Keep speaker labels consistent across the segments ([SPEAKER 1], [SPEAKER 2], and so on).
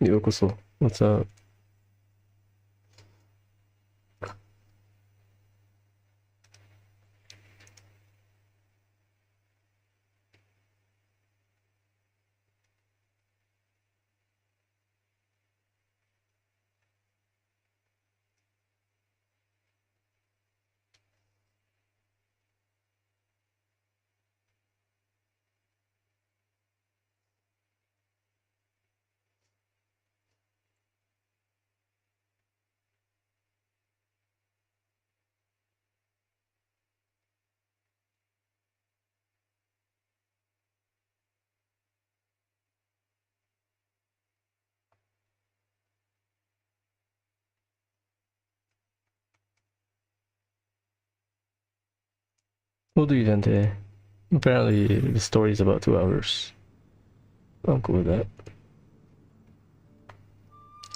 [SPEAKER 1] Yokoso. What's up? We'll do event today. Apparently the story is about 2 hours. I'm cool with that.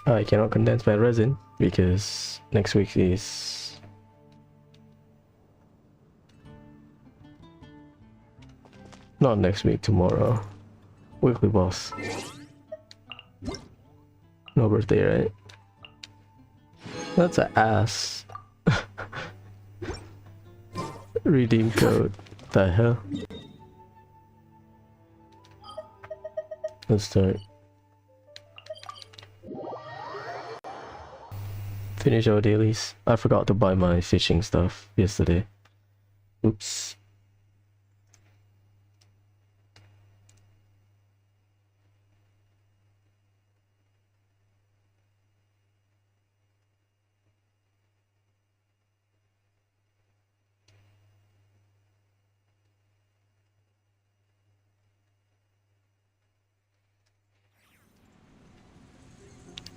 [SPEAKER 1] I cannot condense my resin because next week is not next week, tomorrow. Weekly boss. No birthday, right? That's an ass. Redeem code. The hell? Let's start. Finish our dailies. I forgot to buy my fishing stuff yesterday. Oops.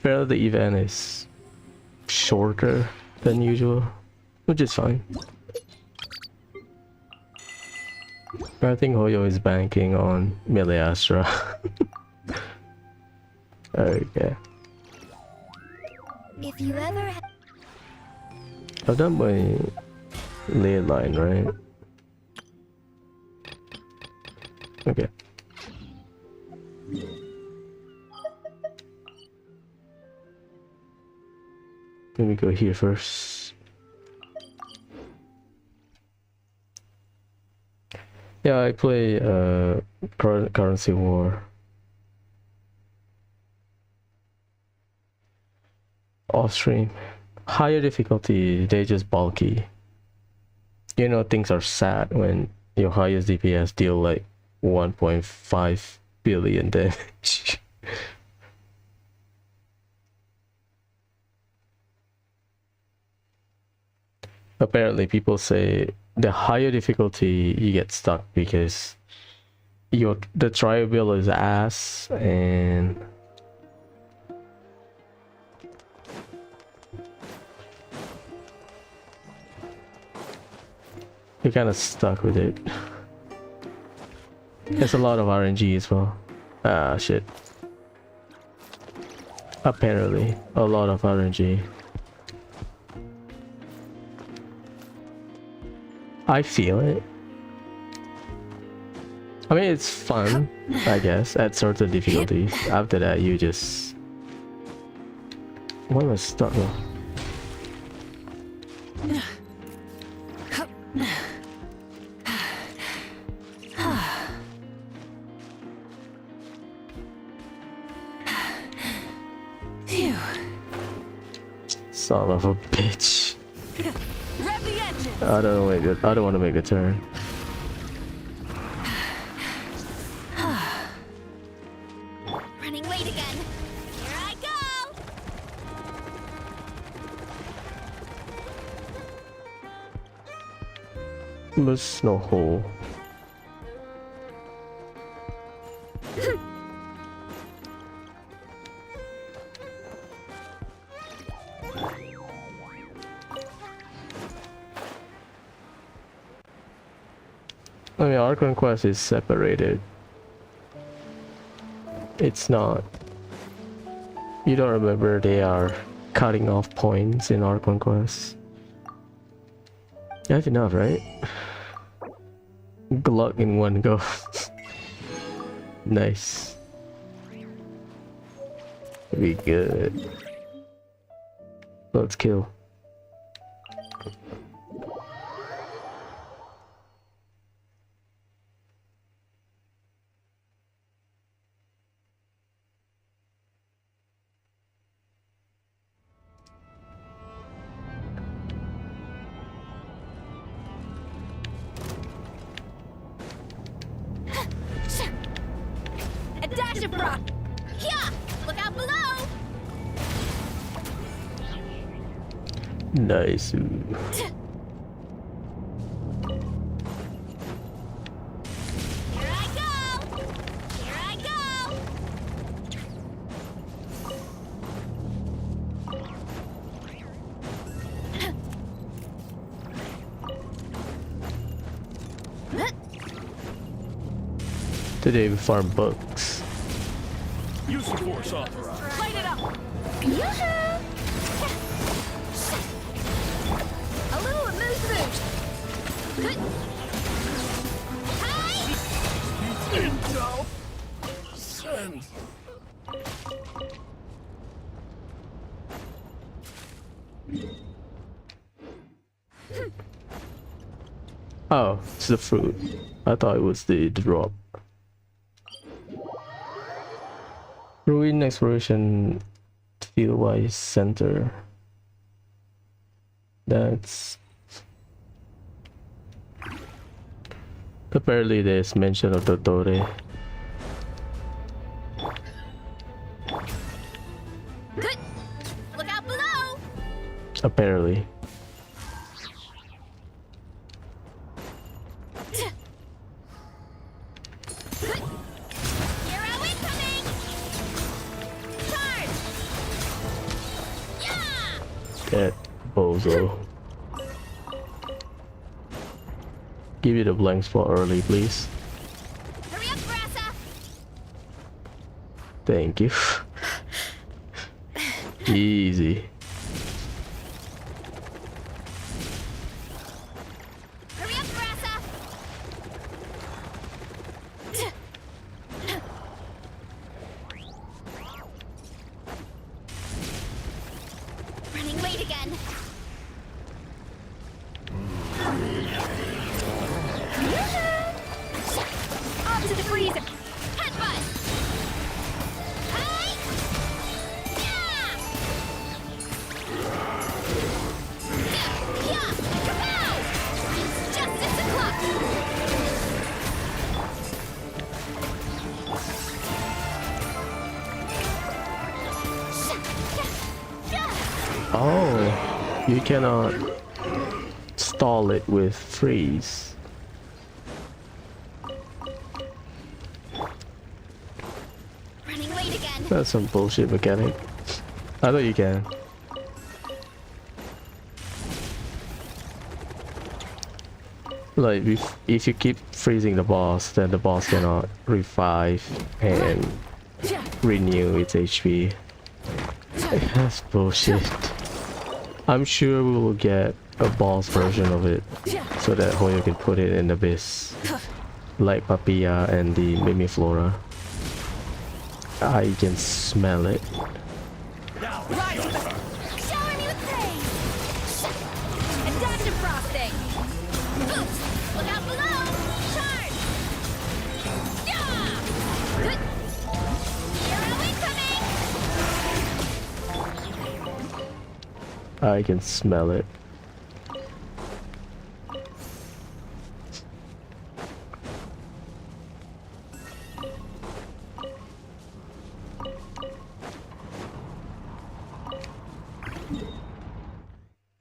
[SPEAKER 1] Apparently the event is shorter than usual, which is fine. I think Hoyo is banking on Melee Astra. Okay.
[SPEAKER 2] If you ever
[SPEAKER 1] I've done my ley line, right? Okay. Let me go here first. Yeah, I play Currency War off stream. Higher difficulty, they just bulky. You know, things are sad when your highest DPS deal like 1.5 billion damage. Apparently people say the higher difficulty you get stuck because the trial build is ass and you're kind of stuck with it. There's a lot of RNG as well. Ah, shit. Apparently, a lot of RNG. I feel it. I mean, it's fun, I guess, at certain difficulties. After that, you just... Why am I stuck though? Son of a bitch. I don't want to make a turn.
[SPEAKER 2] running late again. Here I go.
[SPEAKER 1] There's no hole. I mean, our conquest is separated. It's not. You don't remember they are cutting off points in our conquest. You have enough, right? Gluck in one go. Nice. We good. Let's kill.
[SPEAKER 2] A dash of rock. Yeah, look out below.
[SPEAKER 1] Nice.
[SPEAKER 2] Here I go. Here I go.
[SPEAKER 1] Today we farm bugs.
[SPEAKER 3] Use the force authorized.
[SPEAKER 2] Light it up. Yoo-hoo. A little amuse-bouche. Hi.
[SPEAKER 3] Intel. Send.
[SPEAKER 1] Oh, it's the fruit. I thought it was the drop. Ruin Exploration Fieldwise Center. That's... Apparently there's mention of Dotore.
[SPEAKER 2] Good. Look out below.
[SPEAKER 1] Apparently.
[SPEAKER 2] Hero incoming. Charge. Yeah.
[SPEAKER 1] That bozo. Give me the blank spot early, please.
[SPEAKER 2] Hurry up, Grassa.
[SPEAKER 1] Thank you. Easy.
[SPEAKER 2] Hurry up, Grassa. Running late again. Off to the freezer. Headbutt. Hi. Yeah. Yeah. Kapow! It's justice o'clock.
[SPEAKER 1] Oh, you cannot stall it with freeze.
[SPEAKER 2] Running late again.
[SPEAKER 1] That's some bullshit mechanic. I thought you can. Like, if you keep freezing the boss, then the boss cannot revive and renew its HP. That's bullshit. I'm sure we will get a boss version of it so that Hoyo can put it in the Abyss, like Papilla and the Mimiflora. I can smell it.
[SPEAKER 3] Now,
[SPEAKER 2] Shower me with praise. A dash of frosting. Boost. Look out below. Charge. Yeah. Good. Hero incoming.
[SPEAKER 1] I can smell it.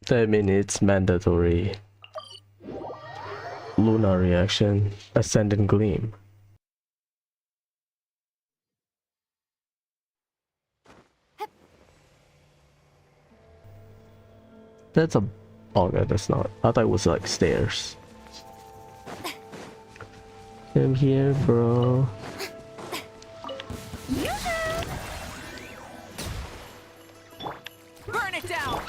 [SPEAKER 1] That means it's mandatory. Lunar reaction, ascendant gleam. That's a... oh no, that's not. I thought it was like stairs. I'm here, bro.
[SPEAKER 2] Burn it down.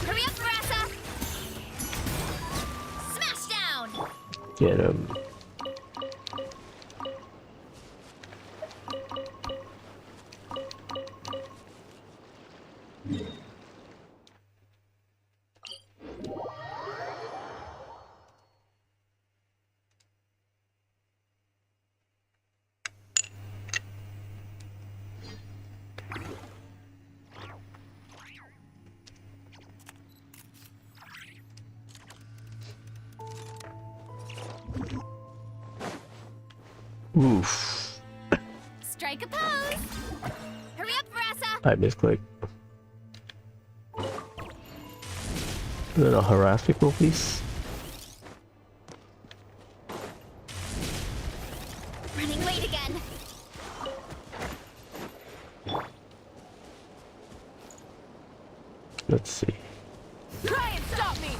[SPEAKER 2] Hurry up, Grassa. Smash down.
[SPEAKER 1] Get him. Oof.
[SPEAKER 2] Strike a pose. Hurry up, Rasa.
[SPEAKER 1] I misclicked. No, no, harass people, please.
[SPEAKER 2] Running late again.
[SPEAKER 1] Let's see.
[SPEAKER 2] Try and stop me.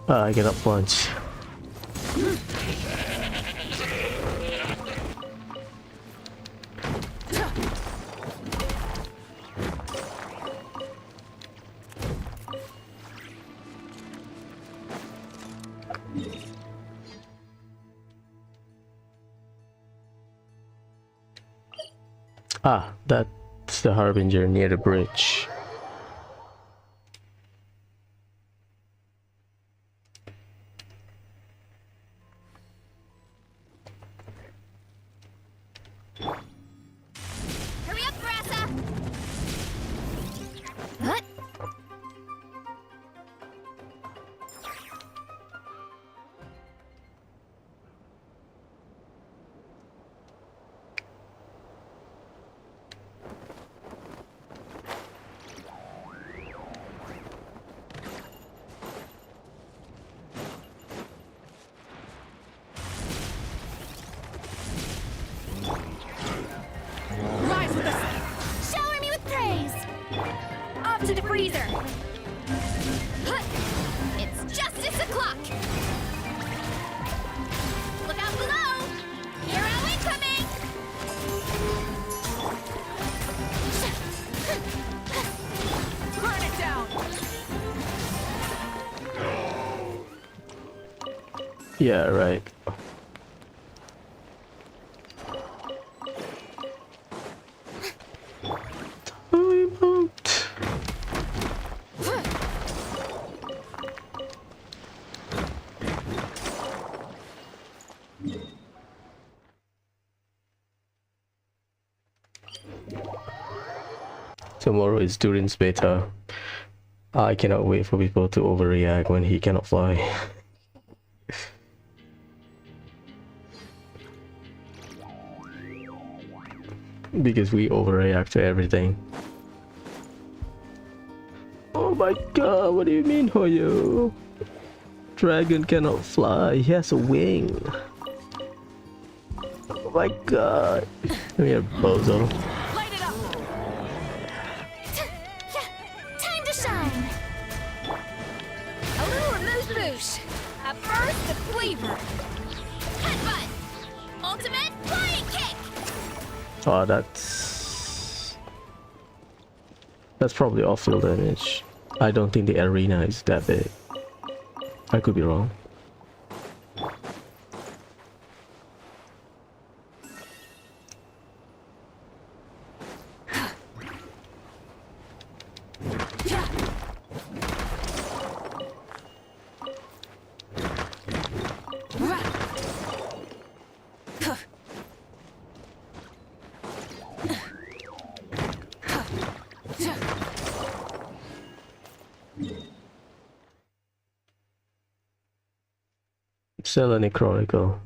[SPEAKER 1] Ah, I cannot punch. Ah, that's the Harbinger near the bridge.
[SPEAKER 2] Hurry up, Rasa. What?
[SPEAKER 4] Rise with us!
[SPEAKER 2] Shower me with praise. Off to the freezer. Huh. It's justice o'clock. Look out below. Hero incoming.
[SPEAKER 4] Burn it down!
[SPEAKER 1] Yeah, right. Time out. Tomorrow is Durin's beta. I cannot wait for people to overreact when he cannot fly. Because we overreact to everything. Oh my god, what do you mean, Hoyo? Dragon cannot fly, he has a wing. Oh my god. Come here, bozo.
[SPEAKER 4] Light it up!
[SPEAKER 2] Time to shine. A little amuse-bouche. A burst of flavor. Headbutt. Ultimate flying kick.
[SPEAKER 1] Oh, that's probably off-field damage. I don't think the arena is that big. I could be wrong. Selene Chronicle.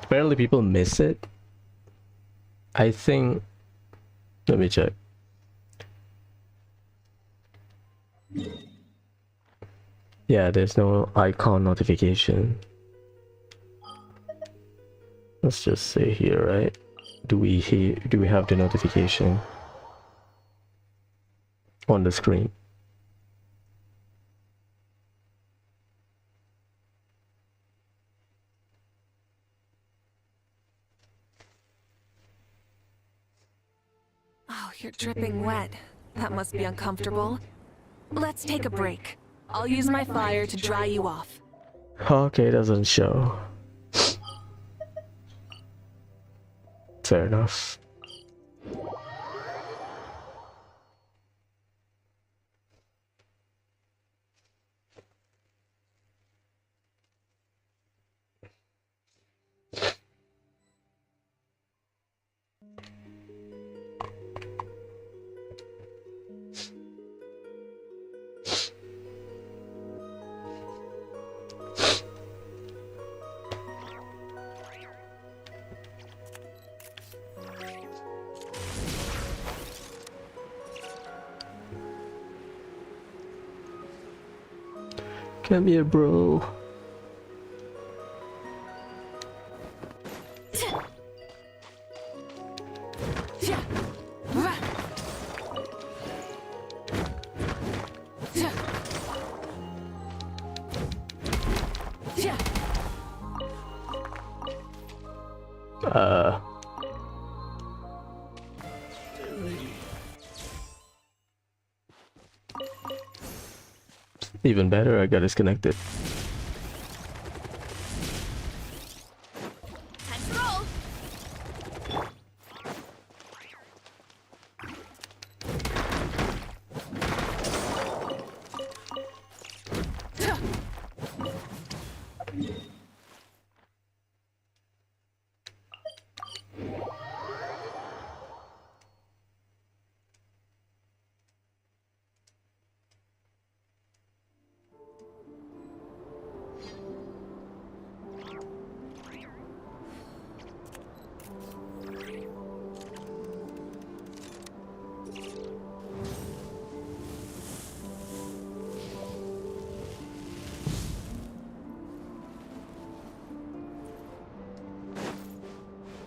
[SPEAKER 1] Apparently people miss it. I think... Let me check. Yeah, there's no icon notification. Let's just say here, right? Do we have the notification on the screen?
[SPEAKER 4] Oh, you're dripping wet. That must be uncomfortable. Let's take a break. I'll use my fire to dry you off.
[SPEAKER 1] Okay, doesn't show. Fair enough. Come here, bro. Even better, I got disconnected.
[SPEAKER 2] Time to roll.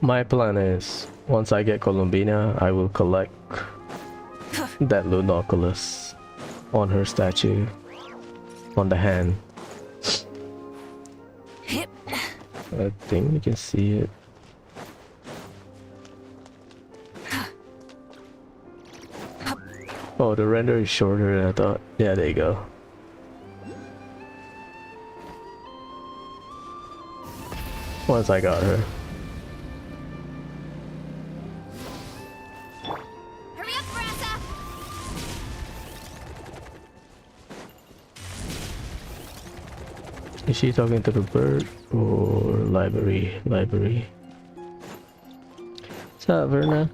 [SPEAKER 1] My plan is, once I get Columbina, I will collect that Lunoculus on her statue, on the hand. I think you can see it. Oh, the render is shorter than I thought. Yeah, there you go. Once I got her.
[SPEAKER 2] Hurry up, Brassa!
[SPEAKER 1] Is she talking to the bird or library? Library. What's up, Verna?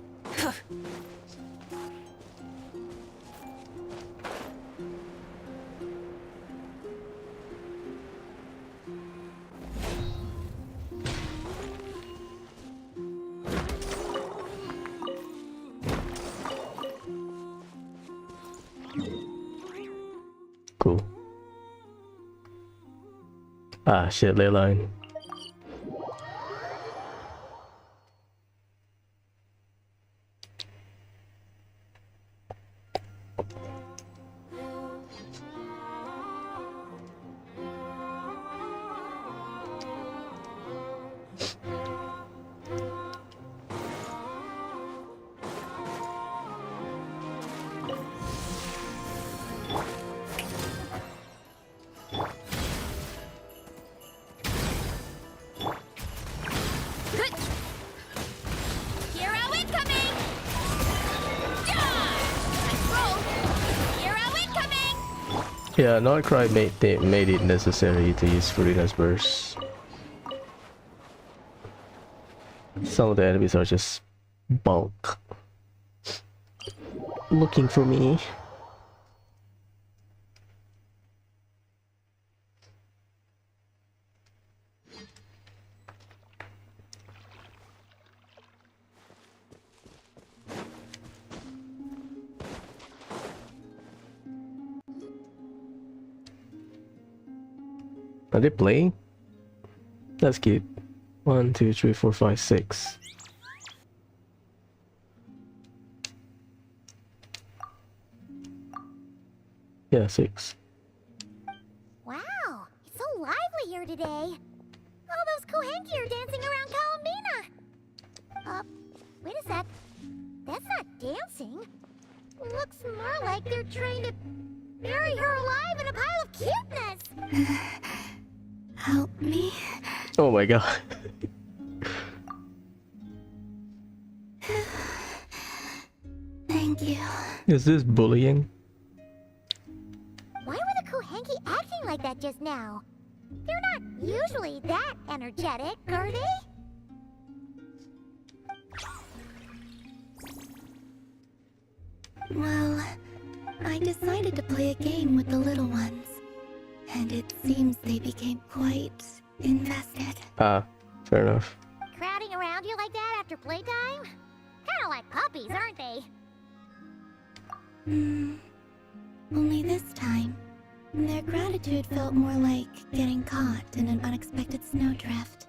[SPEAKER 1] Cool. Ah, shit, ley line.
[SPEAKER 2] Hero incoming! Yeah! Time to roll. Hero incoming!
[SPEAKER 1] Yeah, Nightcry made it necessary to use Furina's burst. Some of the enemies are just bulk. Looking for me. Are they playing? That's cute. 1, 2, 3, 4, 5, 6. Yeah, 6.
[SPEAKER 2] Wow, it's so lively here today. All those Kohenki are dancing around Columbina. Wait a sec. That's not dancing. Looks more like they're trying to bury her alive in a pile of cuteness.
[SPEAKER 5] Help me.
[SPEAKER 1] Oh my god.
[SPEAKER 5] Thank you.
[SPEAKER 1] Is this bullying?
[SPEAKER 2] Why were the Kohenki acting like that just now? They're not usually that energetic, are they?
[SPEAKER 5] Well, I decided to play a game with the little ones. And it seems they became quite invested.
[SPEAKER 1] Ah, fair enough.
[SPEAKER 2] Crowding around you like that after playtime? Kinda like puppies, aren't they?
[SPEAKER 5] Only this time, Their gratitude felt more like getting caught in an unexpected snowdrift.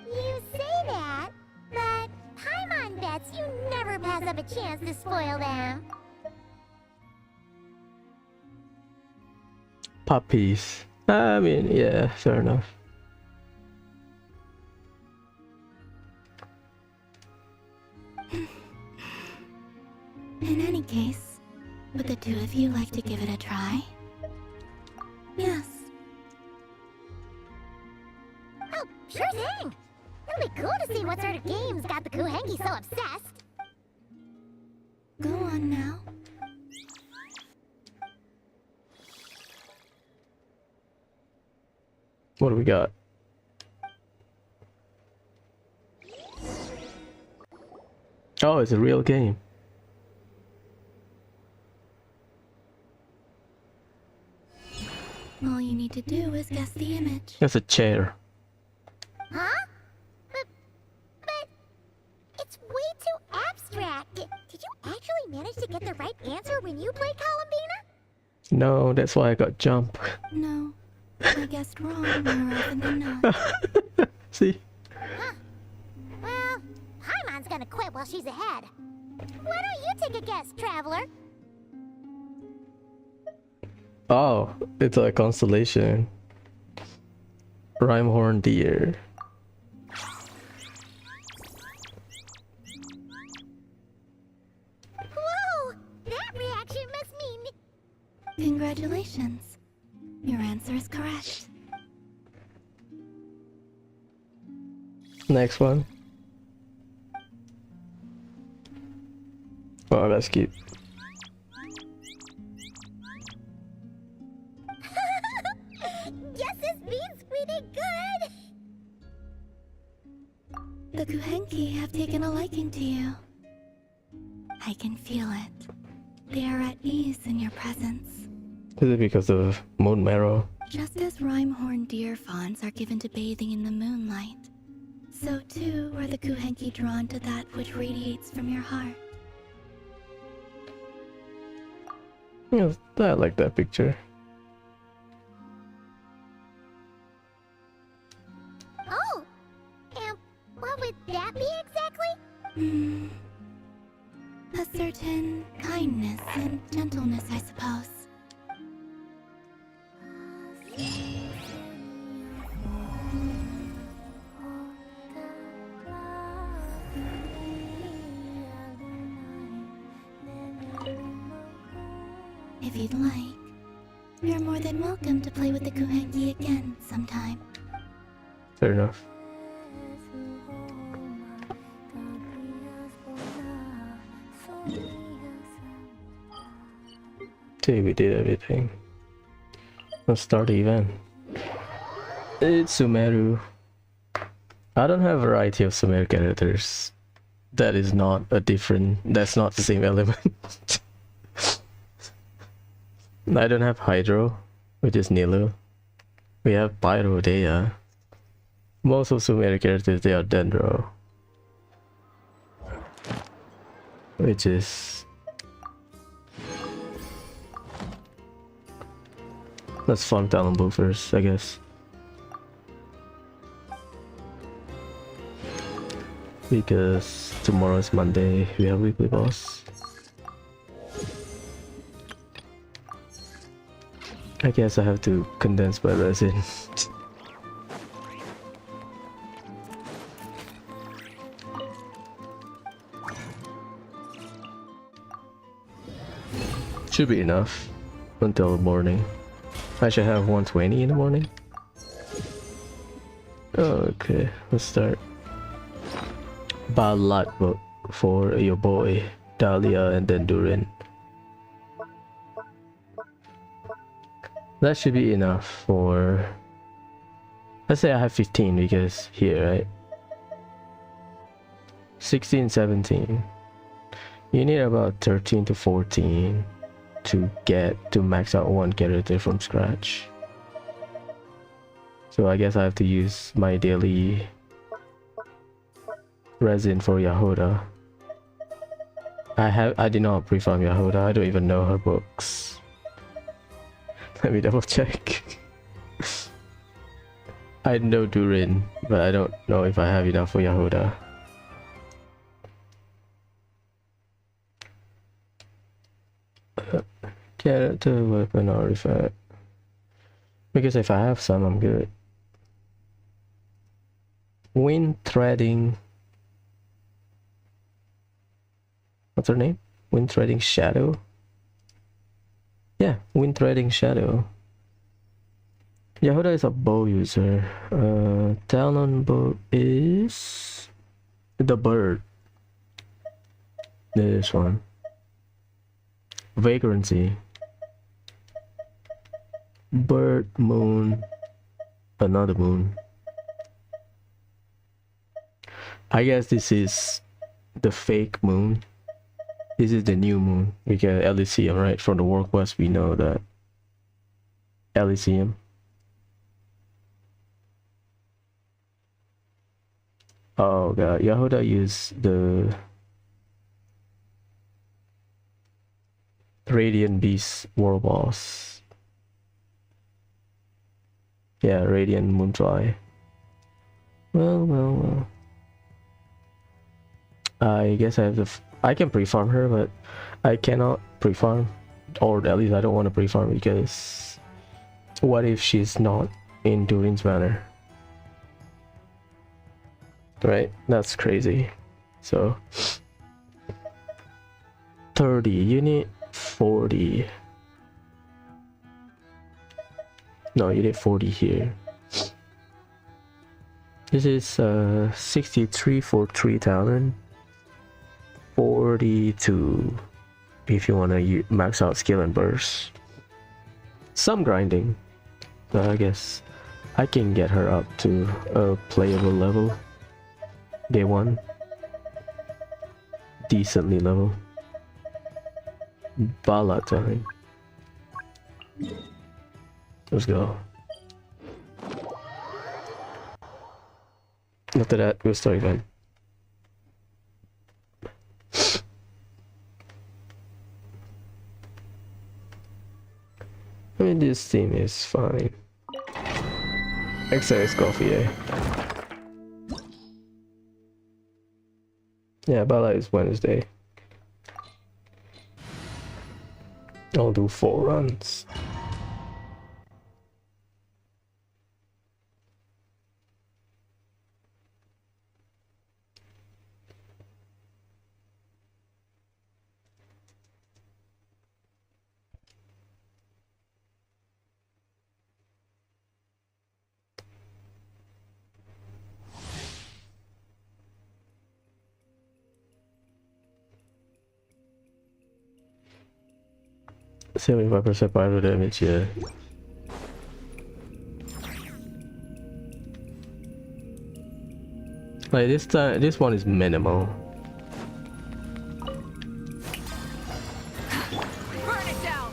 [SPEAKER 2] You say that, but Paimon bets you never pass up a chance to spoil them.
[SPEAKER 1] Puppies. I mean, yeah, fair enough.
[SPEAKER 5] In any case, would the two of you like to give it a try? Yes.
[SPEAKER 2] Oh, sure thing! It'll be cool to see what sort of games got the Kuhenki so obsessed.
[SPEAKER 5] Go on now.
[SPEAKER 1] What do we got? Oh, it's a real game.
[SPEAKER 5] All you need to do is guess the image.
[SPEAKER 1] That's a chair.
[SPEAKER 2] Huh? But it's way too abstract. Did you actually manage to get the right answer when you played Columbina?
[SPEAKER 1] No, that's why I got jump.
[SPEAKER 5] No, I guessed wrong more often than not.
[SPEAKER 1] See?
[SPEAKER 2] Huh. Well, Paimon's gonna quit while she's ahead. Why don't you take a guess, Traveler?
[SPEAKER 1] Oh, it's a constellation. Rhyme deer.
[SPEAKER 2] Whoa! That reaction must mean...
[SPEAKER 5] Congratulations. Your answer is correct.
[SPEAKER 1] Next one. Oh, that's cute.
[SPEAKER 2] Guess this bean's pretty good!
[SPEAKER 5] The Kuhenki have taken a liking to you. I can feel it. They are at ease in your presence.
[SPEAKER 1] Is it because of Moon Marrow?
[SPEAKER 5] Just as rhyme-horned deer fawns are given to bathing in the moonlight, so too are the Kuhenki drawn to that which radiates from your heart.
[SPEAKER 1] Yes, I like that picture.
[SPEAKER 2] Oh! And what would that be exactly?
[SPEAKER 5] A certain kindness and gentleness, I suppose. If you'd like, you're more than welcome to play with the Kuhenki again sometime.
[SPEAKER 1] Fair enough. See, we did everything. Let's start the event. It's Sumeru. I don't have a variety of Sumeru characters. That is not a different... That's not the same element. I don't have Hydro, which is Nilu. We have Pyro, Dea. Most of Sumeru characters, they are Dendro. Which is... Let's funk Talon Bow first, I guess. Because tomorrow is Monday, we have weekly boss. I guess I have to condense my resin. Should be enough until morning. I should have 120 in the morning. Okay, let's start. Bad luck for your boy Dahlia and then Durin. That should be enough for... Let's say I have 15 because here, right? 16, 17. You need about 13 to 14 to get to max out one character from scratch. So I guess I have to use my daily resin for Yahoda. I did not pre-farm Yahoda. I don't even know her books. Let me double check. I know Durin, but I don't know if I have enough for Yahuda. Character, weapon, artifact. Because if I have some, I'm good. Wind threading. What's her name? Wind threading shadow. Yeah, wind threading shadow. Yahuda is a bow user. Talon bow is the bird. This one. Vagrancy. Bird, moon, another moon. I guess this is the fake moon. This is the new moon. We get Elysium, right? From the World Quest, we know that. Elysium. Oh god, Yahuda used the Radiant Beast World Boss. Yeah, Radiant Moonfly. Well. I guess I have to. I can pre-farm her, but I cannot pre-farm, or at least I don't want to pre-farm because what if she's not in Durin's banner? Right? That's crazy. So 30. You need 40. No, you need 40 here. This is 63 for 3,000. 42 if you want to max out skill and burst. Some grinding, but I guess I can get her up to a playable level. Day 1. Decently level. Bala time. Let's go. After that, we'll start event. I mean, this team is fine. Except it's coffee, eh? Yeah, Bala is Wednesday. I'll do 4 runs. %75% pyro damage, yeah. Like this time, this one is minimal.
[SPEAKER 4] Burn it down.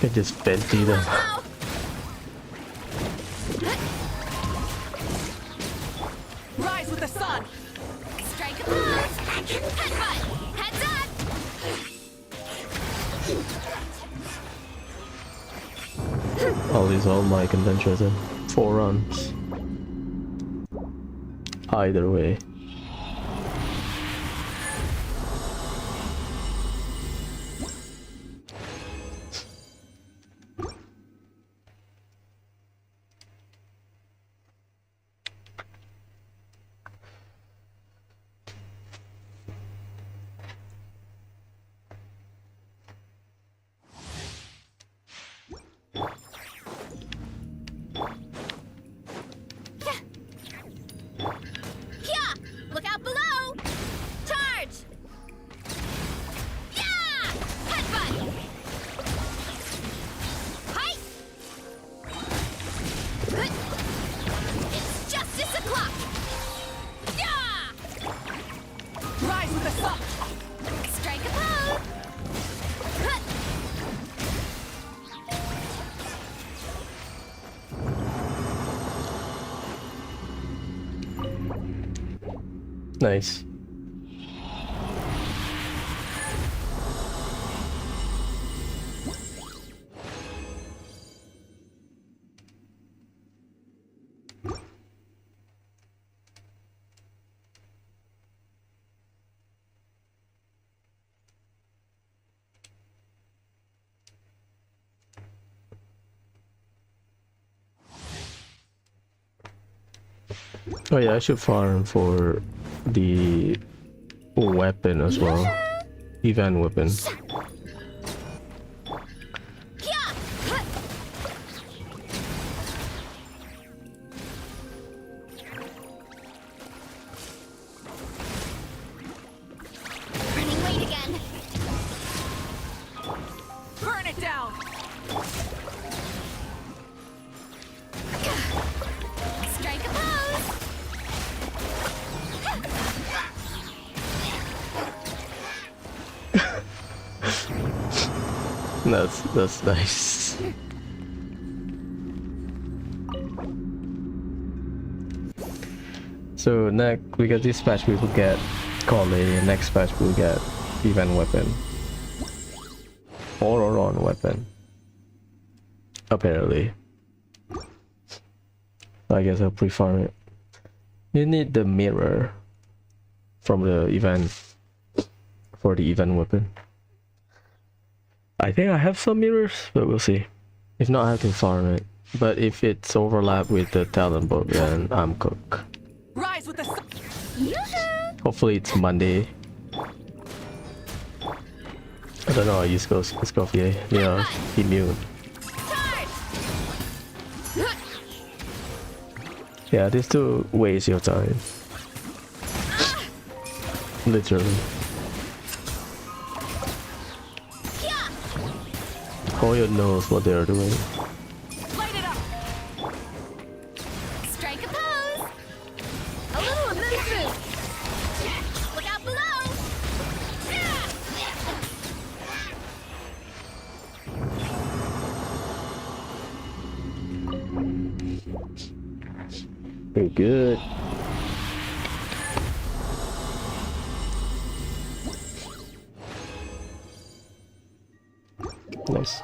[SPEAKER 1] I just venti them.
[SPEAKER 4] Rise with the sun.
[SPEAKER 2] Strike a pose! Headbutt! Heads up!
[SPEAKER 1] All these all my conventions in 4 runs. Either way. Nice. Oh yeah, I should farm for the weapon as well. Event weapon.
[SPEAKER 2] Running late again.
[SPEAKER 4] Burn it down!
[SPEAKER 2] Strike a pose.
[SPEAKER 1] That's nice. So next we get this patch, we will get Collie. Next patch we'll get event weapon. Or on weapon. Apparently. I guess I'll pre-farm it. You need the mirror from the event for the event weapon. I think I have some mirrors, but we'll see. If not, I have to farm it. But if it's overlap with the talent book, then I'm cooked.
[SPEAKER 4] Rise with the sun!
[SPEAKER 1] Hopefully it's Monday. I don't know, I use Scofier. Yeah, immune. Yeah, this to waste your time. Literally. Hoya knows what they are doing.
[SPEAKER 4] Light it up!
[SPEAKER 2] Strike a pose. A little movement. Look out below.
[SPEAKER 1] Very good. Nice.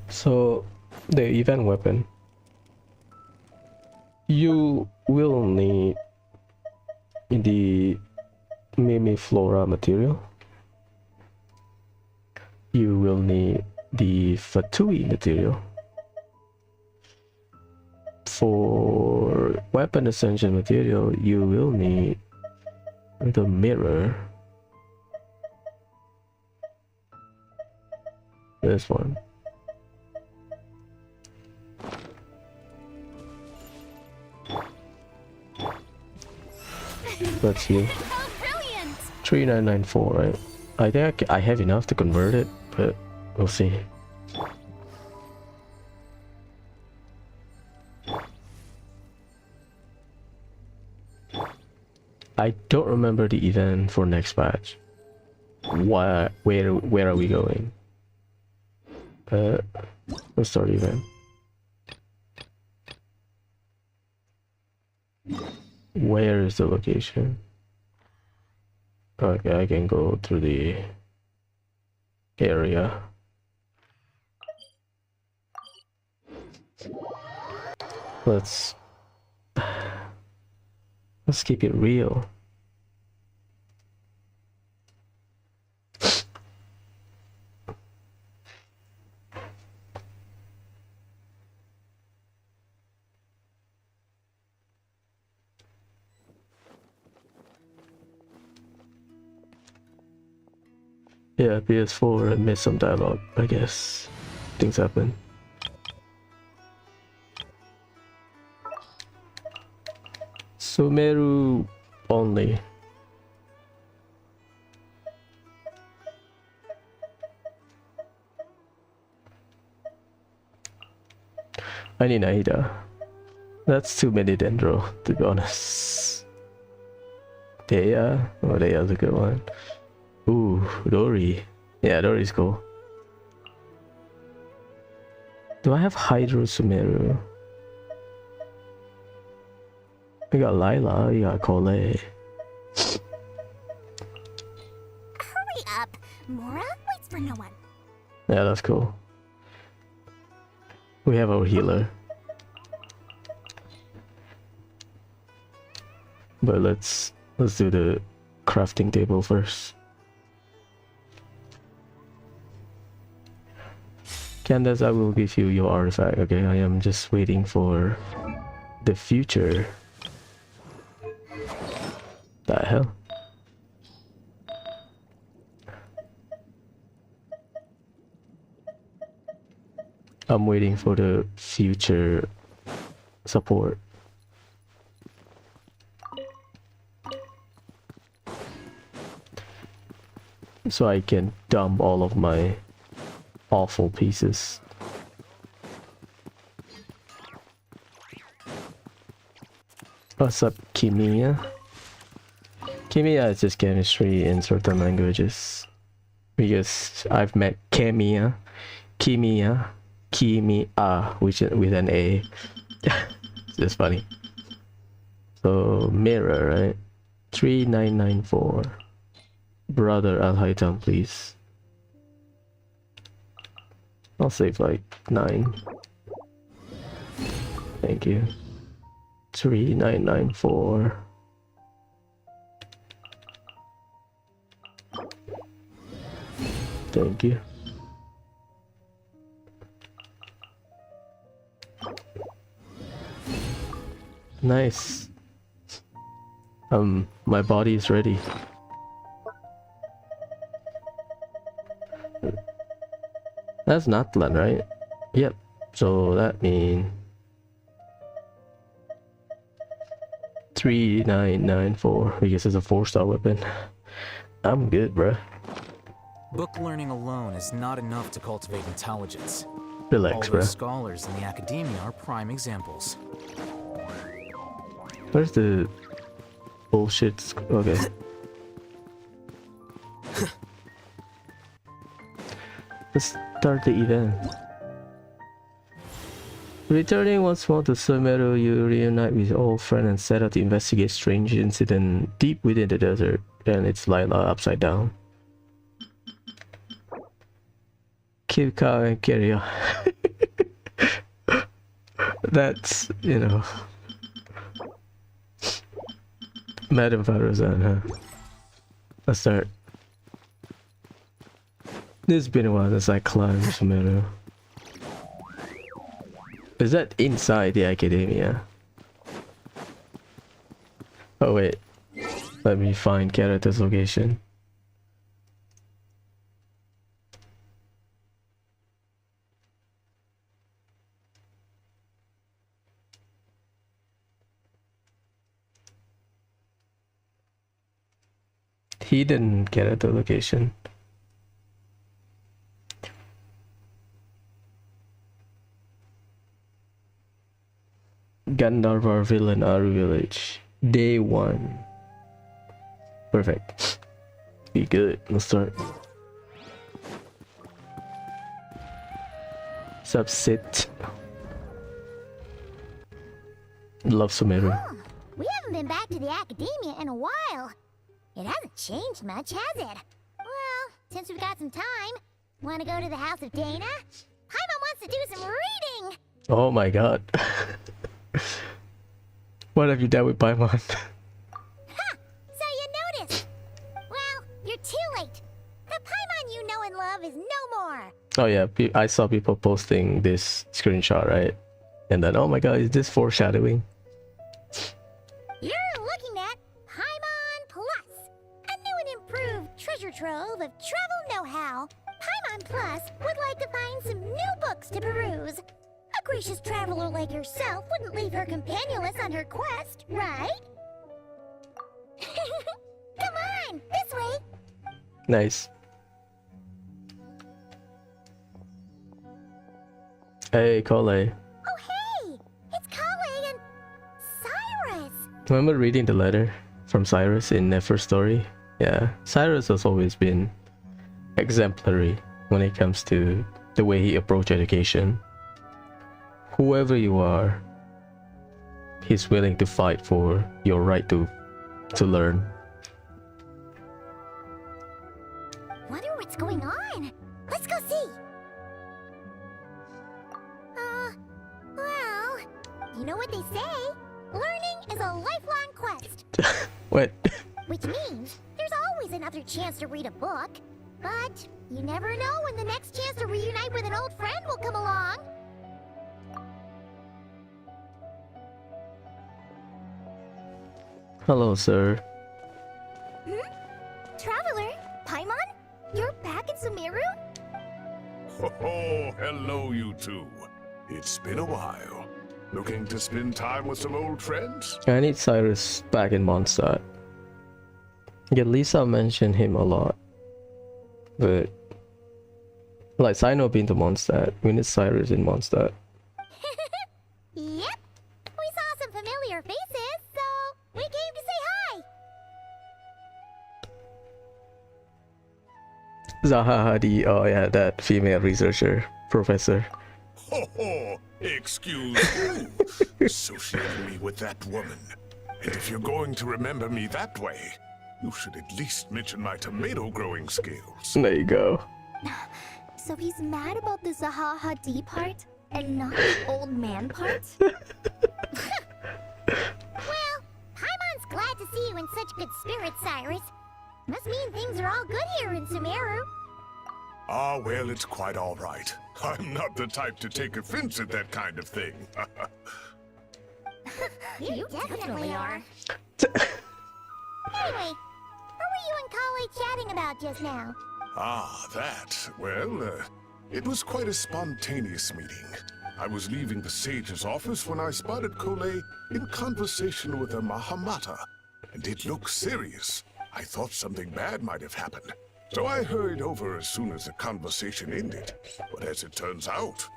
[SPEAKER 1] So the event weapon, you will need the Mimiflora material. You will need the Fatui material. For weapon ascension material, you will need the mirror. This one. Let's see.
[SPEAKER 2] Oh, brilliant.
[SPEAKER 1] 3994, right? I think I have enough to convert it, but we'll see. I don't remember the event for next patch. Where are we going? Let's start event. Where is the location? Okay, I can go through the area. Let's keep it real. Yeah, PS4 missed some dialogue, I guess. Things happen. Sumeru only. I need Aida. That's too many Dendro, to be honest. Dea? Oh, Dea's a good one. Ooh, Dori. Yeah, Dori's cool. Do I have Hydro Sumeru? We got Lila, we got Cole.
[SPEAKER 2] Hurry up. Mora waits for no one.
[SPEAKER 1] Yeah, that's cool. We have our healer. But let's do the crafting table first. Candace, I will give you your artifact, okay? I am just waiting for the future. The hell? I'm waiting for the future support. So I can dump all of my awful pieces. What's up, Kimia? Kimia is just chemistry in certain languages. Because I've met Kimia, Kimia, which with an A. It's just funny. So mirror, right? 3994. Brother, I'll hide down, please. I'll save like 9. Thank you. 3994. Thank you. Nice. My body is ready. That's Natlan, right? Yep. So that means 3994 because it's a 4-star weapon. I'm good, bruh.
[SPEAKER 6] Book learning alone is not enough to cultivate intelligence.
[SPEAKER 1] Relax,
[SPEAKER 6] All those
[SPEAKER 1] bruh.
[SPEAKER 6] scholars in the academia are prime examples.
[SPEAKER 1] Where's the bullshit? Okay. Let's start the event. Returning once more to Sumeru, you reunite with old friend and set out to investigate strange incident deep within the desert, and it's Lila upside down. Keep calm and carry on. That's, you know, Madame Faruzan, huh? Let's start. It's been a while since I climbed Sumeru. Is that inside the academia? Oh wait, let me find character's location. Hidden character location. Gandharva Villain Aru Village. Day 1. Perfect. Be good. Let's start. Subsit. Love Sumeru.
[SPEAKER 2] Huh. We haven't been back to the academia in a while. It hasn't changed much, has it? Well, since we've got some time, want to go to the house of Dana? Paimon wants to do some reading!
[SPEAKER 1] Oh my god. What have you done with Paimon?
[SPEAKER 2] Ha! So you noticed! Well, you're too late. The Paimon you know and love is no more.
[SPEAKER 1] Oh yeah, I saw people posting this screenshot, right? And then, oh my god, is this foreshadowing?
[SPEAKER 2] You're looking at Paimon Plus, a new and improved treasure trove of travel know-how. Paimon Plus would like to find some new books to peruse. A gracious traveler like yourself wouldn't leave her companionless on her quest, right? Come on, this way.
[SPEAKER 1] Nice. Hey, Cole.
[SPEAKER 2] Oh hey,
[SPEAKER 1] Remember reading the letter from Cyrus in Nefer's story? Yeah, Cyrus has always been exemplary when it comes to the way he approached education. Whoever you are, he's willing to fight for your right to learn.
[SPEAKER 2] Wonder what's going on. Let's go see. Well, you know what they say? Learning is a lifelong quest.
[SPEAKER 1] What?
[SPEAKER 2] Which means there's always another chance to read a book. But you never know when the next chance to reunite with an old friend will come along.
[SPEAKER 1] Hello, sir.
[SPEAKER 2] Traveler, Paimon? You're back in Sumeru?
[SPEAKER 3] Oh, hello, you two. It's been a while. Looking to spend time with some old friends?
[SPEAKER 1] I need Cyrus back in Mondstadt. Yeah, Lisa mentioned him a lot. But like Sino been to Mondstadt. We need Cyrus in Mondstadt.
[SPEAKER 2] Yep. We saw some familiar faces, so we came to say hi.
[SPEAKER 1] Zaha Hadi, oh yeah, that female researcher, professor.
[SPEAKER 3] Ho ho! Excuse you. Associating me with that woman. And if you're going to remember me that way, you should at least mention my tomato growing skills.
[SPEAKER 1] There you go.
[SPEAKER 2] So he's mad about the Zaha Hadid part and not the old man part? Well, Paimon's glad to see you in such good spirits, Cyrus. Must mean things are all good here in Sumeru.
[SPEAKER 3] Ah, well, it's quite all right. I'm not the type to take offense at that kind of thing.
[SPEAKER 2] You definitely are. Anyway, what were you and Kale chatting about just now?
[SPEAKER 3] Ah, that. Well, it was quite a spontaneous meeting. I was leaving the sage's office when I spotted Kole in conversation with a Mahamata, and it looked serious. I thought something bad might have happened, so I hurried over as soon as the conversation ended. But as it turns out,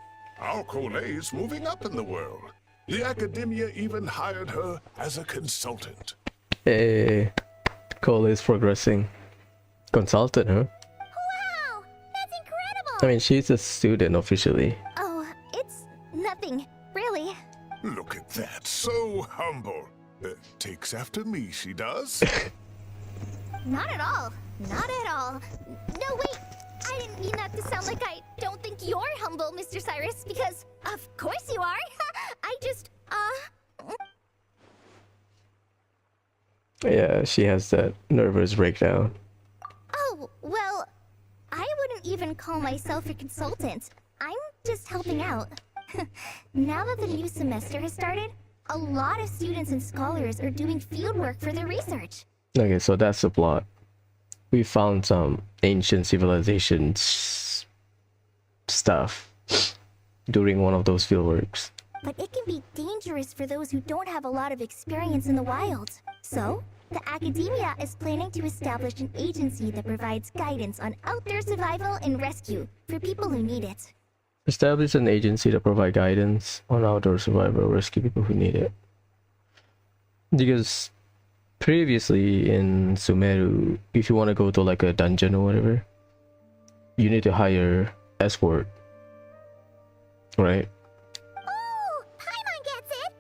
[SPEAKER 3] our Kole is moving up in the world. The academia even hired her as a consultant.
[SPEAKER 1] Hey, Cole is progressing. Consultant, huh?
[SPEAKER 2] Wow, that's incredible!
[SPEAKER 1] I mean, she's a student officially.
[SPEAKER 2] Oh, it's nothing, really.
[SPEAKER 3] Look at that, so humble. Takes after me, she does.
[SPEAKER 2] Not at all. Not at all. No, wait. I didn't mean that to sound like I don't think you're humble, Mr. Cyrus, because of course you are. I just,
[SPEAKER 1] Yeah, she has that nervous breakdown.
[SPEAKER 2] Oh, well, I wouldn't even call myself a consultant. I'm just helping out. Now that the new semester has started, a lot of students and scholars are doing fieldwork for their research.
[SPEAKER 1] Okay, so that's the plot. We found some ancient civilizations stuff during one of those fieldworks.
[SPEAKER 2] But it can be dangerous for those who don't have a lot of experience in the wild. So, the academia is planning to establish an agency that provides guidance on outdoor survival and rescue for people who need it.
[SPEAKER 1] Establish an agency to provide guidance on outdoor survival, rescue people who need it. Because previously in Sumeru, if you want to go to like a dungeon or whatever, you need to hire escort, right?
[SPEAKER 2] Oh, Paimon gets it!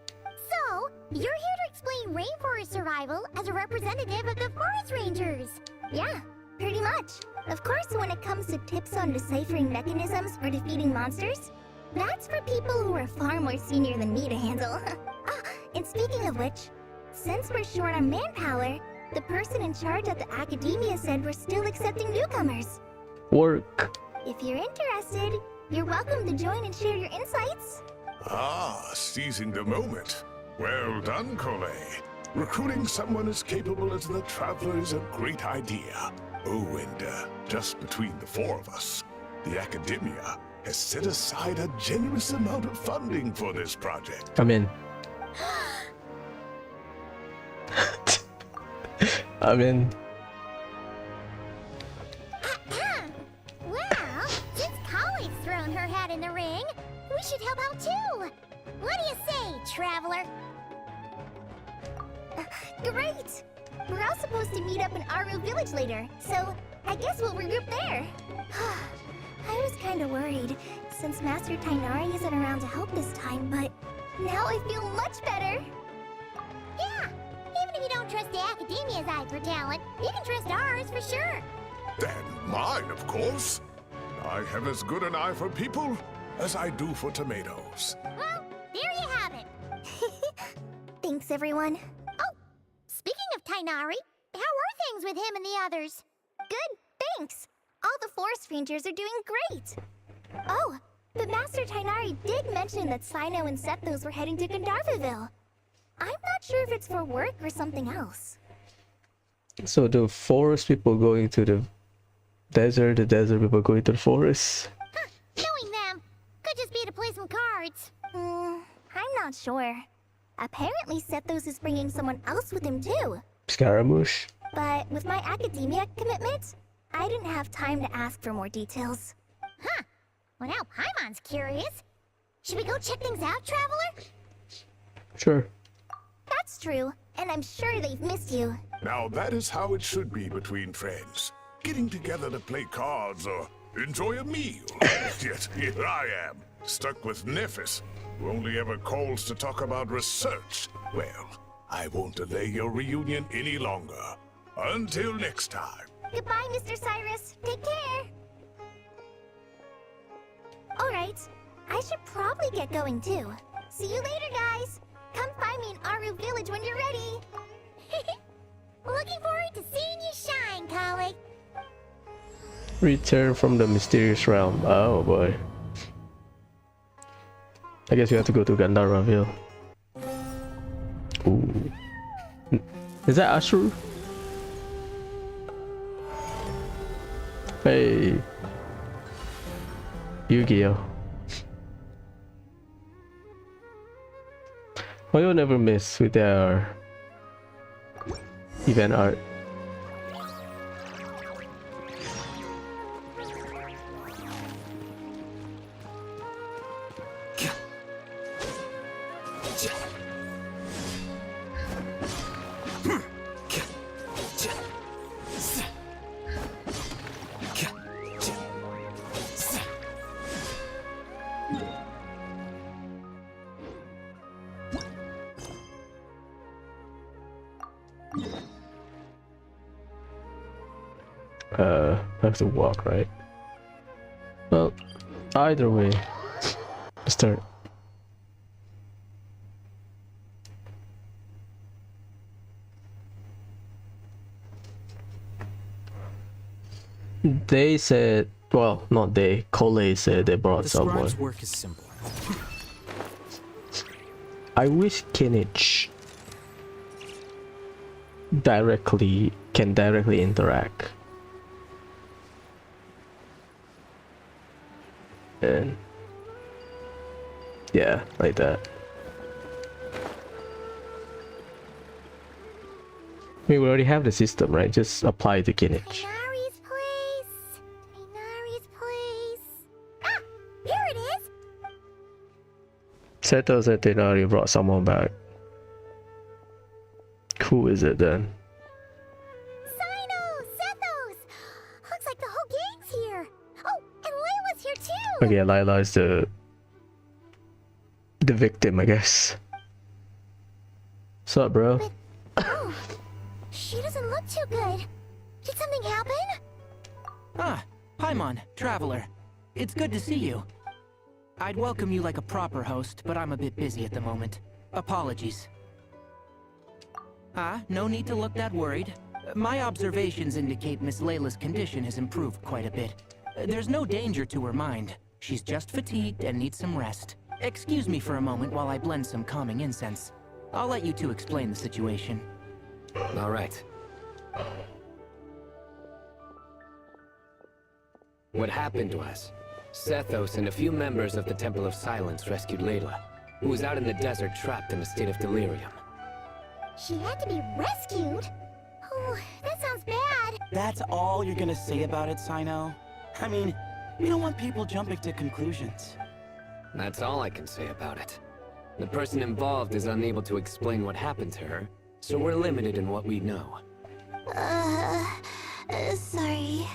[SPEAKER 2] So, you're here to explain rainforest survival as a representative of the forest rangers. Yeah, pretty much. Of course, when it comes to tips on deciphering mechanisms for defeating monsters, that's for people who are far more senior than me to handle. And speaking of which, since we're short on manpower, the person in charge at the academia said we're still accepting newcomers.
[SPEAKER 1] Work.
[SPEAKER 2] If you're interested, you're welcome to join and share your insights.
[SPEAKER 3] Ah, seizing the moment. Well done, Kole. Recruiting someone as capable as the Traveler is a great idea. Oh, and just between the four of us, the academia has set aside a generous amount of funding for this project.
[SPEAKER 1] I'm in. I'm in.
[SPEAKER 2] Well, since Kale's thrown her hat in the ring, we should help out too. What do you say, Traveler? Great! We're all supposed to meet up in Aru Village later, so I guess we'll regroup there. I was kinda worried, since Master Tainari isn't around to help this time, but now I feel much better. Yeah, even if you don't trust the Academia's eye for talent, you can trust ours for sure.
[SPEAKER 3] And mine, of course. I have as good an eye for people as I do for tomatoes.
[SPEAKER 2] Well, there you have it. Thanks, everyone. Oh, speaking of Tainari, how are things with him and the others? Good, thanks. All the forest rangers are doing great. Oh, but Master Tainari did mention that Sino and Sethos were heading to Gandharvaville. I'm not sure if it's for work or something else.
[SPEAKER 1] So the forest people going to the desert people going to the forest.
[SPEAKER 2] Huh, knowing them. Could just be to play some cards. I'm not sure. Apparently Sethos is bringing someone else with him too.
[SPEAKER 1] Scaramouche.
[SPEAKER 2] But with my academia commitment, I didn't have time to ask for more details. Huh. Well, now Paimon's curious. Should we go check things out, Traveler?
[SPEAKER 1] Sure.
[SPEAKER 2] That's true, and I'm sure they've missed you.
[SPEAKER 3] Now that is how it should be between friends. Getting together to play cards or enjoy a meal. Yet here I am, stuck with Nephis, who only ever calls to talk about research. Well, I won't delay your reunion any longer. Until next time.
[SPEAKER 2] Goodbye, Mr. Cyrus. Take care. Alright, I should probably get going too. See you later, guys. Come find me in Aru Village when you're ready. Looking forward to seeing you shine, colleague.
[SPEAKER 1] Return from the mysterious realm. Oh boy. I guess you have to go to Gandharvaville. Ooh. Is that Ashuru? Hey. Yu-Gi-Oh! Why you'll never miss with their event art. I have to walk, right? Well, either way, let's start. They said, well, not they, Cole said they brought
[SPEAKER 6] The
[SPEAKER 1] someone.
[SPEAKER 6] scribe's work is simple.
[SPEAKER 1] I wish Kinich can directly interact. And yeah, like that. I mean, we already have the system, right? Just apply to Kinich.
[SPEAKER 2] Tainari's place. Tainari's place. Ah, here it is.
[SPEAKER 1] Seto said they already brought someone back. Who is it then?
[SPEAKER 2] Sino, Sethos. Looks like the whole gang's here. Oh, and Layla's here too.
[SPEAKER 1] Okay, Lila is the victim, I guess. What's up, bro?
[SPEAKER 2] But, oh, she doesn't look too good. Did something happen?
[SPEAKER 7] Ah, Paimon, Traveler. It's good to see you. I'd welcome you like a proper host, but I'm a bit busy at the moment. Apologies. Ah, no need to look that worried. My observations indicate Miss Layla's condition has improved quite a bit. There's no danger to her mind. She's just fatigued and needs some rest. Excuse me for a moment while I blend some calming incense. I'll let you two explain the situation.
[SPEAKER 8] All right. What happened was, Sethos and a few members of the Temple of Silence rescued Layla, who was out in the desert trapped in a state of delirium.
[SPEAKER 2] She had to be rescued? Oh, that sounds bad.
[SPEAKER 9] That's all you're gonna say about it, Sino? I mean, we don't want people jumping to conclusions.
[SPEAKER 8] That's all I can say about it. The person involved is unable to explain what happened to her, so we're limited in what we know.
[SPEAKER 5] Sorry.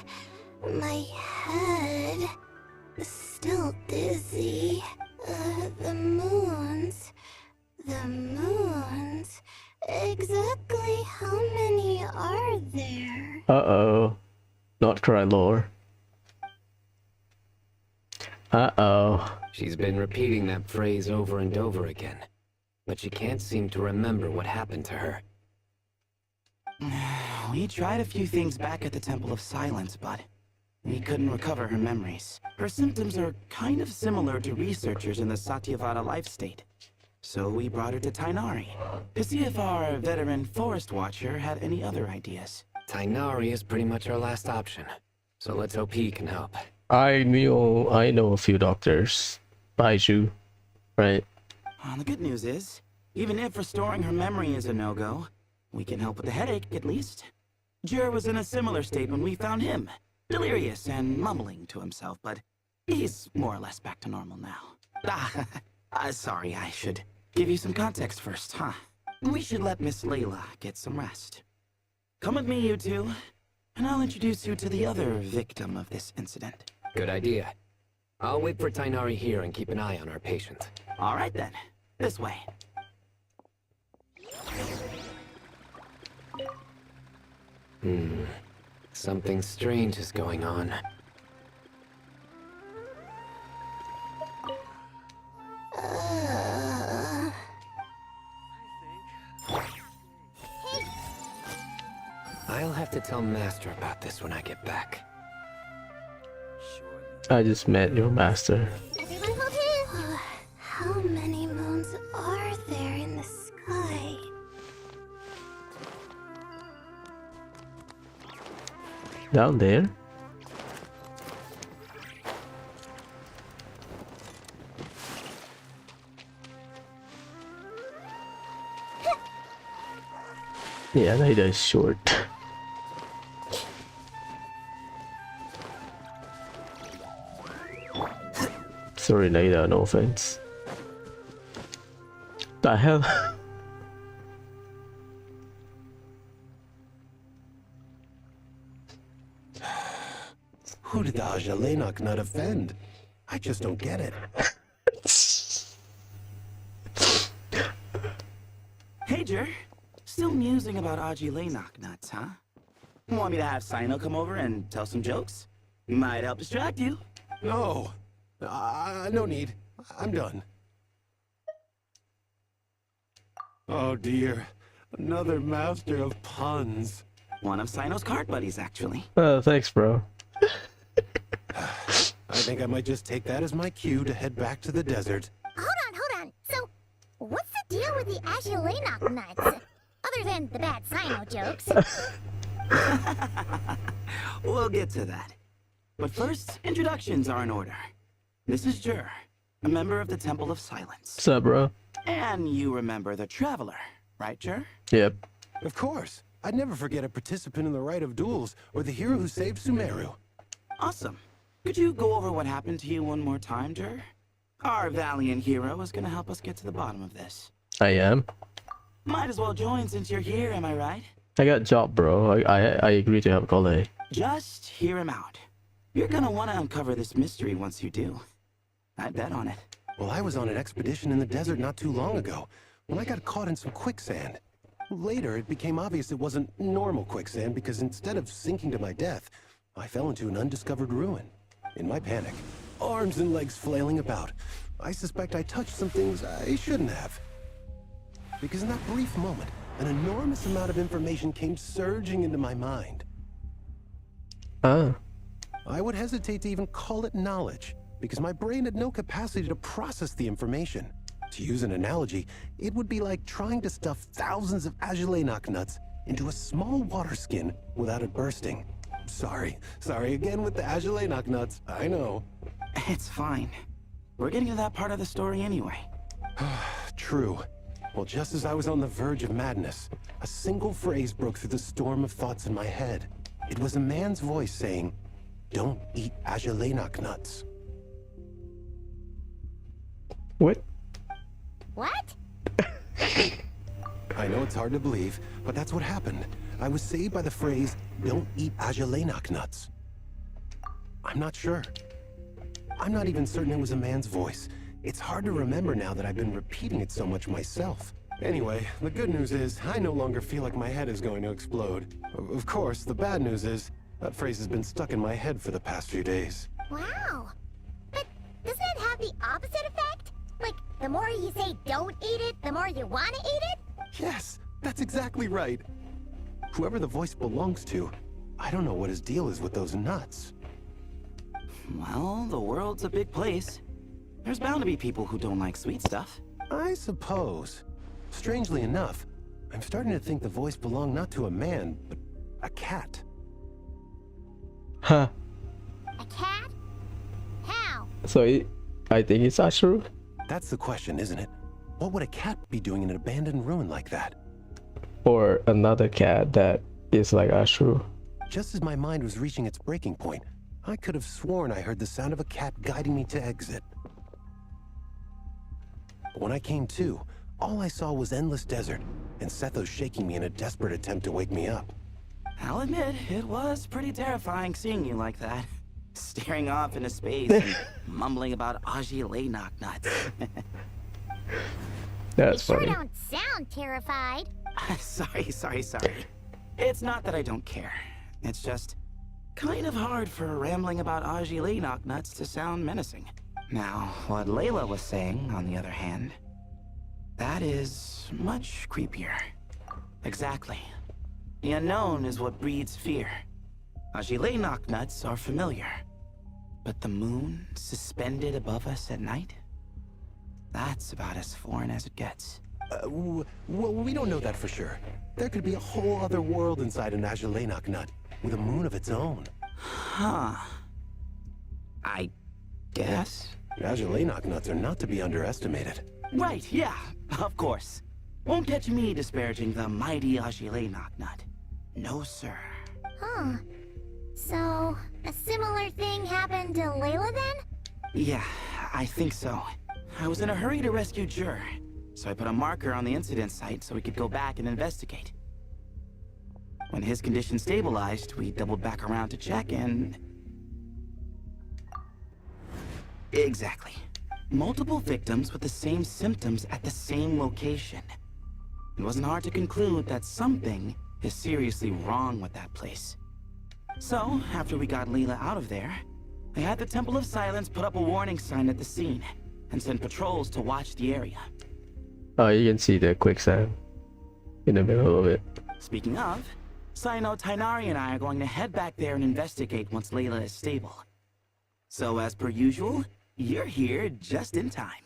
[SPEAKER 5] My head is still dizzy. The moons. Exactly how many are there?
[SPEAKER 1] Uh-oh. Not cry lore. Uh-oh.
[SPEAKER 8] She's been repeating that phrase over and over again, but she can't seem to remember what happened to her.
[SPEAKER 9] We tried a few things back at the Temple of Silence, but we couldn't recover her memories. Her symptoms are kind of similar to researchers in the Satyavada life state. So we brought her to Tainari to see if our veteran forest watcher had any other ideas.
[SPEAKER 8] Tainari is pretty much our last option, so let's hope he can help.
[SPEAKER 1] I know a few doctors. Baiju, right?
[SPEAKER 9] The good news is, even if restoring her memory is a no-go, we can help with the headache, at least. Jur was in a similar state when we found him, delirious and mumbling to himself, but he's more or less back to normal now. Sorry, I should give you some context first, huh? We should let Miss Layla get some rest. Come with me, you two, and I'll introduce you to the other victim of this incident.
[SPEAKER 8] Good idea. I'll wait for Tainari here and keep an eye on our patient.
[SPEAKER 9] All right then, this way.
[SPEAKER 8] Something strange is going on. I'll have to tell Master about this when I get back.
[SPEAKER 1] I just met your master.
[SPEAKER 2] Everyone hold hands.
[SPEAKER 5] How many moons are there in the sky?
[SPEAKER 1] Down there? Yeah, Naida is short. Sorry, Naida, no offense. The hell?
[SPEAKER 10] Who did the Ajalenok not offend? I just don't get it.
[SPEAKER 9] Hey, Jur. Still musing about Ajilenok nuts, huh? Want me to have Sino come over and tell some jokes? Might help distract you.
[SPEAKER 10] No. No need. I'm done. Oh dear. Another master of puns.
[SPEAKER 9] One of Sino's card buddies, actually.
[SPEAKER 1] Thanks, bro.
[SPEAKER 10] I think I might just take that as my cue to head back to the desert.
[SPEAKER 2] Hold on. So, what's the deal with the Ajalenok nuts? Other than the bad Sino jokes.
[SPEAKER 9] We'll get to that. But first, introductions are in order. This is Jur, a member of the Temple of Silence.
[SPEAKER 1] What's up, bro?
[SPEAKER 9] And you remember the Traveler, right, Jur?
[SPEAKER 1] Yep.
[SPEAKER 10] Of course. I'd never forget a participant in the Rite of Duels or the hero who saved Sumeru.
[SPEAKER 9] Awesome. Could you go over what happened to you one more time, Jur? Our valiant hero is gonna help us get to the bottom of this.
[SPEAKER 1] I am.
[SPEAKER 9] Might as well join since you're here, am I right?
[SPEAKER 1] I got job, bro. I agree to help Kole.
[SPEAKER 9] Just hear him out. You're gonna want to uncover this mystery once you do. I bet on it.
[SPEAKER 10] Well, I was on an expedition in the desert not too long ago when I got caught in some quicksand. Later, it became obvious it wasn't normal quicksand because instead of sinking to my death, I fell into an undiscovered ruin. In my panic, arms and legs flailing about, I suspect I touched some things I shouldn't have. Because in that brief moment, an enormous amount of information came surging into my mind. I would hesitate to even call it knowledge, because my brain had no capacity to process the information. To use an analogy, it would be like trying to stuff thousands of Ajalenok nuts into a small water skin without it bursting. Sorry again with the Ajalenok nuts, I know.
[SPEAKER 9] It's fine. We're getting to that part of the story anyway.
[SPEAKER 10] True. Well, just as I was on the verge of madness, a single phrase broke through the storm of thoughts in my head. It was a man's voice saying, "Don't eat Ajalenok nuts."
[SPEAKER 1] What?
[SPEAKER 2] What?
[SPEAKER 10] I I know it's hard to believe, but that's what happened. I was saved by the phrase, "Don't eat Ajalainak nuts." I'm not sure. I'm not even certain it was a man's voice. It's hard to remember now that I've been repeating it so much myself. Anyway, the good news is, I no longer feel like my head is going to explode. Of course, the bad news is, that phrase has been stuck in my head for the past few days.
[SPEAKER 2] Wow. But doesn't it have the opposite effect? Like, the more you say don't eat it, the more you want to eat it?
[SPEAKER 10] Yes, that's exactly right. Whoever the voice belongs to, I don't know what his deal is with those nuts.
[SPEAKER 9] Well, the world's a big place. There's bound to be people who don't like sweet stuff.
[SPEAKER 10] I suppose. Strangely enough, I'm starting to think the voice belonged not to a man, but a cat.
[SPEAKER 1] Huh.
[SPEAKER 2] A cat? How?
[SPEAKER 1] So I think it's Ashru.
[SPEAKER 10] That's the question, isn't it? What would a cat be doing in an abandoned ruin like that?
[SPEAKER 1] Or another cat that is like Ashru.
[SPEAKER 10] Just as my mind was reaching its breaking point, I could have sworn I heard the sound of a cat guiding me to exit. But when I came to, all I saw was endless desert, and Sethos shaking me in a desperate attempt to wake me up.
[SPEAKER 9] I'll admit, it was pretty terrifying seeing you like that. Staring off into space and mumbling about Ajalainak nuts.
[SPEAKER 1] That's
[SPEAKER 2] you sure
[SPEAKER 1] funny.
[SPEAKER 2] don't sound terrified.
[SPEAKER 9] Sorry. It's not that I don't care. It's just kind of hard for rambling about Ajalainak nuts to sound menacing. Now, what Layla was saying, on the other hand, that is much creepier. Exactly. The unknown is what breeds fear. Ajalainak nuts are familiar. But the moon suspended above us at night? That's about as foreign as it gets.
[SPEAKER 10] Well, we don't know that for sure. There could be a whole other world inside an Ajalainak nut, with a moon of its own.
[SPEAKER 9] Huh. I guess.
[SPEAKER 10] Ajalainak nuts are not to be underestimated.
[SPEAKER 9] Right, yeah, of course. Won't catch me disparaging the mighty Ajalainak nut. No, sir.
[SPEAKER 2] Huh. So, a similar thing happened to Layla then?
[SPEAKER 9] Yeah, I think so. I was in a hurry to rescue Jur, so I put a marker on the incident site so we could go back and investigate. When his condition stabilized, we doubled back around to check and... Exactly. Multiple victims with the same symptoms at the same location. It wasn't hard to conclude that something is seriously wrong with that place. So, after we got Leela out of there, I had the Temple of Silence put up a warning sign at the scene and send patrols to watch the area.
[SPEAKER 1] Oh, you can see the quicksand in the middle of it.
[SPEAKER 9] Speaking of, Sino, Tainari, and I are going to head back there and investigate once Layla is stable. So as per usual, you're here just in time.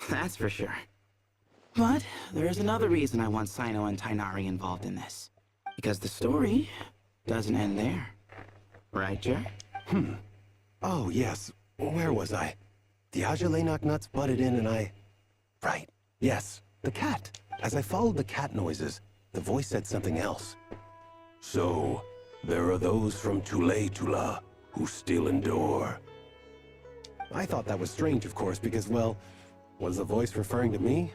[SPEAKER 9] That's for sure. But there's another reason I want Sino and Tainari involved in this. Because the story doesn't end there. Right, Jer?
[SPEAKER 10] Oh, yes. Where was I? The Ajalainak nuts butted in and I... Right. Yes. The cat. As I followed the cat noises, the voice said something else. So, there are those from Tula who still endure. I thought that was strange, of course, because, well, was the voice referring to me?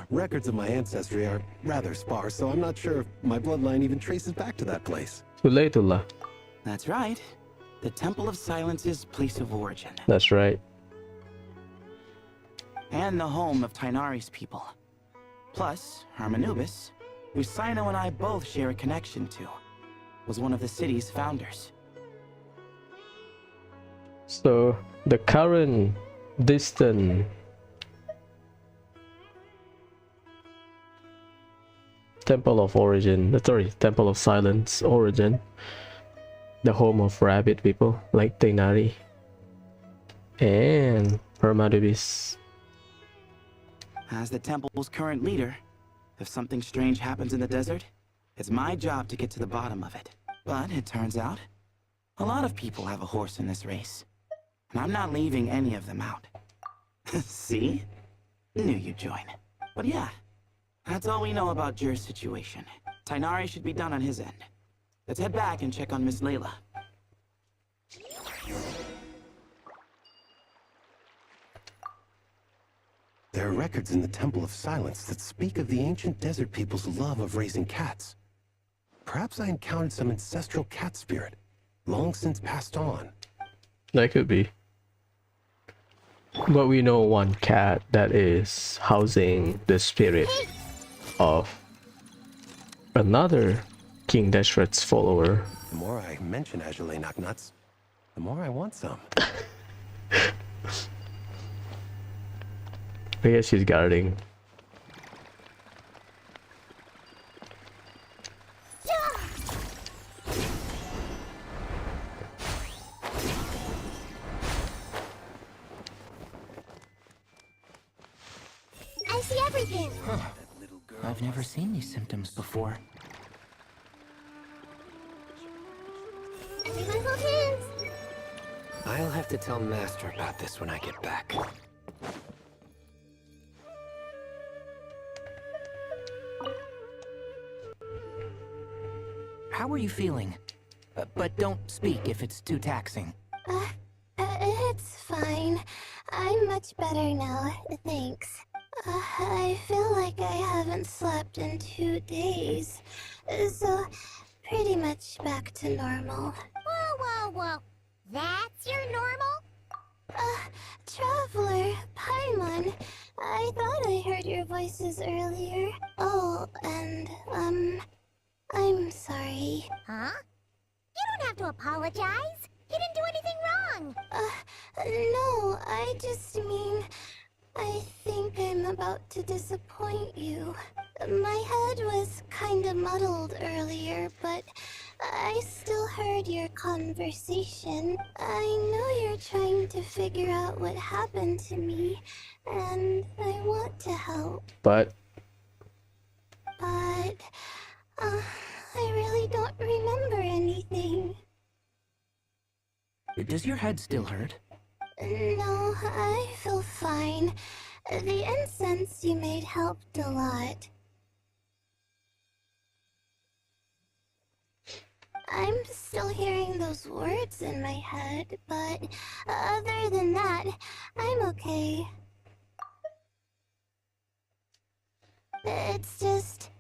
[SPEAKER 10] Records of my ancestry are rather sparse, so I'm not sure if my bloodline even traces back to that place.
[SPEAKER 1] Tulatula.
[SPEAKER 9] That's right. The Temple of Silence's place of origin.
[SPEAKER 1] That's right.
[SPEAKER 9] And the home of Tainari's people. Plus, Hermanubis, who Sino and I both share a connection to, was one of the city's founders.
[SPEAKER 1] So the current distant Temple of Origin, Temple of Silence origin, the home of rabbit people like Tainari and Hermanubis.
[SPEAKER 9] As the temple's current leader, if something strange happens in the desert, it's my job to get to the bottom of it. But it turns out, a lot of people have a horse in this race. And I'm not leaving any of them out. See? Knew you'd join. But yeah, that's all we know about Jur's situation. Tainari should be done on his end. Let's head back and check on Miss Layla.
[SPEAKER 10] There are records in the Temple of Silence that speak of the ancient desert people's love of raising cats. Perhaps I encountered some ancestral cat spirit, long since passed on.
[SPEAKER 1] That could be. But we know one cat that is housing the spirit of another King Deshret's follower.
[SPEAKER 10] The more I mention Azulay Knocknuts, the more I want some.
[SPEAKER 1] I guess she's guarding.
[SPEAKER 2] I see everything.
[SPEAKER 7] I've never seen these symptoms before.
[SPEAKER 2] Everyone hold hands.
[SPEAKER 8] I'll have to tell Master about this when I get back.
[SPEAKER 7] How are you feeling? But don't speak if it's too taxing.
[SPEAKER 2] It's fine. I'm much better now, thanks. I feel like I haven't slept in 2 days, so pretty much back to normal. Whoa. That's your normal? Traveler, Paimon, I thought I heard your voices earlier. Oh, and, I'm sorry. Huh? You don't have to apologize. You didn't do anything wrong. No, I just mean, I think I'm about to disappoint you. My head was kinda muddled earlier, but I still heard your conversation. I know you're trying to figure out what happened to me, and I want to help.
[SPEAKER 1] But
[SPEAKER 2] I really don't remember anything.
[SPEAKER 7] Does your head still hurt?
[SPEAKER 2] No, I feel fine. The incense you made helped a lot. I'm still hearing those words in my head, but other than that, I'm okay. It's just,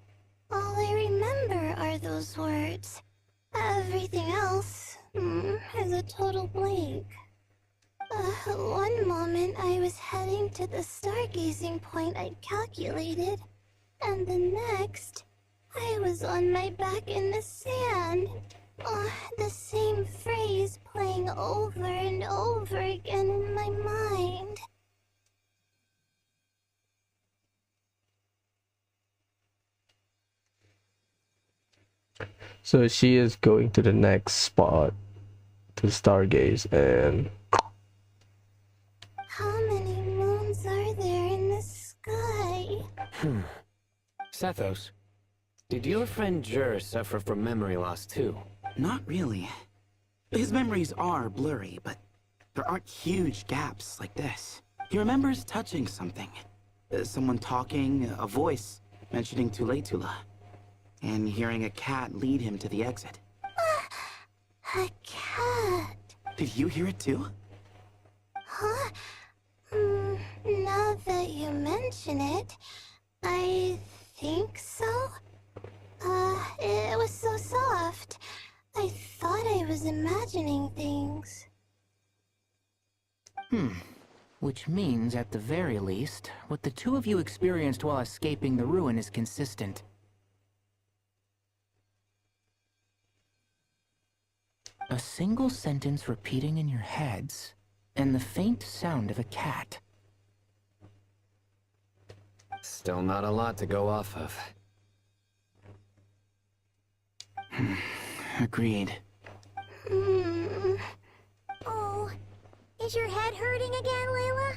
[SPEAKER 2] all I remember are those words. Everything else is a total blank. One moment I was heading to the stargazing point I'd calculated, and the next, I was on my back in the sand. The same phrase playing over and over again in my mind.
[SPEAKER 1] so she is going to the next spot to stargaze, and
[SPEAKER 2] How many moons are there in the sky?
[SPEAKER 8] Sethos, did your friend Jur suffer from memory loss too?
[SPEAKER 9] Not really. His memories are blurry, but there aren't huge gaps like this. He remembers touching something. Someone talking, a voice mentioning Tuletula, and hearing a cat lead him to the exit.
[SPEAKER 2] A cat.
[SPEAKER 9] Did you hear it too?
[SPEAKER 2] Huh? Now that you mention it, I think so. It was so soft. I thought I was imagining things.
[SPEAKER 7] Which means, at the very least, what the two of you experienced while escaping the ruin is consistent. A single sentence repeating in your heads, and the faint sound of a cat.
[SPEAKER 8] Still not a lot to go off of.
[SPEAKER 7] Agreed.
[SPEAKER 2] Oh, is your head hurting again, Layla?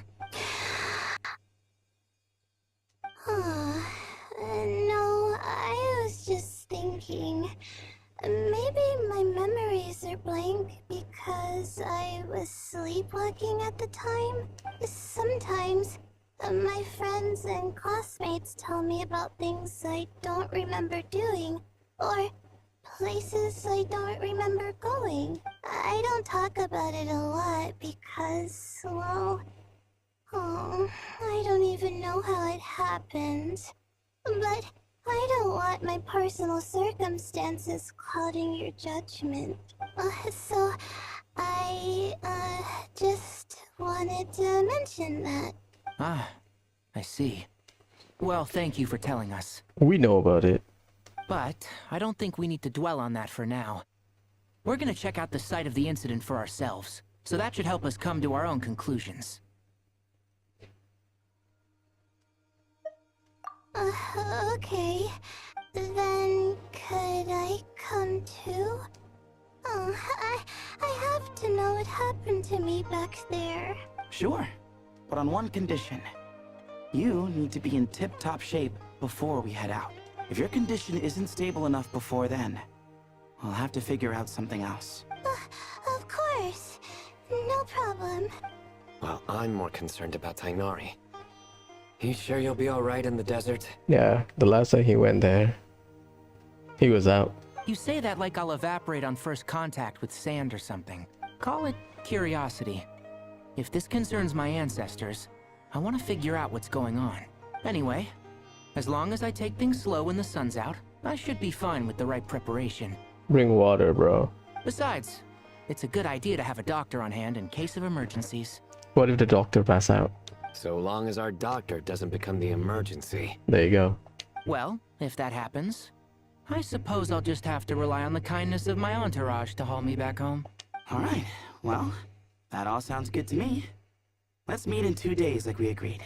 [SPEAKER 2] No, I was just thinking. Maybe my memories are blank because I was sleepwalking at the time. Sometimes, my friends and classmates tell me about things I don't remember doing, or places I don't remember going. I don't talk about it a lot because, well, I don't even know how it happened. But I don't want my personal circumstances clouding your judgment. So I, just wanted to mention that.
[SPEAKER 7] Ah, I see. Well, thank you for telling us.
[SPEAKER 1] We know about it.
[SPEAKER 7] But I don't think we need to dwell on that for now. We're gonna check out the site of the incident for ourselves, so that should help us come to our own conclusions.
[SPEAKER 2] Okay. Then could I come too? Oh, I have to know what happened to me back there.
[SPEAKER 9] Sure, but on one condition. You need to be in tip-top shape before we head out. If your condition isn't stable enough before then, we'll have to figure out something else.
[SPEAKER 2] Of course. No problem.
[SPEAKER 8] Well, I'm more concerned about Tainari. You sure you'll be alright in the desert?
[SPEAKER 1] Yeah, the last time he went there, he was out.
[SPEAKER 7] You say that like I'll evaporate on first contact with sand or something. Call it curiosity. If this concerns my ancestors, I want to figure out what's going on. Anyway, as long as I take things slow when the sun's out, I should be fine with the right preparation.
[SPEAKER 1] Bring water, bro.
[SPEAKER 7] Besides, it's a good idea to have a doctor on hand in case of emergencies.
[SPEAKER 1] What if the doctor pass out?
[SPEAKER 8] So long as our doctor doesn't become the emergency.
[SPEAKER 1] There you go.
[SPEAKER 7] Well, if that happens, I suppose I'll just have to rely on the kindness of my entourage to haul me back home.
[SPEAKER 9] Alright, well, that all sounds good to me. Let's meet in 2 days like we agreed.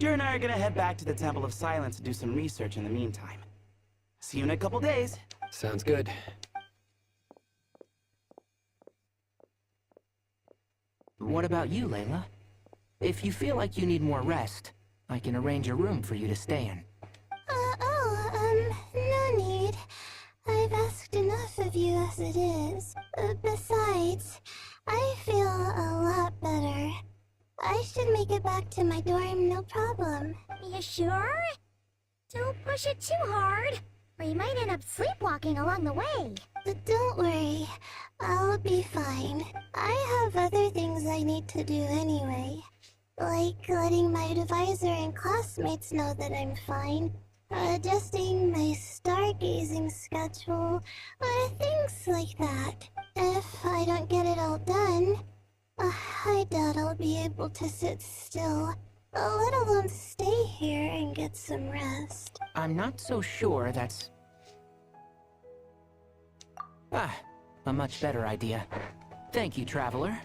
[SPEAKER 9] Jer and I are gonna head back to the Temple of Silence to do some research in the meantime. See you in a couple days.
[SPEAKER 8] Sounds good.
[SPEAKER 7] What about you, Layla? If you feel like you need more rest, I can arrange a room for you to stay in.
[SPEAKER 2] No need. I've asked enough of you as it is. Besides, I feel a lot better. I should make it back to my dorm, no problem. You sure? Don't push it too hard, or you might end up sleepwalking along the way. Don't worry, I'll be fine. I have other things I need to do anyway. Like letting my advisor and classmates know that I'm fine. Adjusting my stargazing schedule, or things like that. If I don't get it all done, I doubt I'll be able to sit still, let alone stay here and get some rest.
[SPEAKER 7] I'm not so sure that's... a much better idea. Thank you, Traveler.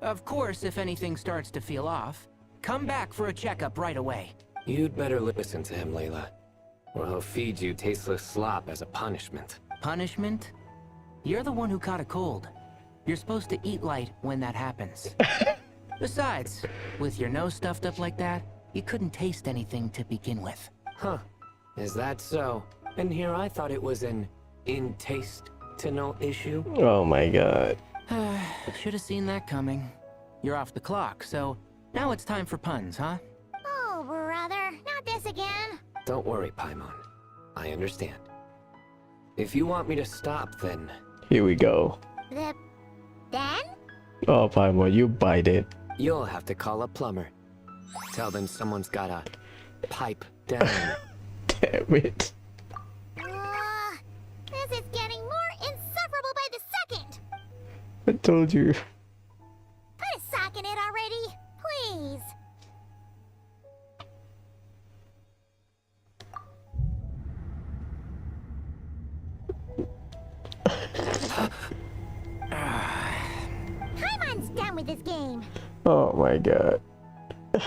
[SPEAKER 7] Of course, if anything starts to feel off, come back for a checkup right away.
[SPEAKER 8] You'd better listen to him, Layla, or he'll feed you tasteless slop as a punishment.
[SPEAKER 7] Punishment? You're the one who caught a cold. You're supposed to eat light when that happens. Besides, with your nose stuffed up like that, you couldn't taste anything to begin with.
[SPEAKER 8] Huh. Is that so? And here I thought it was an in-taste to no issue.
[SPEAKER 1] Oh my god.
[SPEAKER 7] Should have seen that coming. You're off the clock, so now it's time for puns, huh?
[SPEAKER 2] Oh, brother, not this again.
[SPEAKER 8] Don't worry, Paimon. I understand. If you want me to stop, then...
[SPEAKER 1] Here we go.
[SPEAKER 2] Then?
[SPEAKER 1] Oh, Paimon, you bite it.
[SPEAKER 8] You'll have to call a plumber. Tell them someone's got a pipe down.
[SPEAKER 1] Damn it.
[SPEAKER 2] This is getting more insufferable by the second.
[SPEAKER 1] I told you.
[SPEAKER 2] Put a sock in it already, please. Paimon's done with this game.
[SPEAKER 1] Oh my god.
[SPEAKER 2] You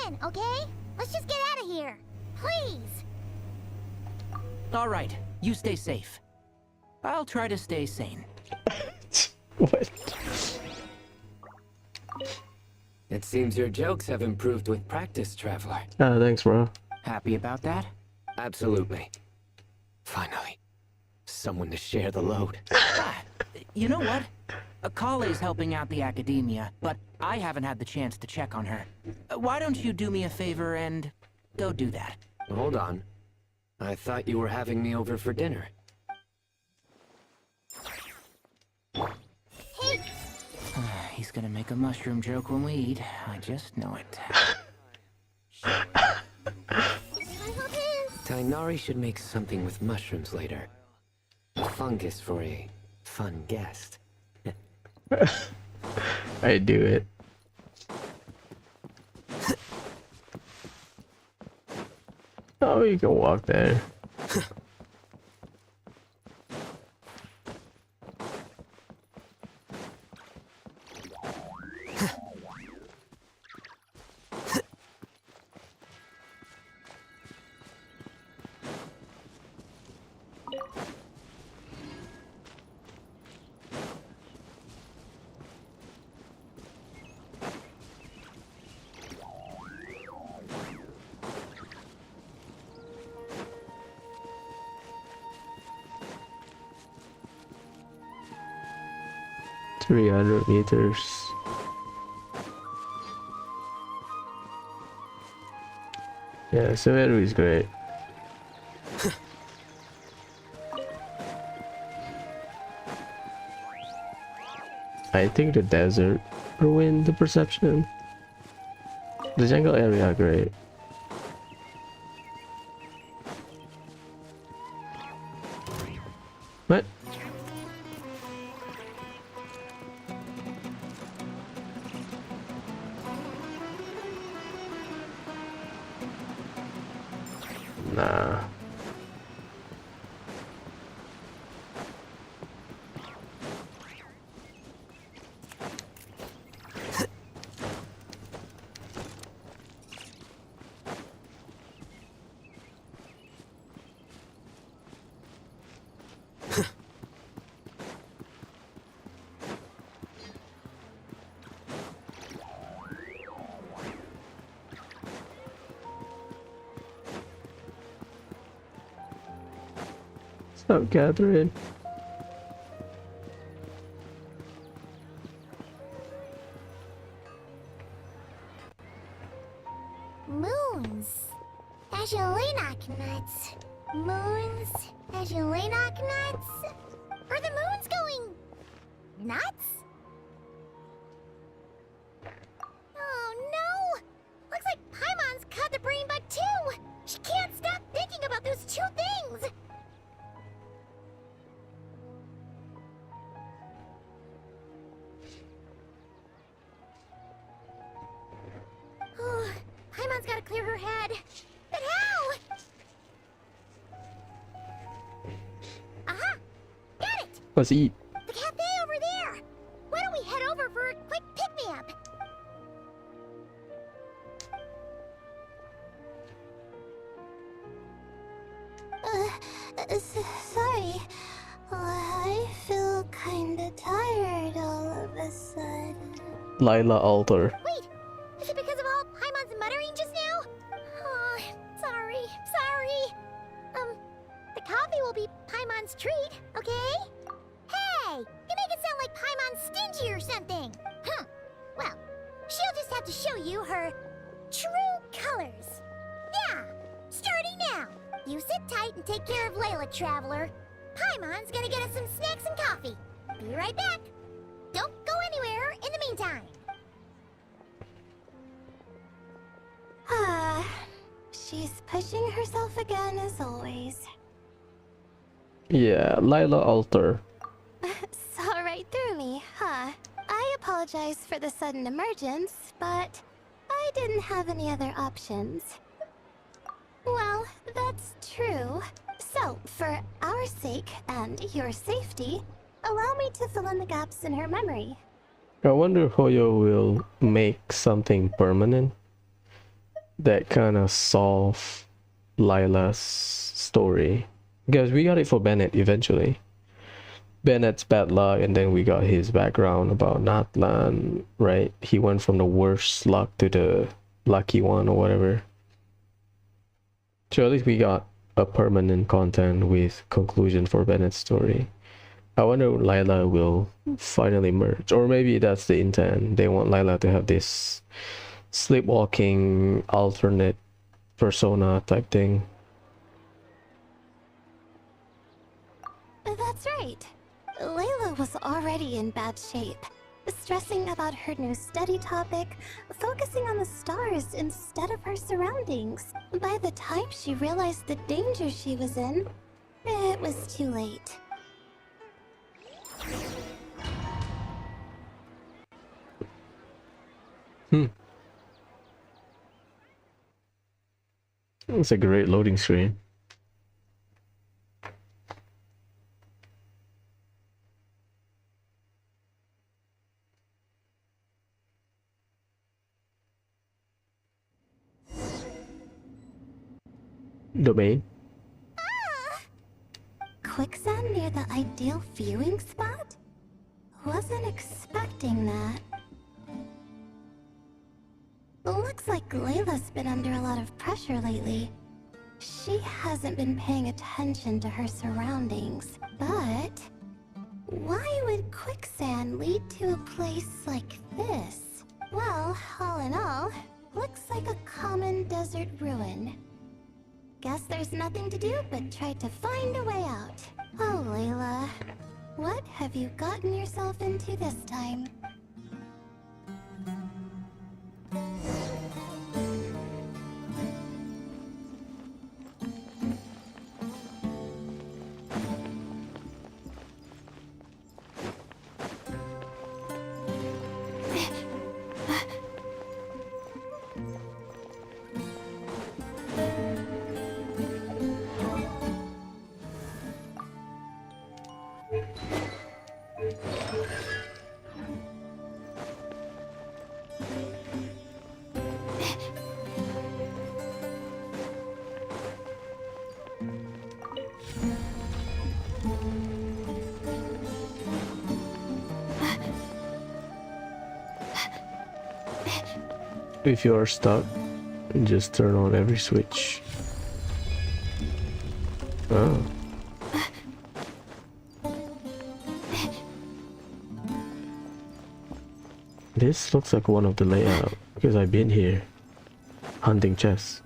[SPEAKER 2] win, okay? Let's just get out of here. Please.
[SPEAKER 7] All right, you stay safe. I'll try to stay sane.
[SPEAKER 1] What?
[SPEAKER 8] It seems your jokes have improved with practice, Traveler.
[SPEAKER 1] Thanks, bro.
[SPEAKER 7] Happy about that?
[SPEAKER 8] Absolutely. Finally. Someone to share the load.
[SPEAKER 7] You know what? Akalé's helping out the academia, but I haven't had the chance to check on her. Why don't you do me a favor and go do that?
[SPEAKER 8] Hold on. I thought you were having me over for dinner.
[SPEAKER 7] She's gonna make a mushroom joke when we eat. I just know it.
[SPEAKER 8] Tainari should make something with mushrooms later. A fungus for a fun guest.
[SPEAKER 1] I do it. Oh, you can walk there. $300 meters. Yeah, Severu is great. I think the desert ruined the perception. The jungle area are great. What? Nah. Stop gathering.
[SPEAKER 2] Moons. Azulenak nuts. Moons. Azulenak nuts. Are the moons going nuts? Oh no! Looks like Paimon's caught the brain bug too! She can't stop thinking about those two things! Oh, Paimon's gotta clear her head. But how? Aha! Got it!
[SPEAKER 1] Let's eat.
[SPEAKER 2] The cafe over there! Why don't we head over for a quick pick-me-up? Sorry. I feel kinda tired all of a sudden.
[SPEAKER 1] Lila altar.
[SPEAKER 2] Wait! Is it because of all Paimon's muttering just now? Oh, sorry. The coffee will be Paimon's treat, okay? Hey! You make it sound like Paimon's stingy or something! Huh. Well, she'll just have to show you her true colors. Yeah! Starting now! You sit tight and take care of Layla, Traveler. Paimon's gonna get us some snacks and coffee. Be right back. Don't go anywhere in the meantime. She's pushing herself again as always.
[SPEAKER 1] Yeah, Lila altar.
[SPEAKER 2] Saw right through me, huh? I apologize for the sudden emergence, but I didn't have any other options. Well, that's true. So, for our sake and your safety, allow me to fill in the gaps in her memory.
[SPEAKER 1] I wonder if Hoyo will make something permanent that kind of solve Lila's story. Because we got it for Bennett eventually. Bennett's bad luck, and then we got his background about Natlan, right? He went from the worst luck to the lucky one or whatever. So at least we got a permanent content with conclusion for Bennett's story. I wonder if Lila will finally merge, or maybe that's the intent. They want Lila to have this sleepwalking alternate persona type thing.
[SPEAKER 2] That's right. Layla was already in bad shape, stressing about her new study topic, focusing on the stars instead of her surroundings. By the time she realized the danger she was in, it was too late.
[SPEAKER 1] It's a great loading screen. Domain.
[SPEAKER 2] Quicksand near the ideal viewing spot? Wasn't expecting that. Looks like Layla's been under a lot of pressure lately. She hasn't been paying attention to her surroundings, but why would quicksand lead to a place like this? Well, all in all, looks like a common desert ruin. Guess there's nothing to do but try to find a way out. Oh, Layla, what have you gotten yourself into this time?
[SPEAKER 1] If you are stuck, just turn on every switch. Oh. This looks like one of the layout because I've been here hunting chests.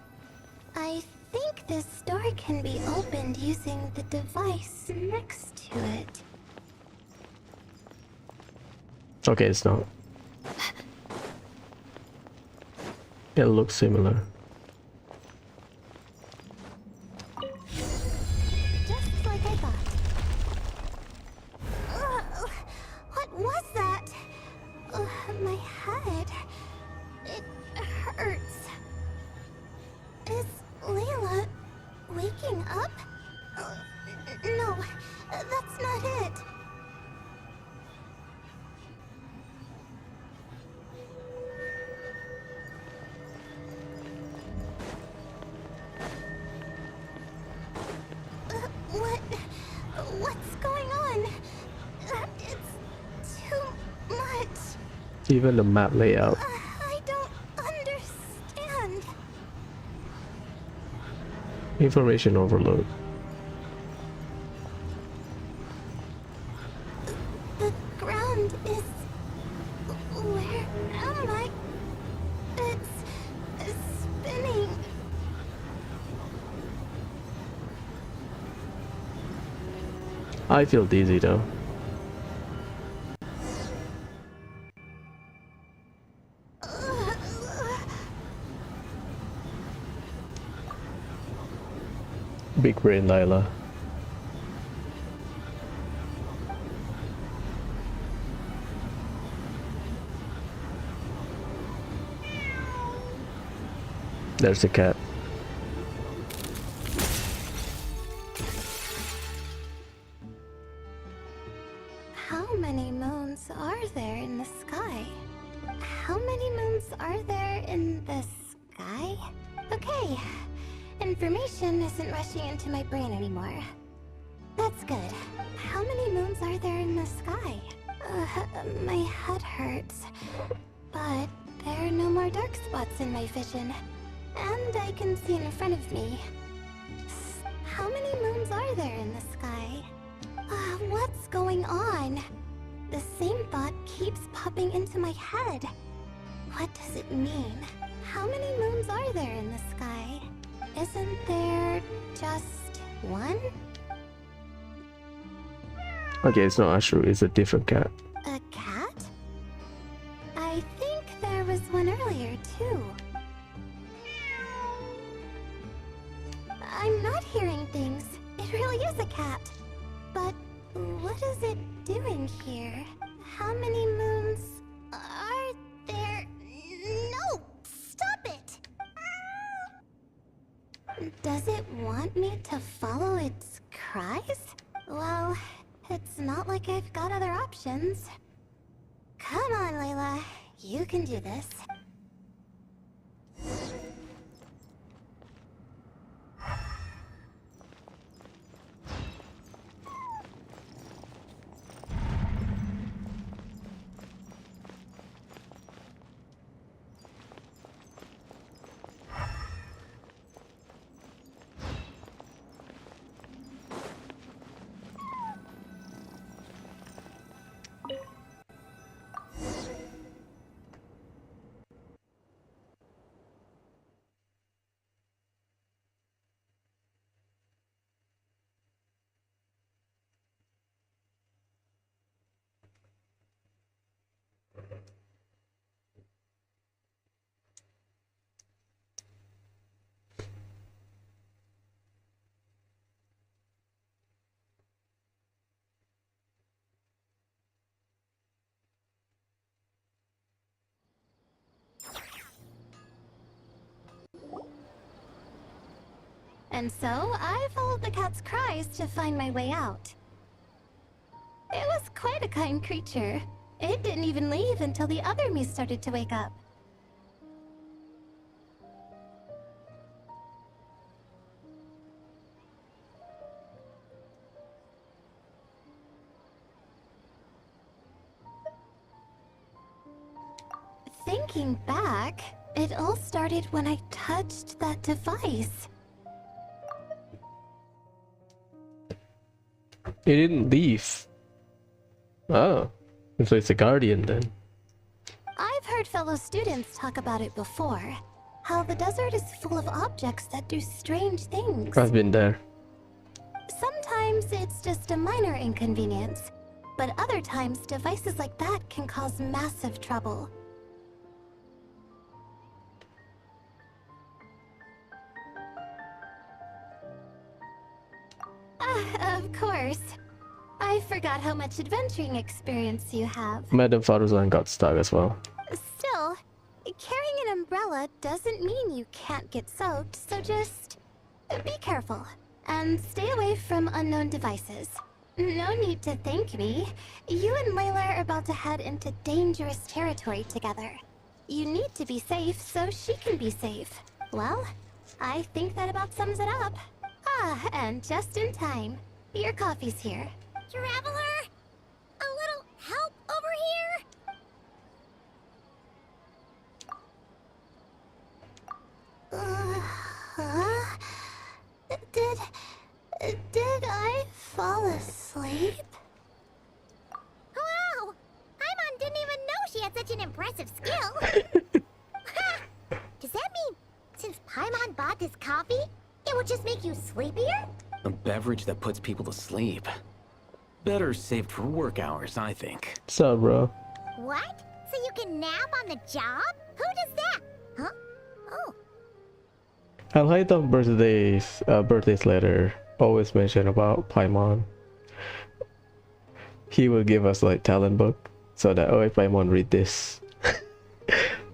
[SPEAKER 2] I think this door can be opened using the device next to it.
[SPEAKER 1] Okay, it's not. It looks similar.
[SPEAKER 2] Just like I thought. What was that? My head. It hurts. Is Layla waking up? No, that's not it. What's going on? It's too much.
[SPEAKER 1] Even the map layout.
[SPEAKER 2] I don't understand.
[SPEAKER 1] Information overload.
[SPEAKER 2] The ground is... Where am I? It's spinning.
[SPEAKER 1] I feel dizzy though. Big brain Lila. There's a cat.
[SPEAKER 2] How many moons are there in the sky? How many moons are there in the sky? Okay, information isn't rushing into my brain anymore. That's good. How many moons are there in the sky? My head hurts, but there are no more dark spots in my vision, and I can see in front of me. How many moons are there in the sky? What's going on? The same thought keeps popping into my head. What does it mean? How many moons are there in the sky? Isn't there just one?
[SPEAKER 1] Okay, it's not Ashru, it's a different cat.
[SPEAKER 2] A cat? around here. How many moons are there? No! Stop it! Does it want me to follow its cries? Well, it's not like I've got other options. Come on, Layla. You can do this. And so, I followed the cat's cries to find my way out. It was quite a kind creature. It didn't even leave until the other me started to wake up. Thinking back, it all started when I touched that device.
[SPEAKER 1] It didn't leave. Oh, so it's a guardian then.
[SPEAKER 2] I've heard fellow students talk about it before. How the desert is full of objects that do strange things.
[SPEAKER 1] I've been there.
[SPEAKER 2] Sometimes it's just a minor inconvenience, but other times devices like that can cause massive trouble. Of course. I forgot how much adventuring experience you have.
[SPEAKER 1] Madame Faruzan got stuck as well.
[SPEAKER 2] Still, carrying an umbrella doesn't mean you can't get soaked, so just be careful and stay away from unknown devices. No need to thank me. You and Layla are about to head into dangerous territory together. You need to be safe so she can be safe. Well, I think that about sums it up. Ah, and just in time. Your coffee's here. Traveler? A little help over here? Did I fall asleep? Wow! Paimon didn't even know she had such an impressive skill. Does that mean since Paimon bought this coffee, it would just make you sleepier?
[SPEAKER 11] A beverage that puts people to sleep. Better saved for work hours, I think.
[SPEAKER 1] What's up, bro?
[SPEAKER 2] What? So you can nap on the job? Who does that? Huh? Oh.
[SPEAKER 1] I'll hide on birthdays letter. Always mention about Paimon. He will give us like talent book so that if Paimon read this,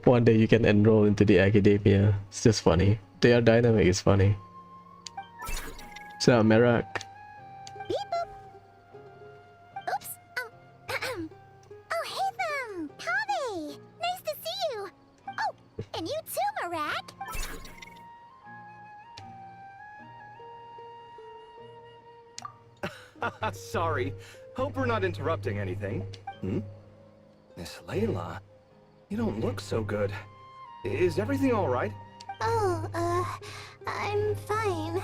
[SPEAKER 1] one day you can enroll into the academia. It's just funny. They are dynamic. It's funny. So Merak.
[SPEAKER 2] Beep boop. Oops. Oh, hey them. Kave. Nice to see you. Oh, and you too, Marak.
[SPEAKER 12] Sorry. Hope we're not interrupting anything. Miss Layla, you don't look so good. Is everything all right?
[SPEAKER 2] Oh, I'm fine.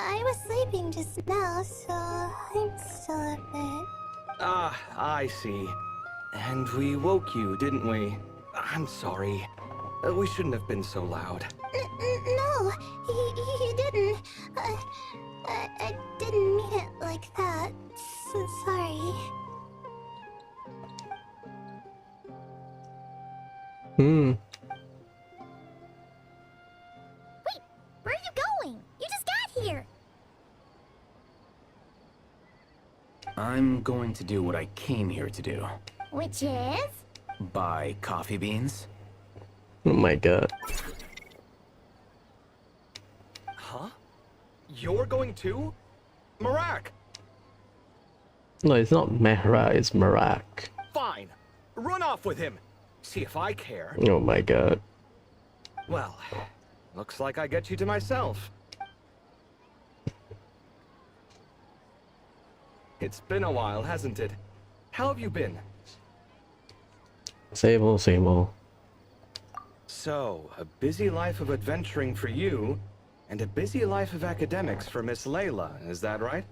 [SPEAKER 2] I was sleeping just now, so I'm still a bit...
[SPEAKER 12] Ah, I see. And we woke you, didn't we? I'm sorry. We shouldn't have been so loud.
[SPEAKER 2] No, you didn't. I didn't mean it like that. So sorry. Wait, where are you going? You just got here.
[SPEAKER 11] I'm going to do what I came here to do.
[SPEAKER 2] Which is?
[SPEAKER 11] Buy coffee beans?
[SPEAKER 1] Oh my god.
[SPEAKER 12] Huh? You're going too? Marak!
[SPEAKER 1] No, it's not Mehra, it's Marak.
[SPEAKER 12] Fine. Run off with him. See if I care.
[SPEAKER 1] Oh my god.
[SPEAKER 12] Well, looks like I get you to myself. It's been a while, hasn't it? How have you been?
[SPEAKER 1] Same old, same old.
[SPEAKER 12] So, a busy life of adventuring for you, and a busy life of academics for Miss Layla, is that right?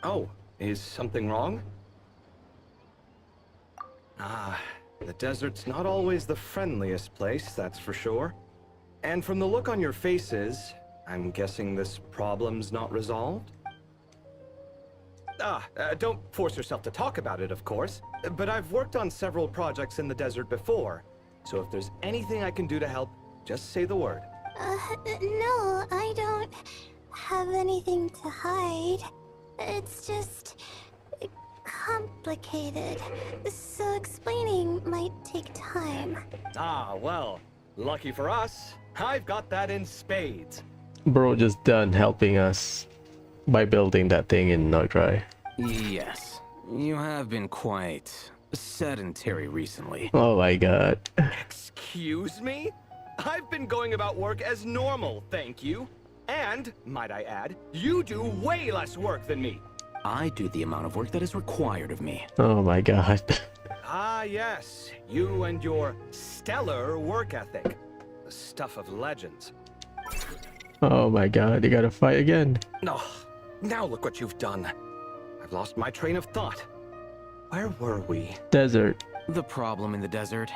[SPEAKER 12] Oh, is something wrong? Ah, the desert's not always the friendliest place, that's for sure. And from the look on your faces, I'm guessing this problem's not resolved? Don't force yourself to talk about it, of course, but I've worked on several projects in the desert before, so if there's anything I can do to help, just say the word.
[SPEAKER 2] No, I don't have anything to hide. It's just complicated, so explaining might take time.
[SPEAKER 12] Ah, well, lucky for us, I've got that in spades.
[SPEAKER 1] Bro just done helping us by building that thing in Nograi.
[SPEAKER 11] Yes, you have been quite sedentary recently.
[SPEAKER 1] Oh my god.
[SPEAKER 12] Excuse me? I've been going about work as normal, thank you. And, might I add, you do way less work than me.
[SPEAKER 11] I do the amount of work that is required of me.
[SPEAKER 1] Oh my god.
[SPEAKER 12] Ah, yes. You and your stellar work ethic. The stuff of legends.
[SPEAKER 1] Oh my god, you gotta fight again.
[SPEAKER 12] No, now look what you've done. I've lost my train of thought. Where were we?
[SPEAKER 1] Desert.
[SPEAKER 11] The problem in the desert.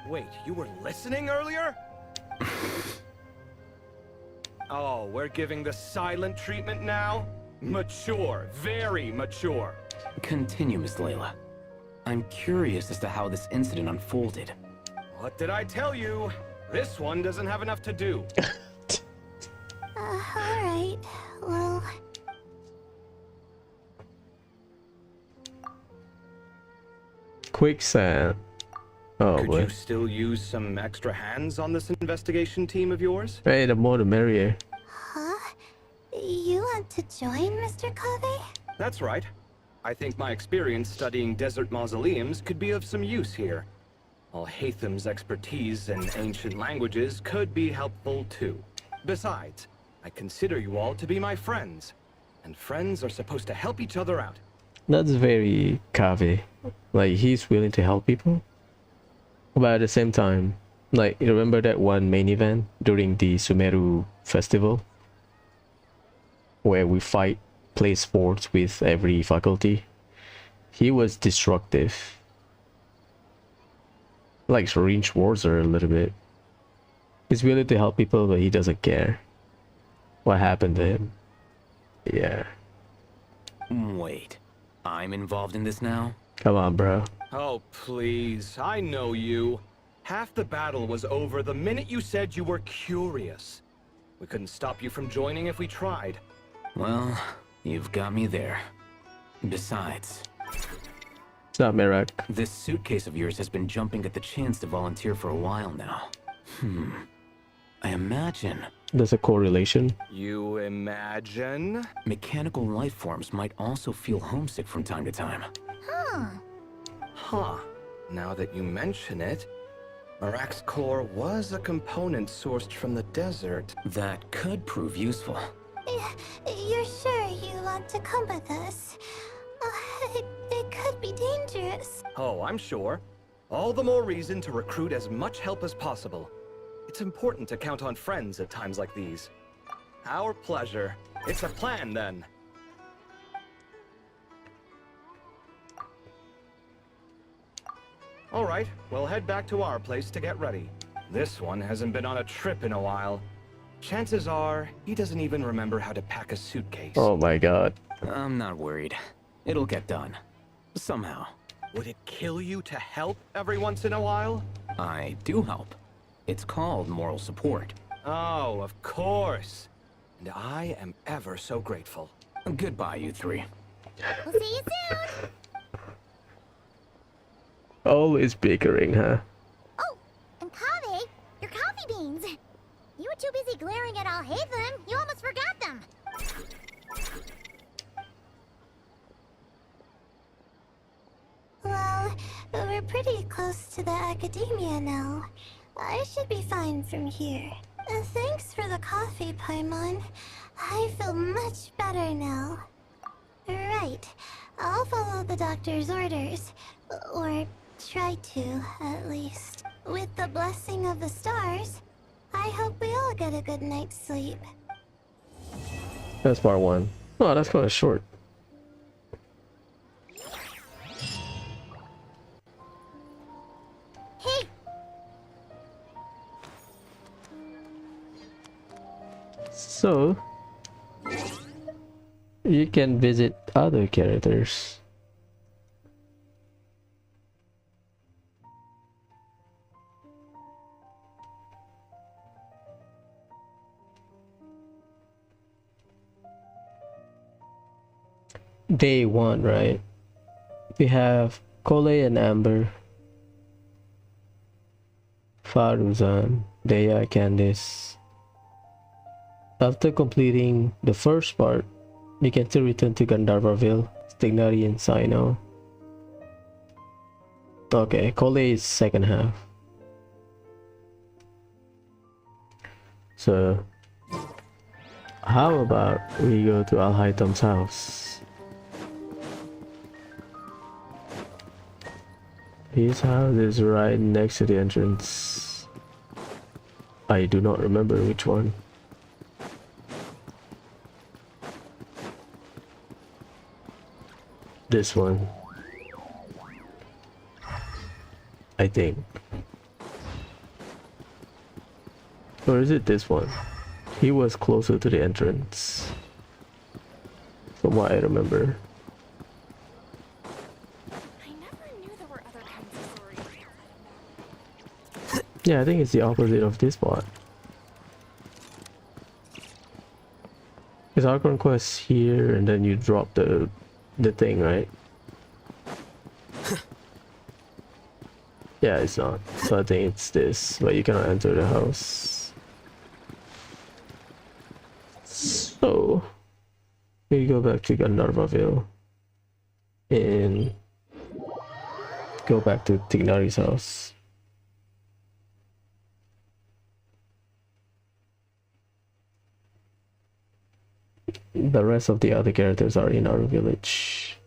[SPEAKER 12] Wait, you were listening earlier? Oh, we're giving the silent treatment now? Mature, very mature.
[SPEAKER 11] Continue, Miss Layla. I'm curious as to how this incident unfolded.
[SPEAKER 12] What did I tell you? This one doesn't have enough to do.
[SPEAKER 2] Alright, well...
[SPEAKER 1] Quicksand. Oh
[SPEAKER 12] Could
[SPEAKER 1] boy.
[SPEAKER 12] you still use some extra hands on this investigation team of yours?
[SPEAKER 1] Hey, the more the merrier.
[SPEAKER 2] Huh? You want to join, Mr. Cave?
[SPEAKER 12] That's right. I think my experience studying desert mausoleums could be of some use here. Al-Haytham's expertise in ancient languages could be helpful too. Besides, I consider you all to be my friends, and friends are supposed to help each other out.
[SPEAKER 1] That's very Kave. Like, he's willing to help people. But at the same time, like, you remember that one main event during the Sumeru festival? Where we play sports with every faculty? He was destructive. Like range wars are a little bit. He's willing to help people, but he doesn't care what happened to him. Yeah.
[SPEAKER 11] Wait, I'm involved in this now?
[SPEAKER 1] Come on, bro.
[SPEAKER 12] Oh, please, I know you. Half the battle was over the minute you said you were curious. We couldn't stop you from joining if we tried.
[SPEAKER 11] Well, you've got me there. Besides...
[SPEAKER 1] It's not Merak.
[SPEAKER 11] This suitcase of yours has been jumping at the chance to volunteer for a while now. I imagine...
[SPEAKER 1] There's a correlation.
[SPEAKER 12] You imagine?
[SPEAKER 11] Mechanical life forms might also feel homesick from time to time.
[SPEAKER 12] Huh. Now that you mention it, Marak's core was a component sourced from the desert.
[SPEAKER 11] That could prove useful.
[SPEAKER 2] You're sure you want to come with us? It could be dangerous.
[SPEAKER 12] Oh, I'm sure. All the more reason to recruit as much help as possible. It's important to count on friends at times like these. Our pleasure. It's a plan, then. All right, we'll head back to our place to get ready. This one hasn't been on a trip in a while. Chances are, he doesn't even remember how to pack a suitcase.
[SPEAKER 1] Oh my god.
[SPEAKER 11] I'm not worried. It'll get done. Somehow.
[SPEAKER 12] Would it kill you to help every once in a while?
[SPEAKER 11] I do help. It's called moral support.
[SPEAKER 12] Oh, of course. and I am ever so grateful.
[SPEAKER 11] Goodbye, you three.
[SPEAKER 2] We'll see you soon.
[SPEAKER 1] Always bickering, huh?
[SPEAKER 2] Oh, and Kaveh, your coffee beans. You were too busy glaring at Alhaitham, you almost forgot them. Well, we're pretty close to the academia now. I should be fine from here. Thanks for the coffee, Paimon. I feel much better now. Right. I'll follow the doctor's orders. Or try to, at least. With the blessing of the stars, I hope we all get a good night's sleep.
[SPEAKER 1] That's part 1. Oh, that's kind of short.
[SPEAKER 2] Hey!
[SPEAKER 1] So, you can visit other characters. Day 1, right? We have Cole and Amber, Faruzan, Dea, Candice. After completing the first part, you can still return to Gandharvaville, Stignari, and Sino. Okay, Cole is second half. So, how about we go to Alhaitam's house? His house is right next to the entrance. I do not remember which one. This one, I think. Or is it this one? He was closer to the entrance, from what I remember. Yeah, I think it's the opposite of this part. Because our conquest here, and then you drop the thing, right? Yeah, it's not. So I think it's this, but you cannot enter the house. So we go back to Gandharvaville and go back to Tignari's house. The rest of the other characters are in our village.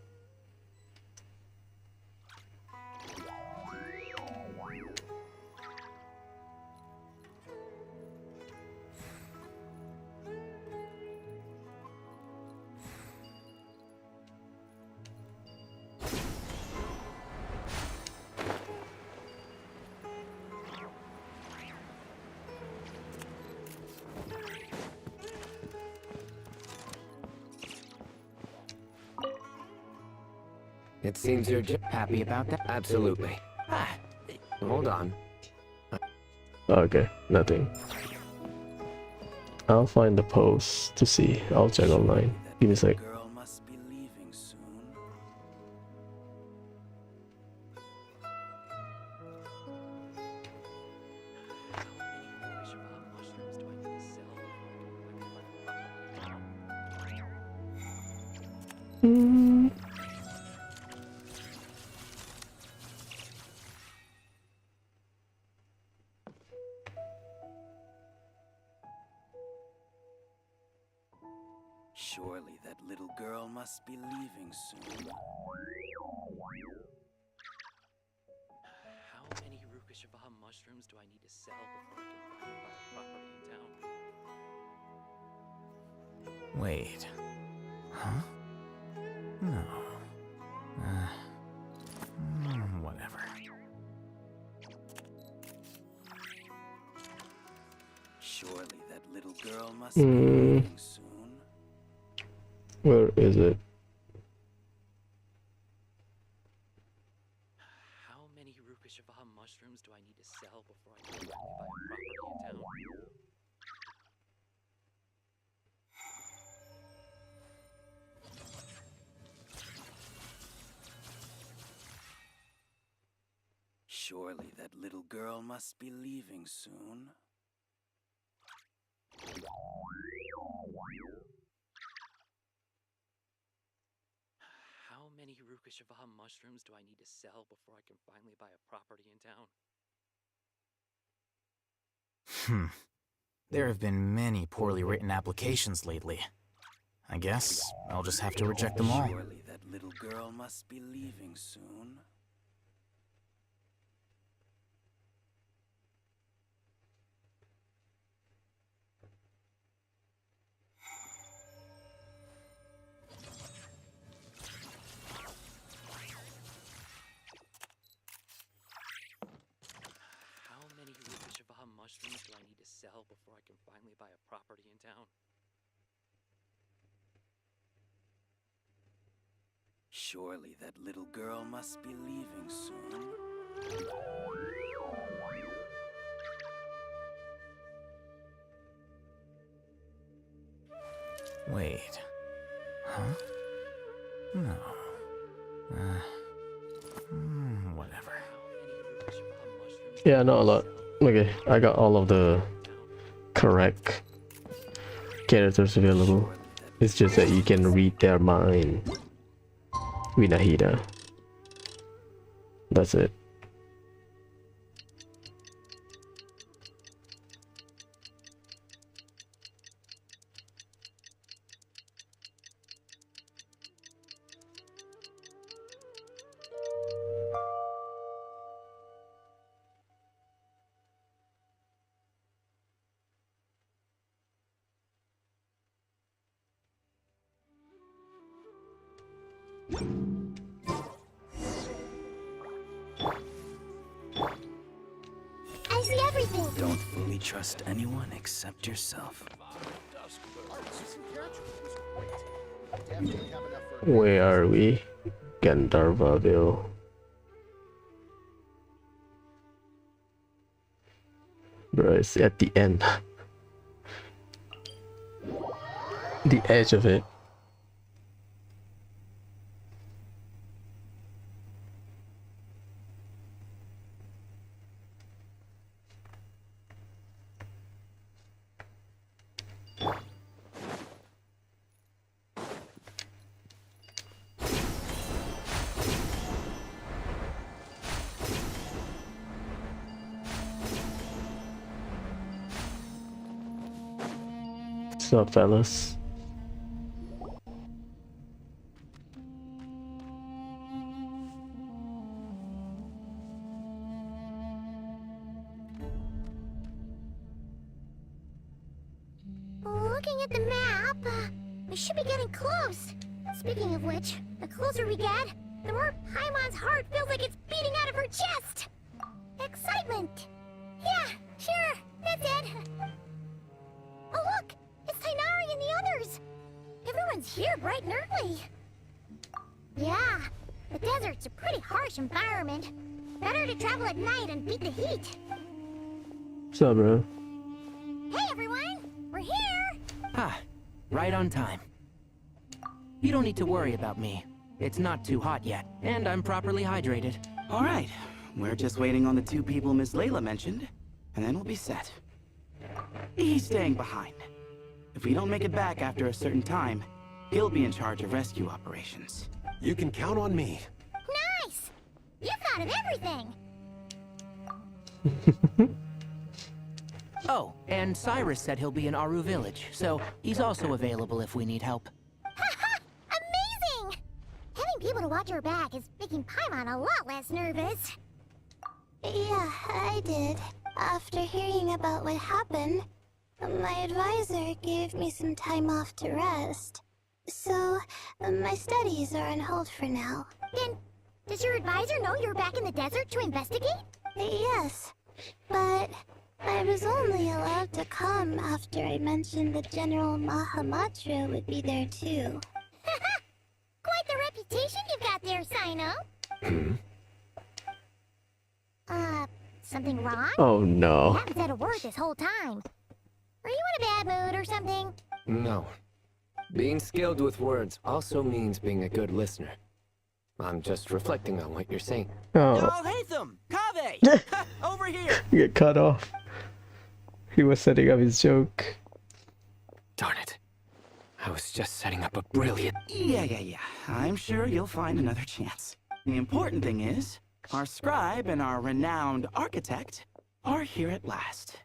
[SPEAKER 8] It seems you're
[SPEAKER 9] Happy about that?
[SPEAKER 8] Absolutely.
[SPEAKER 9] Ah,
[SPEAKER 8] Hold on.
[SPEAKER 1] Okay, nothing. I'll find the post to see. I'll check online. Give me a sec.
[SPEAKER 9] girl must be leaving soon. Surely that little girl must be leaving soon.
[SPEAKER 13] How many Rukashava mushrooms do I need to sell before I can buy a property in town?
[SPEAKER 11] Wait. Huh? No. Whatever.
[SPEAKER 9] Surely that little girl must be leaving soon.
[SPEAKER 1] Where is it?
[SPEAKER 13] How many Rukashava mushrooms do I need to sell before I can buy a property in town?
[SPEAKER 9] Surely that little girl must be leaving soon.
[SPEAKER 13] How many Rukashava mushrooms do I need to sell before I can finally buy a property in town?
[SPEAKER 6] There have been many poorly written applications lately. I guess I'll just have to reject them all.
[SPEAKER 9] Surely that little girl must be leaving soon.
[SPEAKER 13] How many Rukashava mushrooms do I need to sell before I can finally buy a property in town?
[SPEAKER 9] Surely that little girl must be leaving soon.
[SPEAKER 6] Wait. Huh? No. Whatever.
[SPEAKER 1] Yeah, not a lot. Okay, I got all of the correct characters available. It's just that you can read their mind with Nahida. That's it.
[SPEAKER 2] I see everything.
[SPEAKER 9] Don't fully trust anyone except yourself.
[SPEAKER 1] Where are we? Gandharvaville. Bro, it's at the end. The edge of it. What's up, fellas?
[SPEAKER 2] Looking at the map, we should be getting close. Speaking of which, the closer we get, the more Paimon's heart feels like it's beating out of her chest. Excitement. Yeah, sure, that's it. Oh look, it's Tainari and the others. Everyone's here bright and early. Yeah, the desert's a pretty harsh environment. Better to travel at night and beat the heat.
[SPEAKER 1] What's up, bro?
[SPEAKER 2] Hey everyone, we're here.
[SPEAKER 7] Ah, right on time. You don't need to worry about me. It's not too hot yet, and I'm properly hydrated.
[SPEAKER 9] All right, we're just waiting on the two people Miss Layla mentioned, and then we'll be set. He's staying behind. If we don't make it back after a certain time, he'll be in charge of rescue operations.
[SPEAKER 10] You can count on me.
[SPEAKER 2] Nice! You've thought of everything.
[SPEAKER 7] Oh, and Cyrus said he'll be in Aru Village, so he's also available if we need help.
[SPEAKER 2] Haha! Amazing! Having people to watch her back is making Paimon a lot less nervous.
[SPEAKER 5] Yeah, I did. After hearing about what happened, my advisor gave me some time off to rest. So, my studies are on hold for now.
[SPEAKER 2] Then, does your advisor know you're back in the desert to investigate?
[SPEAKER 5] Yes, but I was only allowed to come after I mentioned that General Mahamatra would be there too.
[SPEAKER 2] Quite the reputation you've got there, Sino. Something wrong?
[SPEAKER 1] Oh
[SPEAKER 2] You
[SPEAKER 1] no.
[SPEAKER 2] haven't said a word this whole time. Are you in a bad mood or something?
[SPEAKER 8] No. Being skilled with words also means being a good listener. I'm just reflecting on what you're saying.
[SPEAKER 1] Oh,
[SPEAKER 7] Oh, Hatham! Kaveh! Over here!
[SPEAKER 1] you get cut off. He was setting up his joke.
[SPEAKER 8] Darn it. I was just setting up a brilliant...
[SPEAKER 9] Yeah. I'm sure you'll find another chance. The important thing is, our scribe and our renowned architect are here at last.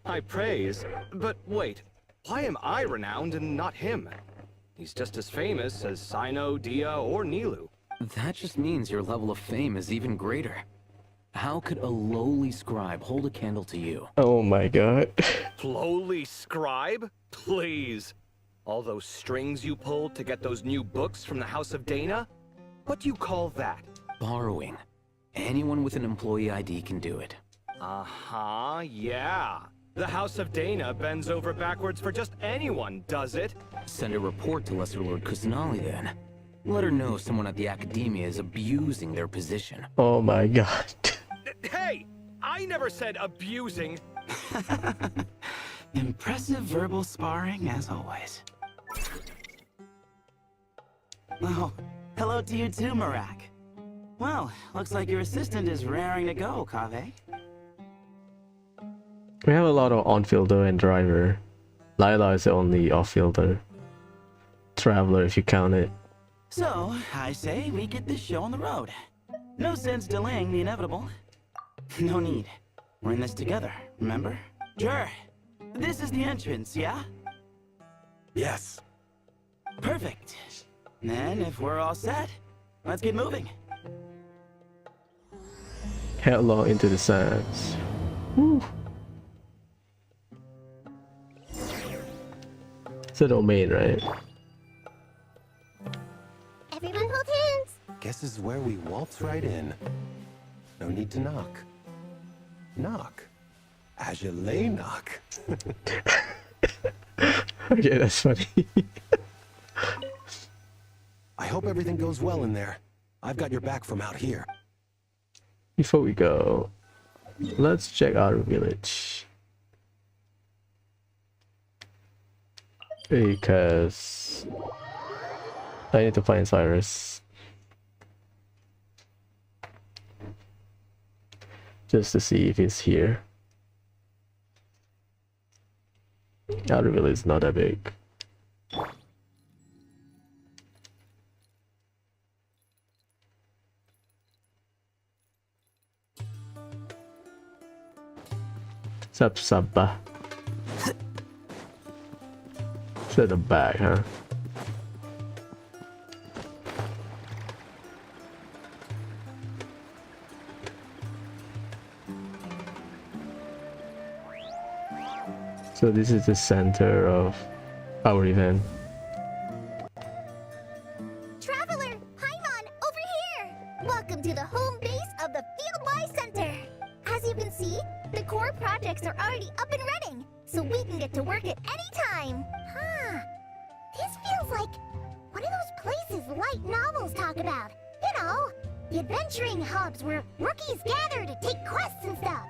[SPEAKER 12] High praise. But wait, why am I renowned and not him? He's just as famous as Sino, Dia, or Nilu.
[SPEAKER 11] That just means your level of fame is even greater. How could a lowly scribe hold a candle to you?
[SPEAKER 1] Oh my god.
[SPEAKER 12] Lowly scribe? Please. All those strings you pulled to get those new books from the House of Dana? What do you call that?
[SPEAKER 11] Borrowing. Anyone with an employee ID can do it.
[SPEAKER 12] Uh-huh, yeah. The House of Dana bends over backwards for just anyone, does it?
[SPEAKER 11] Send a report to Lesser Lord Kusanali then. Let her know someone at the Academia is abusing their position.
[SPEAKER 1] Oh my god.
[SPEAKER 12] Hey! I never said abusing!
[SPEAKER 9] Impressive verbal sparring, as always. Oh, hello to you too, Marak. Well, looks like your assistant is raring to go, Kaveh.
[SPEAKER 1] We have a lot of on-fielder and driver. Lila is the only off-fielder. Traveler if you count it.
[SPEAKER 9] So, I say we get this show on the road. No sense delaying the inevitable. No need. We're in this together, remember? Sure. This is the entrance, yeah?
[SPEAKER 10] Yes.
[SPEAKER 9] Perfect. Then, if we're all set, let's get moving.
[SPEAKER 1] Headlong into the sands. Woo. It's a domain, right?
[SPEAKER 2] Everyone hold hands.
[SPEAKER 10] Guess this is where we waltz right in. No need to knock. Knock. Agile knock.
[SPEAKER 1] Okay, that's funny.
[SPEAKER 10] I hope everything goes well in there. I've got your back from out here.
[SPEAKER 1] Before we go, let's check our village. Because I need to find Cyrus. Just to see if he's here. Outer village is not that big. Sabba. To the back, huh? So this is the center of our event.
[SPEAKER 2] Traveler, Paimon, over here! Welcome to the home base of the Fieldwise Center. As you can see, the core projects are already up and running, so we can get to work at any time. Huh. This feels like one of those places light novels talk about. You know, the adventuring hubs where rookies gather to take quests and stuff.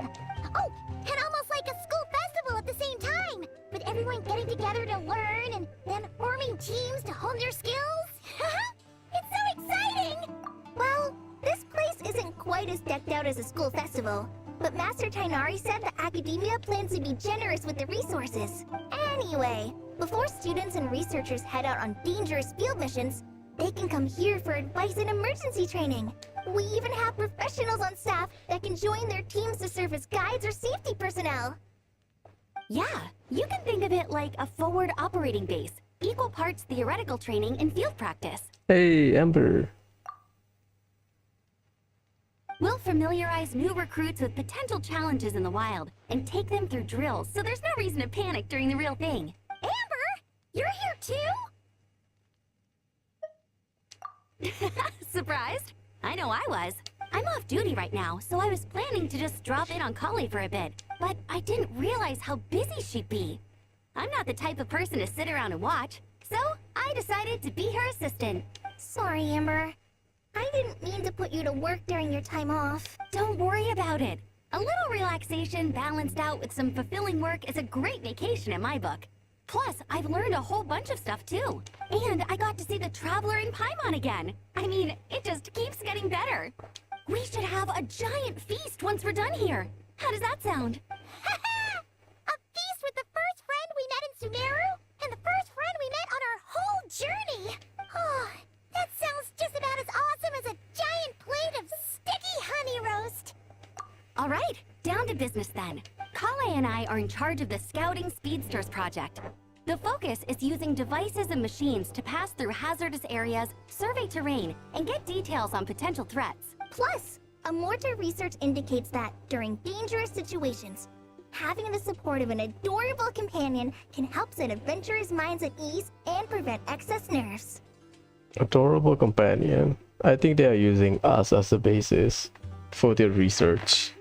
[SPEAKER 2] Oh, and almost like a school festival at the same time, with everyone getting together to learn and then forming teams to hone their skills. It's so exciting! Well, this place isn't quite as decked out as a school festival, but Master Tainari said the Academia plans to be generous with the resources. Anyway, before students and researchers head out on dangerous field missions, they can come here for advice and emergency training. We even have professionals on staff that can join their teams to serve as guides or safety personnel.
[SPEAKER 14] Yeah, you can think of it like a forward operating base. Equal parts theoretical training and field practice.
[SPEAKER 1] Hey, Ember.
[SPEAKER 14] We'll familiarize new recruits with potential challenges in the wild and take them through drills, so there's no reason to panic during the real thing.
[SPEAKER 2] Amber, you're here too?
[SPEAKER 14] Surprised? I know I was. I'm off duty right now, so I was planning to just drop in on Kali for a bit, but I didn't realize how busy she'd be. I'm not the type of person to sit around and watch, so I decided to be her assistant.
[SPEAKER 2] Sorry, Amber. I didn't mean to put you to work during your time off.
[SPEAKER 14] Don't worry about it. A little relaxation balanced out with some fulfilling work is a great vacation in my book. Plus, I've learned a whole bunch of stuff too. And I got to see the Traveler in Paimon again. I mean, it just keeps getting better. We should have a giant feast once we're done here. How does that sound?
[SPEAKER 2] A feast with the first friend we met in Sumeru, and the first friend we met on our whole journey! Oh, that sounds just about as awesome as a giant plate of sticky honey roast!
[SPEAKER 14] Alright, down to business then. Kale and I are in charge of the Scouting Speedsters project. The focus is using devices and machines to pass through hazardous areas, survey terrain, and get details on potential threats.
[SPEAKER 2] Plus, a mortar research indicates that, during dangerous situations, having the support of an adorable companion can help set adventurers' minds at ease and prevent excess nerves.
[SPEAKER 1] Adorable companion. I think they are using us as a basis for their research.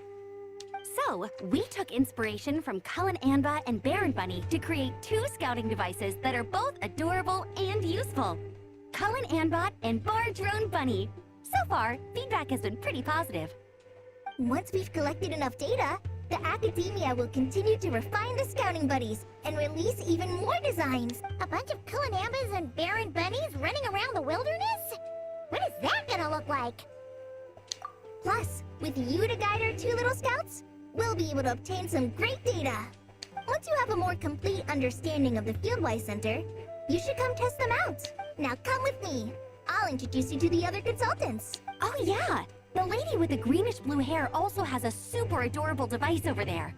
[SPEAKER 14] So, we took inspiration from Cullen Anba and Baron Bunny to create 2 scouting devices that are both adorable and useful. Cullen Anbot and Bar Drone Bunny. So far, feedback has been pretty positive.
[SPEAKER 2] Once we've collected enough data, the academia will continue to refine the scouting buddies and release even more designs. A bunch of Kulanambas and Baron Bunnies running around the wilderness? What is that gonna look like? Plus, with you to guide our 2 little scouts, we'll be able to obtain some great data. Once you have a more complete understanding of the Fieldwise Center, you should come test them out. Now come with me. I'll introduce you to the other consultants.
[SPEAKER 14] Oh yeah! The lady with the greenish-blue hair also has a super adorable device over there.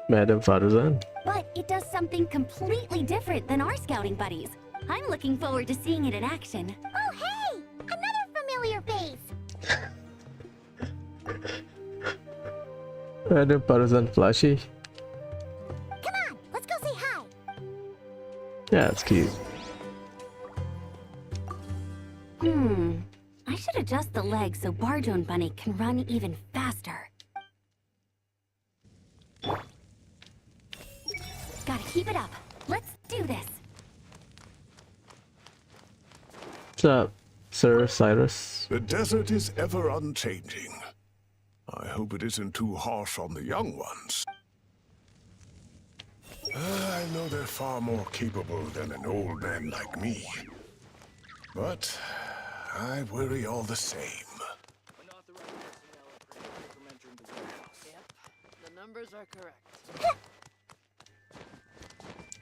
[SPEAKER 1] Madam Farzan.
[SPEAKER 14] But it does something completely different than our scouting buddies. I'm looking forward to seeing it in action.
[SPEAKER 2] Oh hey! Another familiar face!
[SPEAKER 1] Madam Farzan flashy.
[SPEAKER 2] Come on, let's go say hi!
[SPEAKER 1] Yeah, it's cute.
[SPEAKER 14] I should adjust the legs so Bar Drone Bunny can run even faster. Gotta keep it up. Let's do this.
[SPEAKER 1] What's up, Sir Cyrus?
[SPEAKER 3] The desert is ever unchanging. I hope it isn't too harsh on the young ones. I know they're far more capable than an old man like me. But I worry all the same.
[SPEAKER 13] The numbers are correct.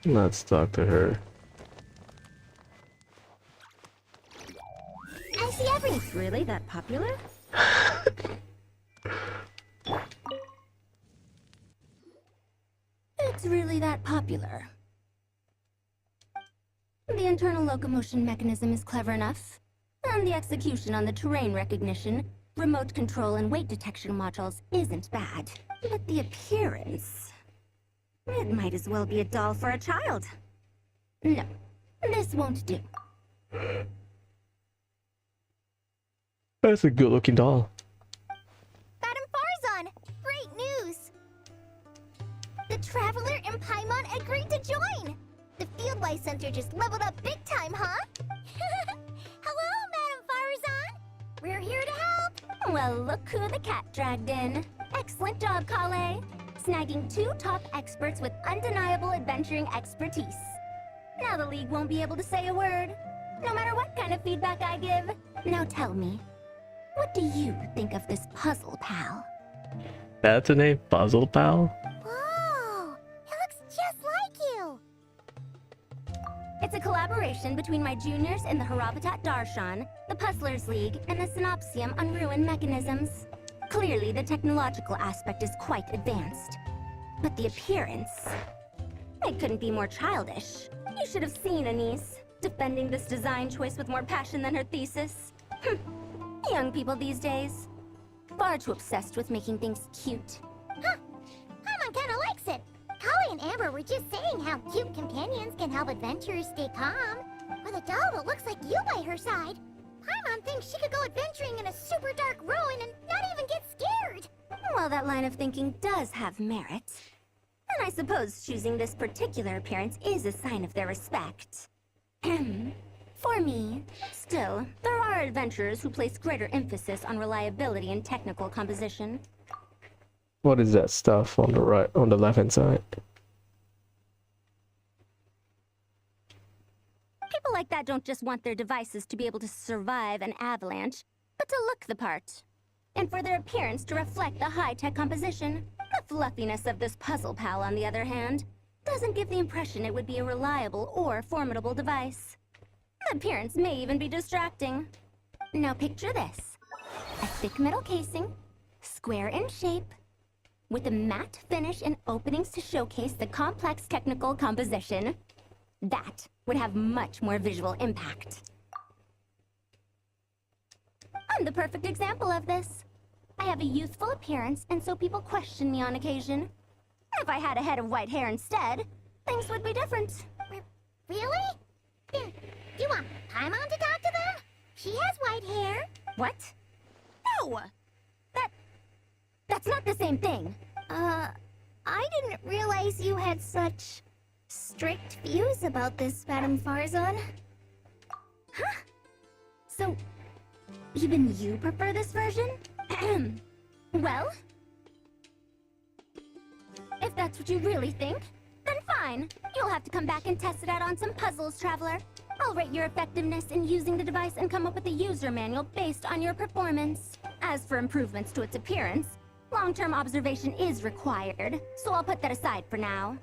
[SPEAKER 1] Let's talk to her.
[SPEAKER 2] I see everything.
[SPEAKER 14] It's really that popular? It's really that popular. The internal locomotion mechanism is clever enough, and the execution on the terrain recognition, remote control, and weight detection modules isn't bad. But the appearance... it might as well be a doll for a child. No, this won't do.
[SPEAKER 1] That's a good-looking doll.
[SPEAKER 2] Madam Farzan, great news! The Traveler and Paimon agreed to join! The Fieldwise Center just leveled up big time, huh? Hello, Madam Farzan! We're here to help!
[SPEAKER 14] Well, look who the cat dragged in. Excellent job, Kale. Snagging 2 top experts with undeniable adventuring expertise. Now the League won't be able to say a word, no matter what kind of feedback I give. Now tell me, what do you think of this puzzle, pal?
[SPEAKER 1] That's a name? Puzzle Pal?
[SPEAKER 2] Whoa! It looks just like you!
[SPEAKER 14] It's a collaboration between my juniors in the Harabatat Darshan, the Puzzlers League, and the Synopsium on Ruin Mechanisms. Clearly, the technological aspect is quite advanced. But the appearance... it couldn't be more childish. You should have seen Anise, defending this design choice with more passion than her thesis. Young people these days. Far too obsessed with making things cute.
[SPEAKER 2] Huh. Paimon kinda likes it. Kali and Amber were just saying how cute companions can help adventurers stay calm. With a doll that looks like you by her side, Paimon thinks she could go adventuring in a super dark ruin and not even get scared.
[SPEAKER 14] Well, that line of thinking does have merit. And I suppose choosing this particular appearance is a sign of their respect. For me, still, there are adventurers who place greater emphasis on reliability and technical composition.
[SPEAKER 1] What is that stuff on the right, on the left-hand side?
[SPEAKER 14] People like that don't just want their devices to be able to survive an avalanche, but to look the part. And for their appearance to reflect the high-tech composition. The fluffiness of this puzzle pal, on the other hand, doesn't give the impression it would be a reliable or formidable device. The appearance may even be distracting. Now picture this. A thick metal casing, square in shape, with a matte finish and openings to showcase the complex technical composition. That would have much more visual impact. I'm the perfect example of this. I have a youthful appearance, and so people question me on occasion. If I had a head of white hair instead, things would be different.
[SPEAKER 2] Really? Then, you want Paimon to talk to them? She has white hair.
[SPEAKER 14] What? No! That's not the same thing.
[SPEAKER 5] I didn't realize you had such strict views about this, Madame Farzan.
[SPEAKER 14] Huh? So, even you prefer this version? Well, if that's what you really think, then fine. You'll have to come back and test it out on some puzzles, Traveler. I'll rate your effectiveness in using the device and come up with a user manual based on your performance. As for improvements to its appearance, long-term observation is required, so I'll put that aside for now.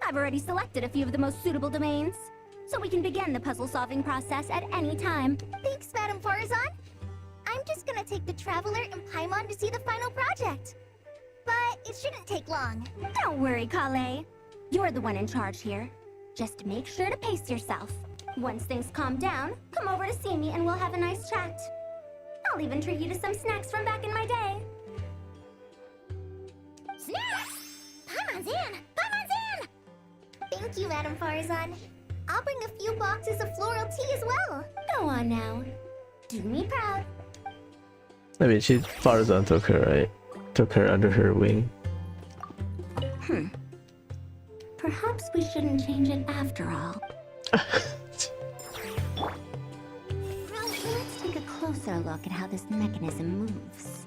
[SPEAKER 14] I've already selected a few of the most suitable domains, so we can begin the puzzle-solving process at any time.
[SPEAKER 5] Thanks, Madame Farzan. I'm just gonna take the Traveler and Paimon to see the final project. But it shouldn't take long.
[SPEAKER 14] Don't worry, Kale. You're the one in charge here. Just make sure to pace yourself. Once things calm down, come over to see me and we'll have a nice chat. I'll even treat you to some snacks from back in my day.
[SPEAKER 2] Snacks! Paimon's in! Paimon's in!
[SPEAKER 5] Thank you, Madame Farzan. I'll bring a few boxes of floral tea as well.
[SPEAKER 14] Go on now. Do me proud.
[SPEAKER 1] I mean, Farzan took her, right? Took her under her wing.
[SPEAKER 14] Perhaps we shouldn't change it after all. Let's take a closer look at how this mechanism moves.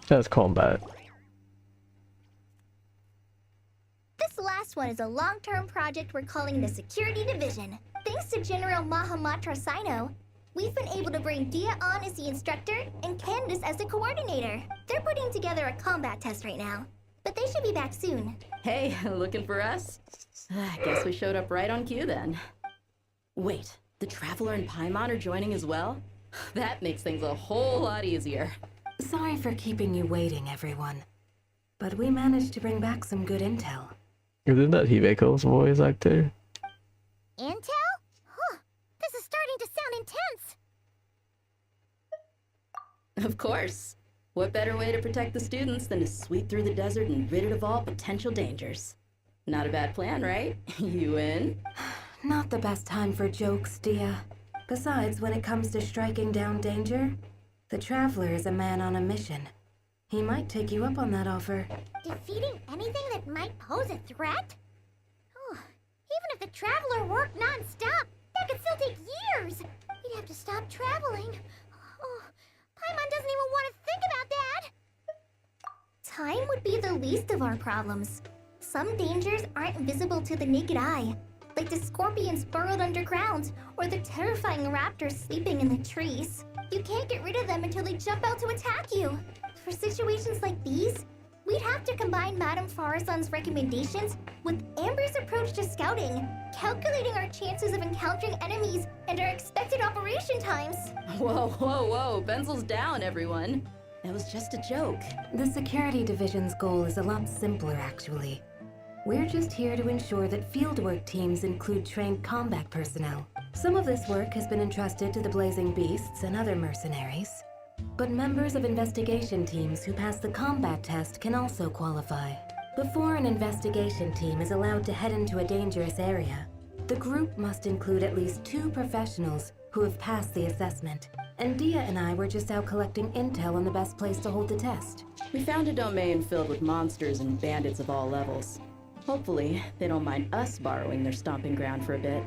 [SPEAKER 1] That's combat.
[SPEAKER 5] This last one is a long-term project we're calling the Security Division. Thanks to General Mahamatra Sino, we've been able to bring Dia on as the instructor and Candace as the coordinator. They're putting together a combat test right now, but they should be back soon.
[SPEAKER 15] Hey, looking for us? I guess we showed up right on cue then. Wait, the Traveler and Paimon are joining as well? That makes things a whole lot easier.
[SPEAKER 16] Sorry for keeping you waiting, everyone. But we managed to bring back some good intel.
[SPEAKER 1] Isn't that Hibeko's voice actor?
[SPEAKER 2] Intel? Huh. This is starting to sound intense.
[SPEAKER 15] Of course. What better way to protect the students than to sweep through the desert and rid it of all potential dangers? Not a bad plan, right? You in?
[SPEAKER 16] Not the best time for jokes, Dia. Besides, when it comes to striking down danger, the Traveler is a man on a mission. He might take you up on that offer.
[SPEAKER 2] Defeating anything that might pose a threat? Oh, even if the Traveler worked non-stop, that could still take years. We'd have to stop traveling. Oh, Paimon doesn't even want to think about that.
[SPEAKER 5] Time would be the least of our problems. Some dangers aren't visible to the naked eye, like the scorpions burrowed underground, or the terrifying raptors sleeping in the trees. You can't get rid of them until they jump out to attack you. For situations like these, we'd have to combine Madame Farazan's recommendations with Amber's approach to scouting, calculating our chances of encountering enemies and our expected operation times.
[SPEAKER 15] Whoa, whoa, whoa, pencils down, everyone. That was just a joke.
[SPEAKER 16] The Security Division's goal is a lot simpler, actually. We're just here to ensure that fieldwork teams include trained combat personnel. Some of this work has been entrusted to the Blazing Beasts and other mercenaries. But members of investigation teams who pass the combat test can also qualify. Before an investigation team is allowed to head into a dangerous area, the group must include at least 2 professionals who have passed the assessment. And Dia and I were just out collecting intel on the best place to hold the test.
[SPEAKER 15] We found a domain filled with monsters and bandits of all levels. Hopefully, they don't mind us borrowing their stomping ground for a bit.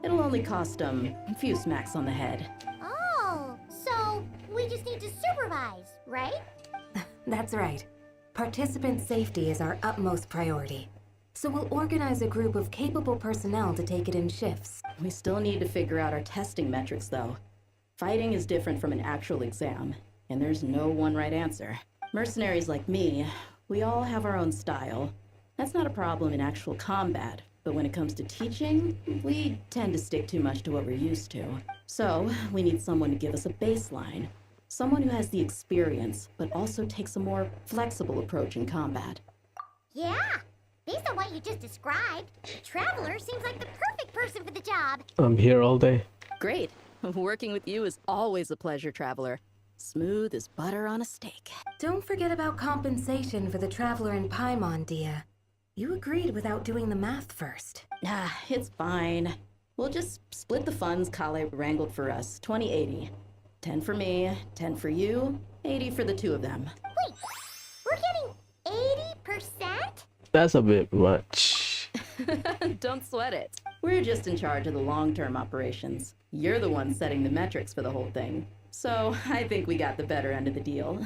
[SPEAKER 15] It'll only cost them a few smacks on the head.
[SPEAKER 2] Oh, so we just need to supervise, right?
[SPEAKER 16] That's right. Participant safety is our utmost priority. So we'll organize a group of capable personnel to take it in shifts.
[SPEAKER 15] We still need to figure out our testing metrics, though. Fighting is different from an actual exam, and there's no one right answer. Mercenaries like me, we all have our own style. That's not a problem in actual combat, but when it comes to teaching, we tend to stick too much to what we're used to. So, we need someone to give us a baseline. Someone who has the experience, but also takes a more flexible approach in combat.
[SPEAKER 2] Yeah, based on what you just described, Traveler seems like the perfect person for the job.
[SPEAKER 1] I'm here all day.
[SPEAKER 15] Great. Working with you is always a pleasure, Traveler. Smooth as butter on a steak.
[SPEAKER 16] Don't forget about compensation for the Traveler in Paimon, Dia. You agreed without doing the math first.
[SPEAKER 15] It's fine. We'll just split the funds Kale wrangled for us, 20-80. 10 for me, 10 for you, 80 for the two of them.
[SPEAKER 2] Wait, we're getting 80%?
[SPEAKER 1] That's a bit much.
[SPEAKER 15] Don't sweat it. We're just in charge of the long-term operations. You're the one setting the metrics for the whole thing. So I think we got the better end of the deal.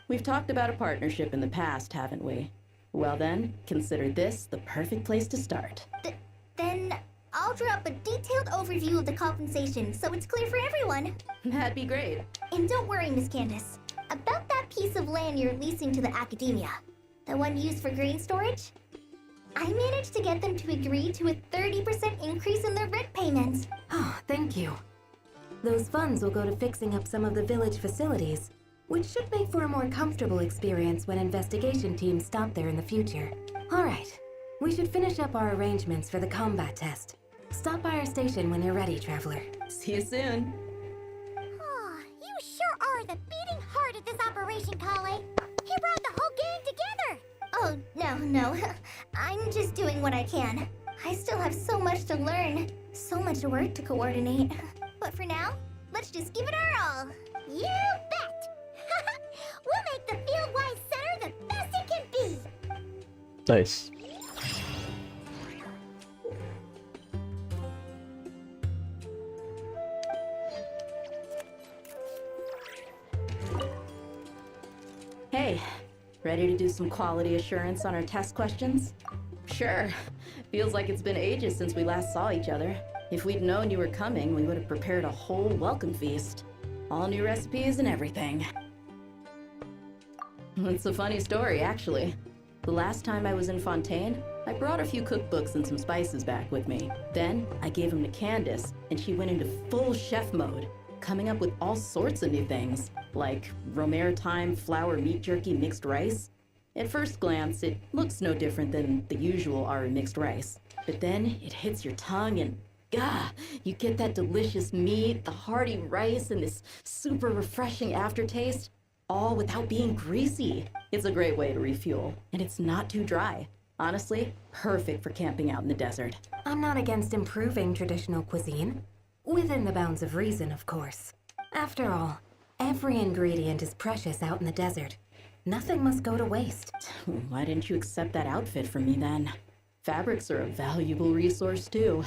[SPEAKER 15] We've talked about a partnership in the past, haven't we? Well then, consider this the perfect place to start.
[SPEAKER 5] Then I'll drop a detailed overview of the compensation so it's clear for everyone.
[SPEAKER 15] That'd be great.
[SPEAKER 5] And don't worry, Miss Candace. About that piece of land you're leasing to the academia, the one used for grain storage, I managed to get them to agree to a 30% increase in their rent payments.
[SPEAKER 16] Oh, thank you. Those funds will go to fixing up some of the village facilities, which should make for a more comfortable experience when investigation teams stop there in the future. All right, we should finish up our arrangements for the combat test. Stop by our station when you're ready, Traveler.
[SPEAKER 15] See you soon.
[SPEAKER 2] Oh, you sure are the beating heart of this operation, Kale. He brought the whole gang together.
[SPEAKER 5] Oh, no. I'm just doing what I can. I still have so much to learn, so much work to coordinate. But for now, let's just give it our all.
[SPEAKER 2] You bet! We'll make the Fieldwise Center the best it can be!
[SPEAKER 1] Nice.
[SPEAKER 15] Hey, ready to do some quality assurance on our test questions? Sure. Feels like it's been ages since we last saw each other. If we'd known you were coming, we would have prepared a whole welcome feast. All new recipes and everything. It's a funny story, actually. The last time I was in Fontaine, I brought a few cookbooks and some spices back with me. Then, I gave them to Candace, and she went into full chef mode, coming up with all sorts of new things, like Romare thyme flour meat jerky mixed rice. At first glance, it looks no different than the usual Aru mixed rice. But then, it hits your tongue and you get that delicious meat, the hearty rice, and this super refreshing aftertaste, all without being greasy. It's a great way to refuel, and it's not too dry. Honestly, perfect for camping out in the desert.
[SPEAKER 16] I'm not against improving traditional cuisine. Within the bounds of reason, of course. After all, every ingredient is precious out in the desert. Nothing must go to waste.
[SPEAKER 15] Why didn't you accept that outfit from me then? Fabrics are a valuable resource too.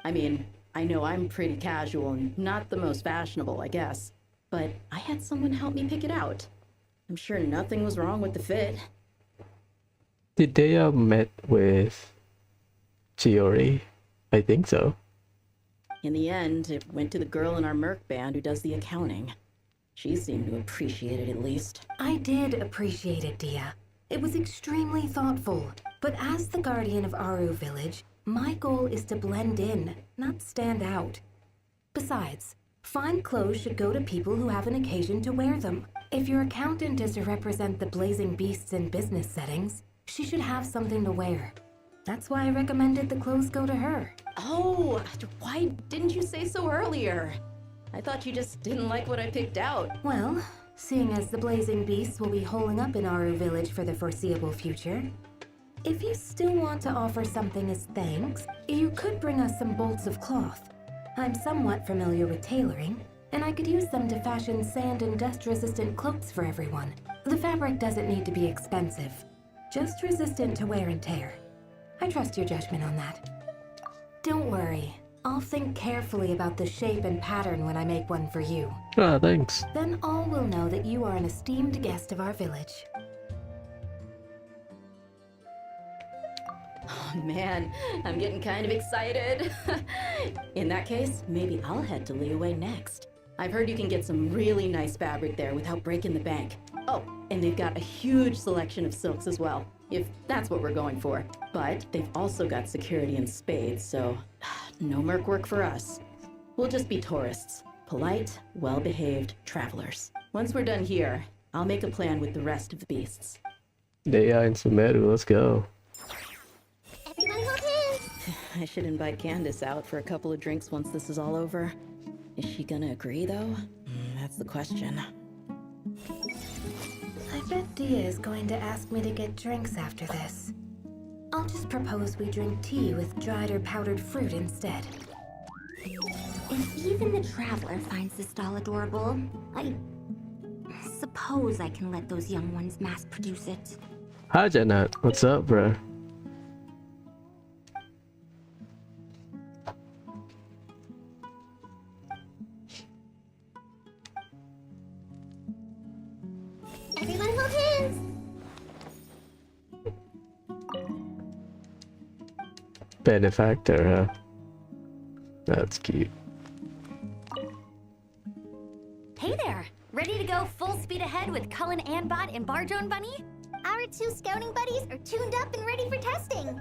[SPEAKER 15] I mean, I know I'm pretty casual and not the most fashionable, I guess. But I had someone help me pick it out. I'm sure nothing was wrong with the fit.
[SPEAKER 1] Did they met with Chiori? I think so.
[SPEAKER 15] In the end, it went to the girl in our merc band who does the accounting. She seemed to appreciate it at least.
[SPEAKER 16] I did appreciate it, Dia. It was extremely thoughtful. But as the guardian of Aru Village, my goal is to blend in, not stand out. Besides, fine clothes should go to people who have an occasion to wear them. If your accountant is to represent the blazing beasts in business settings, she should have something to wear. That's why I recommended the clothes go to her.
[SPEAKER 15] Oh, why didn't you say so earlier? I thought you just didn't like what I picked out.
[SPEAKER 16] Well, seeing as the blazing beasts will be holing up in Aru Village for the foreseeable future, if you still want to offer something as thanks, you could bring us some bolts of cloth. I'm somewhat familiar with tailoring, and I could use them to fashion sand and dust-resistant cloaks for everyone. The fabric doesn't need to be expensive, just resistant to wear and tear. I trust your judgment on that. Don't worry. I'll think carefully about the shape and pattern when I make one for you.
[SPEAKER 1] Ah, thanks.
[SPEAKER 16] Then all will know that you are an esteemed guest of our village.
[SPEAKER 15] Oh man, I'm getting kind of excited. In that case, maybe I'll head to Liyue next. I've heard you can get some really nice fabric there without breaking the bank. Oh, and they've got a huge selection of silks as well, if that's what we're going for. But they've also got security in spades, so no merc work for us. We'll just be tourists. Polite, well-behaved travelers. Once we're done here, I'll make a plan with the rest of the beasts.
[SPEAKER 1] They are in Sumeru, let's go.
[SPEAKER 2] Everyone hold hands!
[SPEAKER 15] I should invite Candace out for a couple of drinks once this is all over. Is she gonna agree, though? That's the question.
[SPEAKER 16] I bet Dia is going to ask me to get drinks after this. I'll just propose we drink tea with dried or powdered fruit instead.
[SPEAKER 14] If even the Traveler finds this doll adorable, I suppose I can let those young ones mass produce it.
[SPEAKER 1] Hi, Janat. What's up, bro?
[SPEAKER 2] Everyone hold hands!
[SPEAKER 1] Benefactor, huh? That's cute.
[SPEAKER 14] Hey there! Ready to go full speed ahead with Cullen Anbot and Barjone Bunny?
[SPEAKER 2] Our two scouting buddies are tuned up and ready for testing.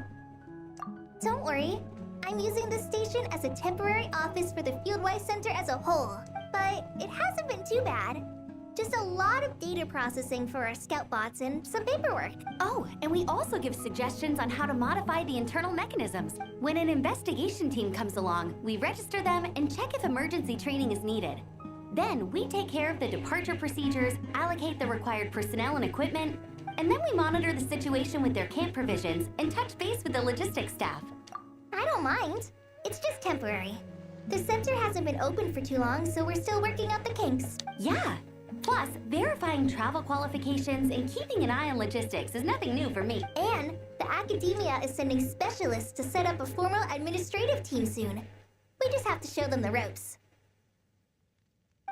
[SPEAKER 2] Don't worry, I'm using this station as a temporary office for the Fieldwise Center as a whole. But it hasn't been too bad. Just a lot of data processing for our scout bots and some paperwork.
[SPEAKER 14] Oh, and we also give suggestions on how to modify the internal mechanisms. When an investigation team comes along, we register them and check if emergency training is needed. Then we take care of the departure procedures, allocate the required personnel and equipment, and then we monitor the situation with their camp provisions and touch base with the logistics staff.
[SPEAKER 2] I don't mind. It's just temporary. The center hasn't been open for too long, so we're still working out the kinks.
[SPEAKER 14] Yeah. Plus, verifying travel qualifications and keeping an eye on logistics is nothing new for me.
[SPEAKER 2] And the academia is sending specialists to set up a formal administrative team soon. We just have to show them the ropes.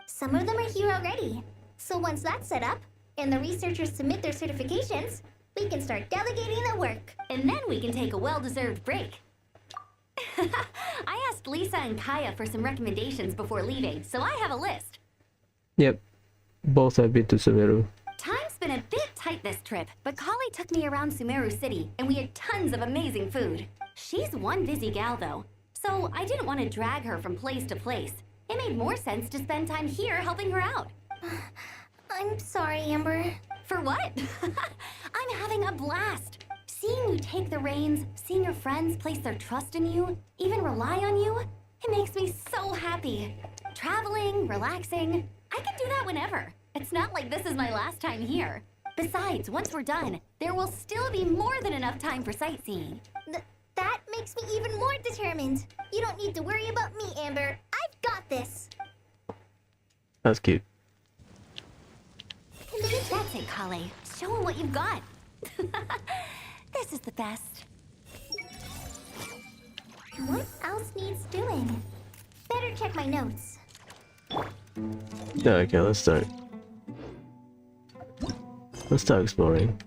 [SPEAKER 2] Some of them are here already. So once that's set up, and the researchers submit their certifications, we can start delegating the work.
[SPEAKER 14] And then we can take a well-deserved break. I asked Lisa and Kaya for some recommendations before leaving, so I have a list.
[SPEAKER 1] Yep. Both have been to Sumeru.
[SPEAKER 14] Time's been a bit tight this trip, but Kali took me around Sumeru City, and we had tons of amazing food. She's one busy gal, though, so I didn't want to drag her from place to place. It made more sense to spend time here helping her out.
[SPEAKER 2] I'm sorry, Amber.
[SPEAKER 14] For what? I'm having a blast. Seeing you take the reins, seeing your friends place their trust in you, even rely on you, it makes me so happy. Traveling, relaxing, I can do that whenever. It's not like this is my last time here. Besides, once we're done, there will still be more than enough time for sightseeing.
[SPEAKER 2] That makes me even more determined. You don't need to worry about me, Amber. I've got this.
[SPEAKER 1] That's cute.
[SPEAKER 14] That's it, Kale. Show him what you've got. This is the best.
[SPEAKER 2] What else needs doing? Better check my notes.
[SPEAKER 1] Okay, let's start. Let's start exploring.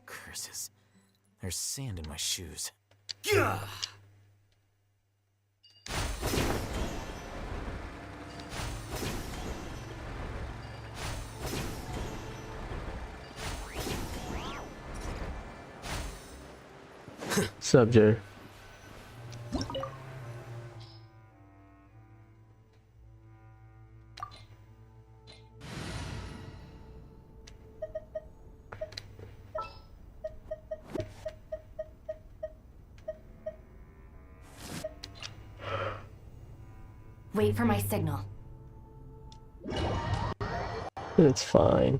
[SPEAKER 6] Curses. There's sand in my shoes.
[SPEAKER 1] Subject.
[SPEAKER 14] Wait for my signal.
[SPEAKER 1] It's fine.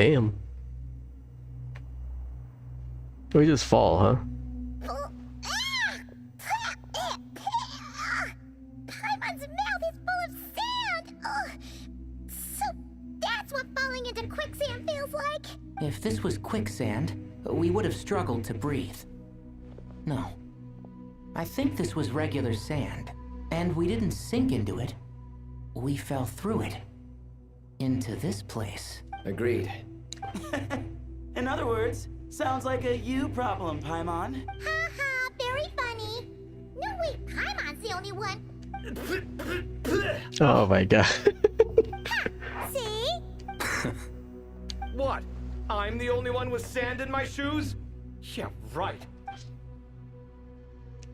[SPEAKER 1] Damn. We just fall, huh?
[SPEAKER 2] Paimon's mouth is full of sand! Ugh. So that's what falling into quicksand feels like?
[SPEAKER 7] If this was quicksand, we would have struggled to breathe. No. I think this was regular sand, and we didn't sink into it. We fell through it. Into this place.
[SPEAKER 8] Agreed.
[SPEAKER 9] In other words, sounds like a you problem, Paimon.
[SPEAKER 2] Ha, very funny. No, wait, Paimon's the only one.
[SPEAKER 1] Oh my god.
[SPEAKER 2] See?
[SPEAKER 12] What? I'm the only one with sand in my shoes? Yeah, right.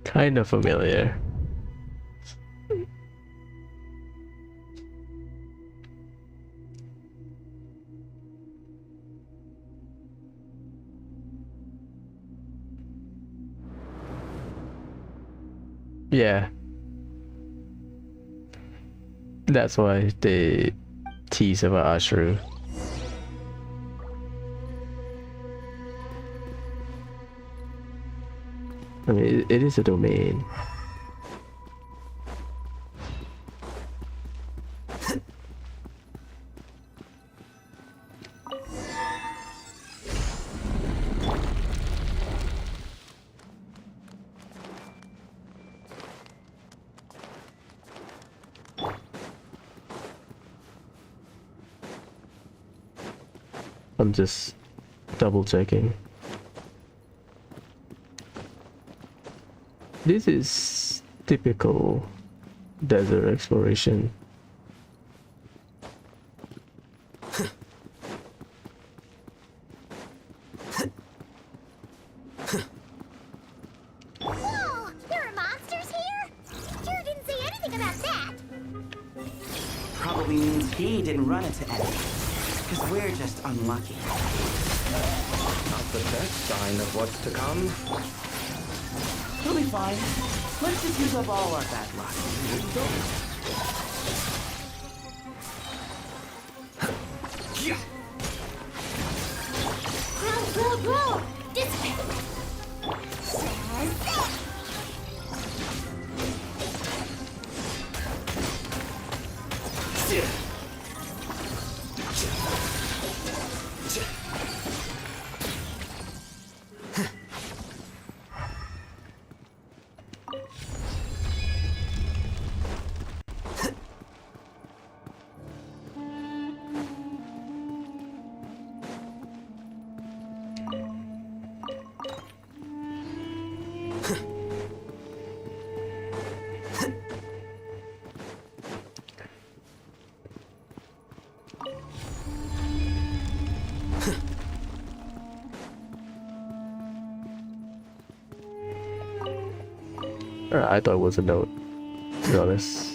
[SPEAKER 1] Kind of familiar. Yeah. That's why they tease about Ashru. I mean, it is a domain. I'm just double checking. This is typical desert exploration.
[SPEAKER 2] Whoa, there are monsters here? Drew didn't say anything about that.
[SPEAKER 9] Probably means he didn't run into any. Because we're just unlucky.
[SPEAKER 12] Not the best sign of what's to come.
[SPEAKER 9] He'll be fine. Let's just use up all our bad luck.
[SPEAKER 2] Grow! This way!
[SPEAKER 1] I thought it was a note, to be honest.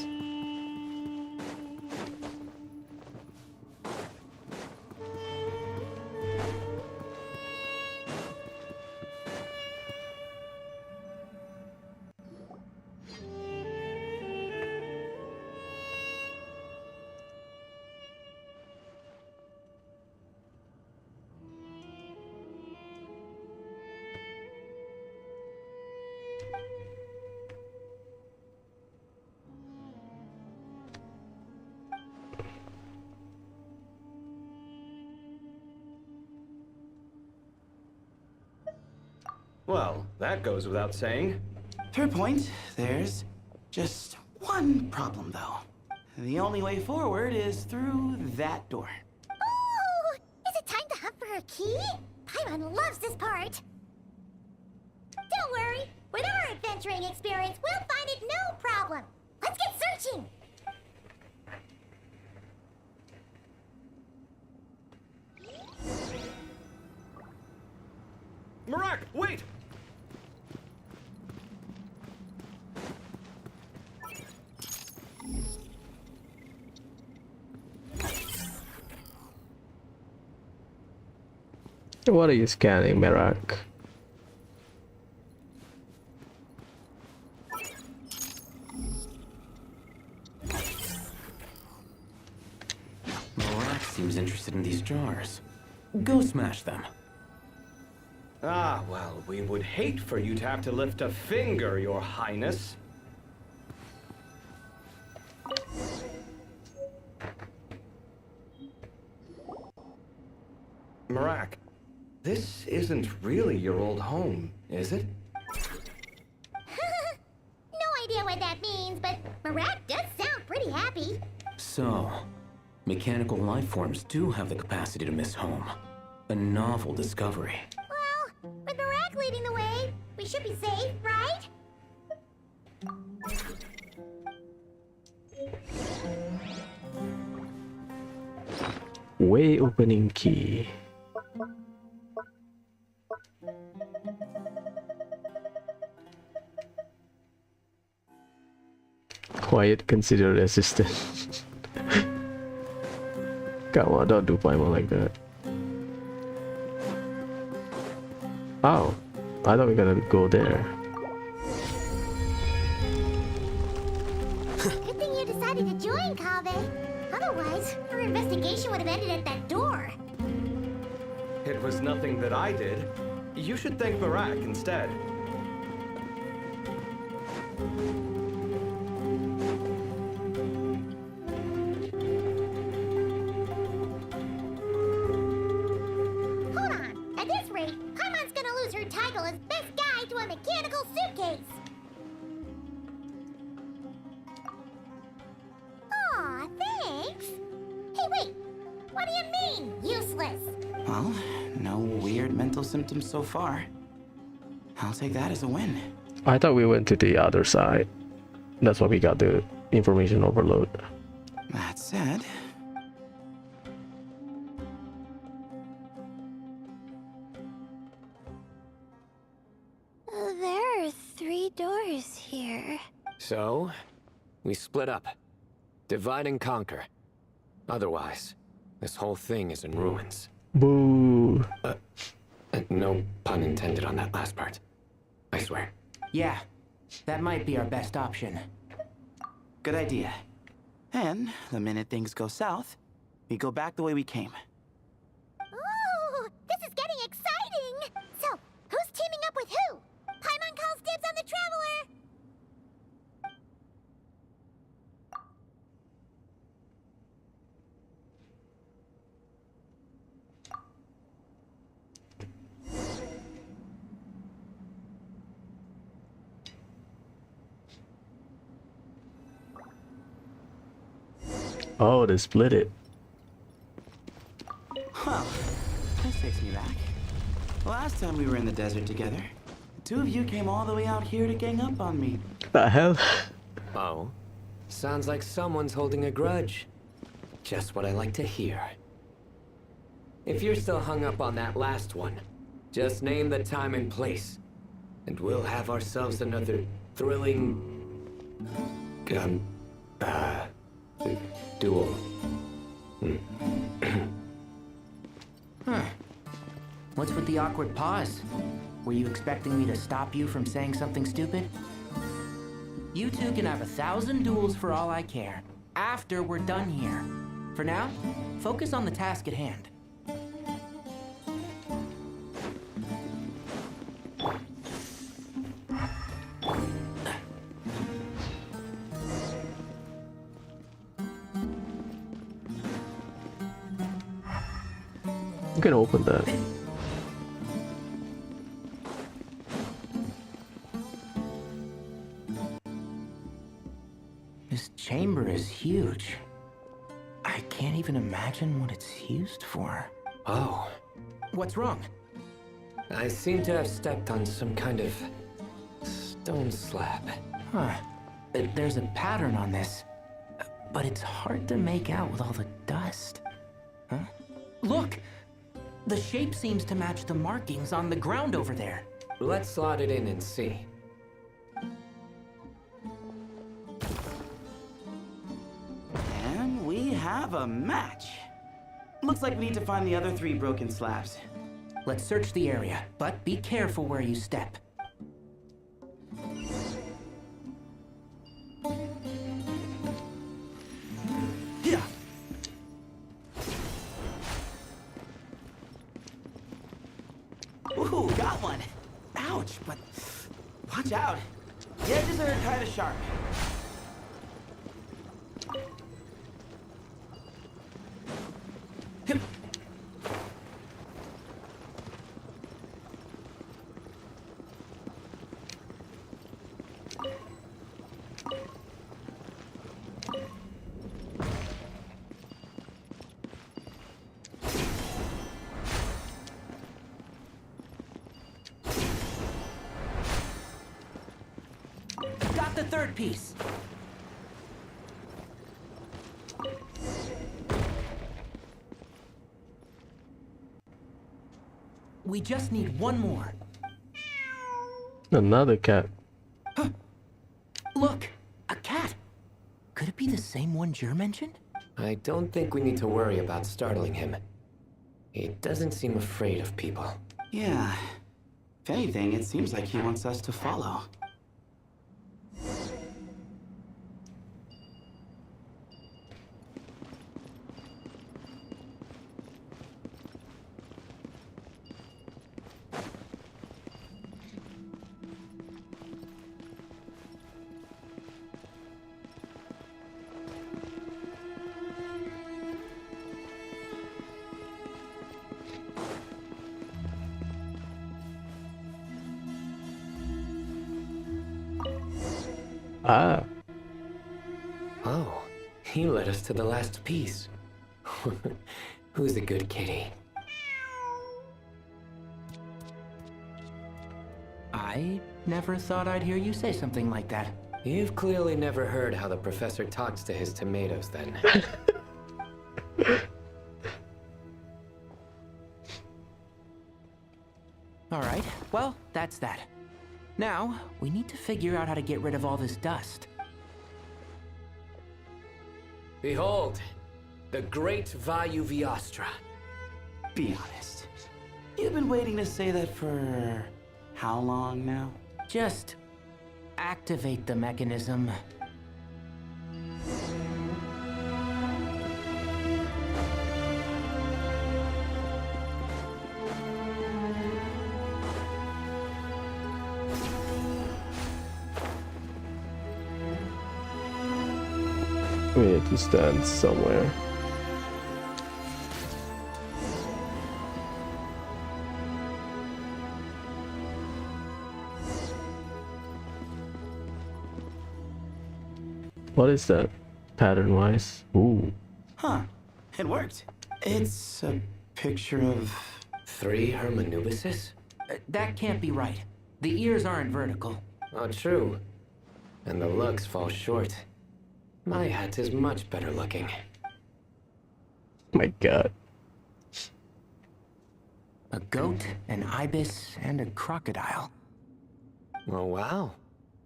[SPEAKER 12] Well, that goes without saying.
[SPEAKER 9] Fair point. There's just one problem, though. The only way forward is through that door.
[SPEAKER 2] Ooh! Is it time to hunt for a key? Paimon loves this part! Don't worry! With our adventuring experience, we'll find it no problem! Let's get searching!
[SPEAKER 12] Marak, wait!
[SPEAKER 1] What are you scanning, Merak?
[SPEAKER 11] Morak seems interested in these jars. Go smash them.
[SPEAKER 12] Ah, well, we would hate for you to have to lift a finger, Your Highness. Marak, this isn't really your old home, is it?
[SPEAKER 2] No idea what that means, but Marak does sound pretty happy.
[SPEAKER 11] So, mechanical life forms do have the capacity to miss home. A novel discovery.
[SPEAKER 2] Well, with Marak leading the way, we should be safe, right?
[SPEAKER 1] Way opening key. Quiet considered assistant. Come on, don't do Paimon like that. Oh, I thought we were gonna go there.
[SPEAKER 2] Good thing you decided to join, Kaveh. Otherwise, our investigation would have ended at that door.
[SPEAKER 12] It was nothing that I did. You should thank Marak instead.
[SPEAKER 2] Hold on. At this rate, Paimon's gonna lose her title as best guy to a mechanical suitcase. Aw, thanks. Hey, wait. What do you mean, useless?
[SPEAKER 9] Well, no weird mental symptoms so far. I'll take that as a win.
[SPEAKER 1] I thought we went to the other side. That's why we got the information overload.
[SPEAKER 9] That said,
[SPEAKER 5] There are 3 doors here.
[SPEAKER 8] So, we split up. Divide and conquer. Otherwise, this whole thing is in ruins.
[SPEAKER 1] Boo.
[SPEAKER 8] No pun intended on that last part. I swear.
[SPEAKER 7] Yeah, that might be our best option.
[SPEAKER 9] good idea. And the minute things go south, we go back the way we came.
[SPEAKER 2] Ooh, this is getting exciting! So, who's teaming up with who? Paimon calls dibs on the Traveler!
[SPEAKER 1] Oh, they split it.
[SPEAKER 9] Well, this takes me back. Last time we were in the desert together, the two of you came all the way out here to gang up on me.
[SPEAKER 1] The hell?
[SPEAKER 8] Oh? Sounds like someone's holding a grudge. Just what I like to hear. If you're still hung up on that last one, just name the time and place, and we'll have ourselves another thrilling... duel.
[SPEAKER 7] Huh. What's with the awkward pause? Were you expecting me to stop you from saying something stupid? You two can have 1,000 duels for all I care, after we're done here. For now, focus on the task at hand.
[SPEAKER 1] You can open that.
[SPEAKER 7] This chamber is huge. I can't even imagine what it's used for.
[SPEAKER 8] Oh.
[SPEAKER 7] What's wrong?
[SPEAKER 8] I seem to have stepped on some kind of stone slab.
[SPEAKER 7] Huh. There's a pattern on this, but it's hard to make out with all the dust. Huh? Look! The shape seems to match the markings on the ground over there.
[SPEAKER 8] Let's slot it in and see.
[SPEAKER 9] And we have a match. Looks like we need to find the other 3 broken slabs.
[SPEAKER 7] Let's search the area, but be careful where you step.
[SPEAKER 9] Ooh, got one. Ouch, but watch out. The edges are kind of sharp.
[SPEAKER 7] Got the third piece. We just need one more.
[SPEAKER 1] Another cat.
[SPEAKER 7] Look, a cat. Could it be the same one Jer mentioned?
[SPEAKER 8] I don't think we need to worry about startling him. He doesn't seem afraid of people.
[SPEAKER 9] Yeah. If anything, it seems like he wants us to follow.
[SPEAKER 1] Ah.
[SPEAKER 8] Oh, he led us to the last piece. Who's a good kitty?
[SPEAKER 7] I never thought I'd hear you say something like that.
[SPEAKER 8] You've clearly never heard how the professor talks to his tomatoes, then.
[SPEAKER 7] All right, well, that's that. Now, we need to figure out how to get rid of all this dust.
[SPEAKER 8] Behold, the great Vayu Viastra.
[SPEAKER 9] Be honest. You've been waiting to say that for how long now?
[SPEAKER 7] Just activate the mechanism.
[SPEAKER 1] We need to stand somewhere. What is that? Pattern-wise? Ooh.
[SPEAKER 9] Huh. It worked. It's a picture of...
[SPEAKER 8] 3 Hermanubises?
[SPEAKER 7] That can't be right. The ears aren't vertical.
[SPEAKER 8] Oh, true. And the lugs fall short. My hat is much better looking.
[SPEAKER 1] My god.
[SPEAKER 7] A goat, an ibis, and a crocodile.
[SPEAKER 8] Oh, wow.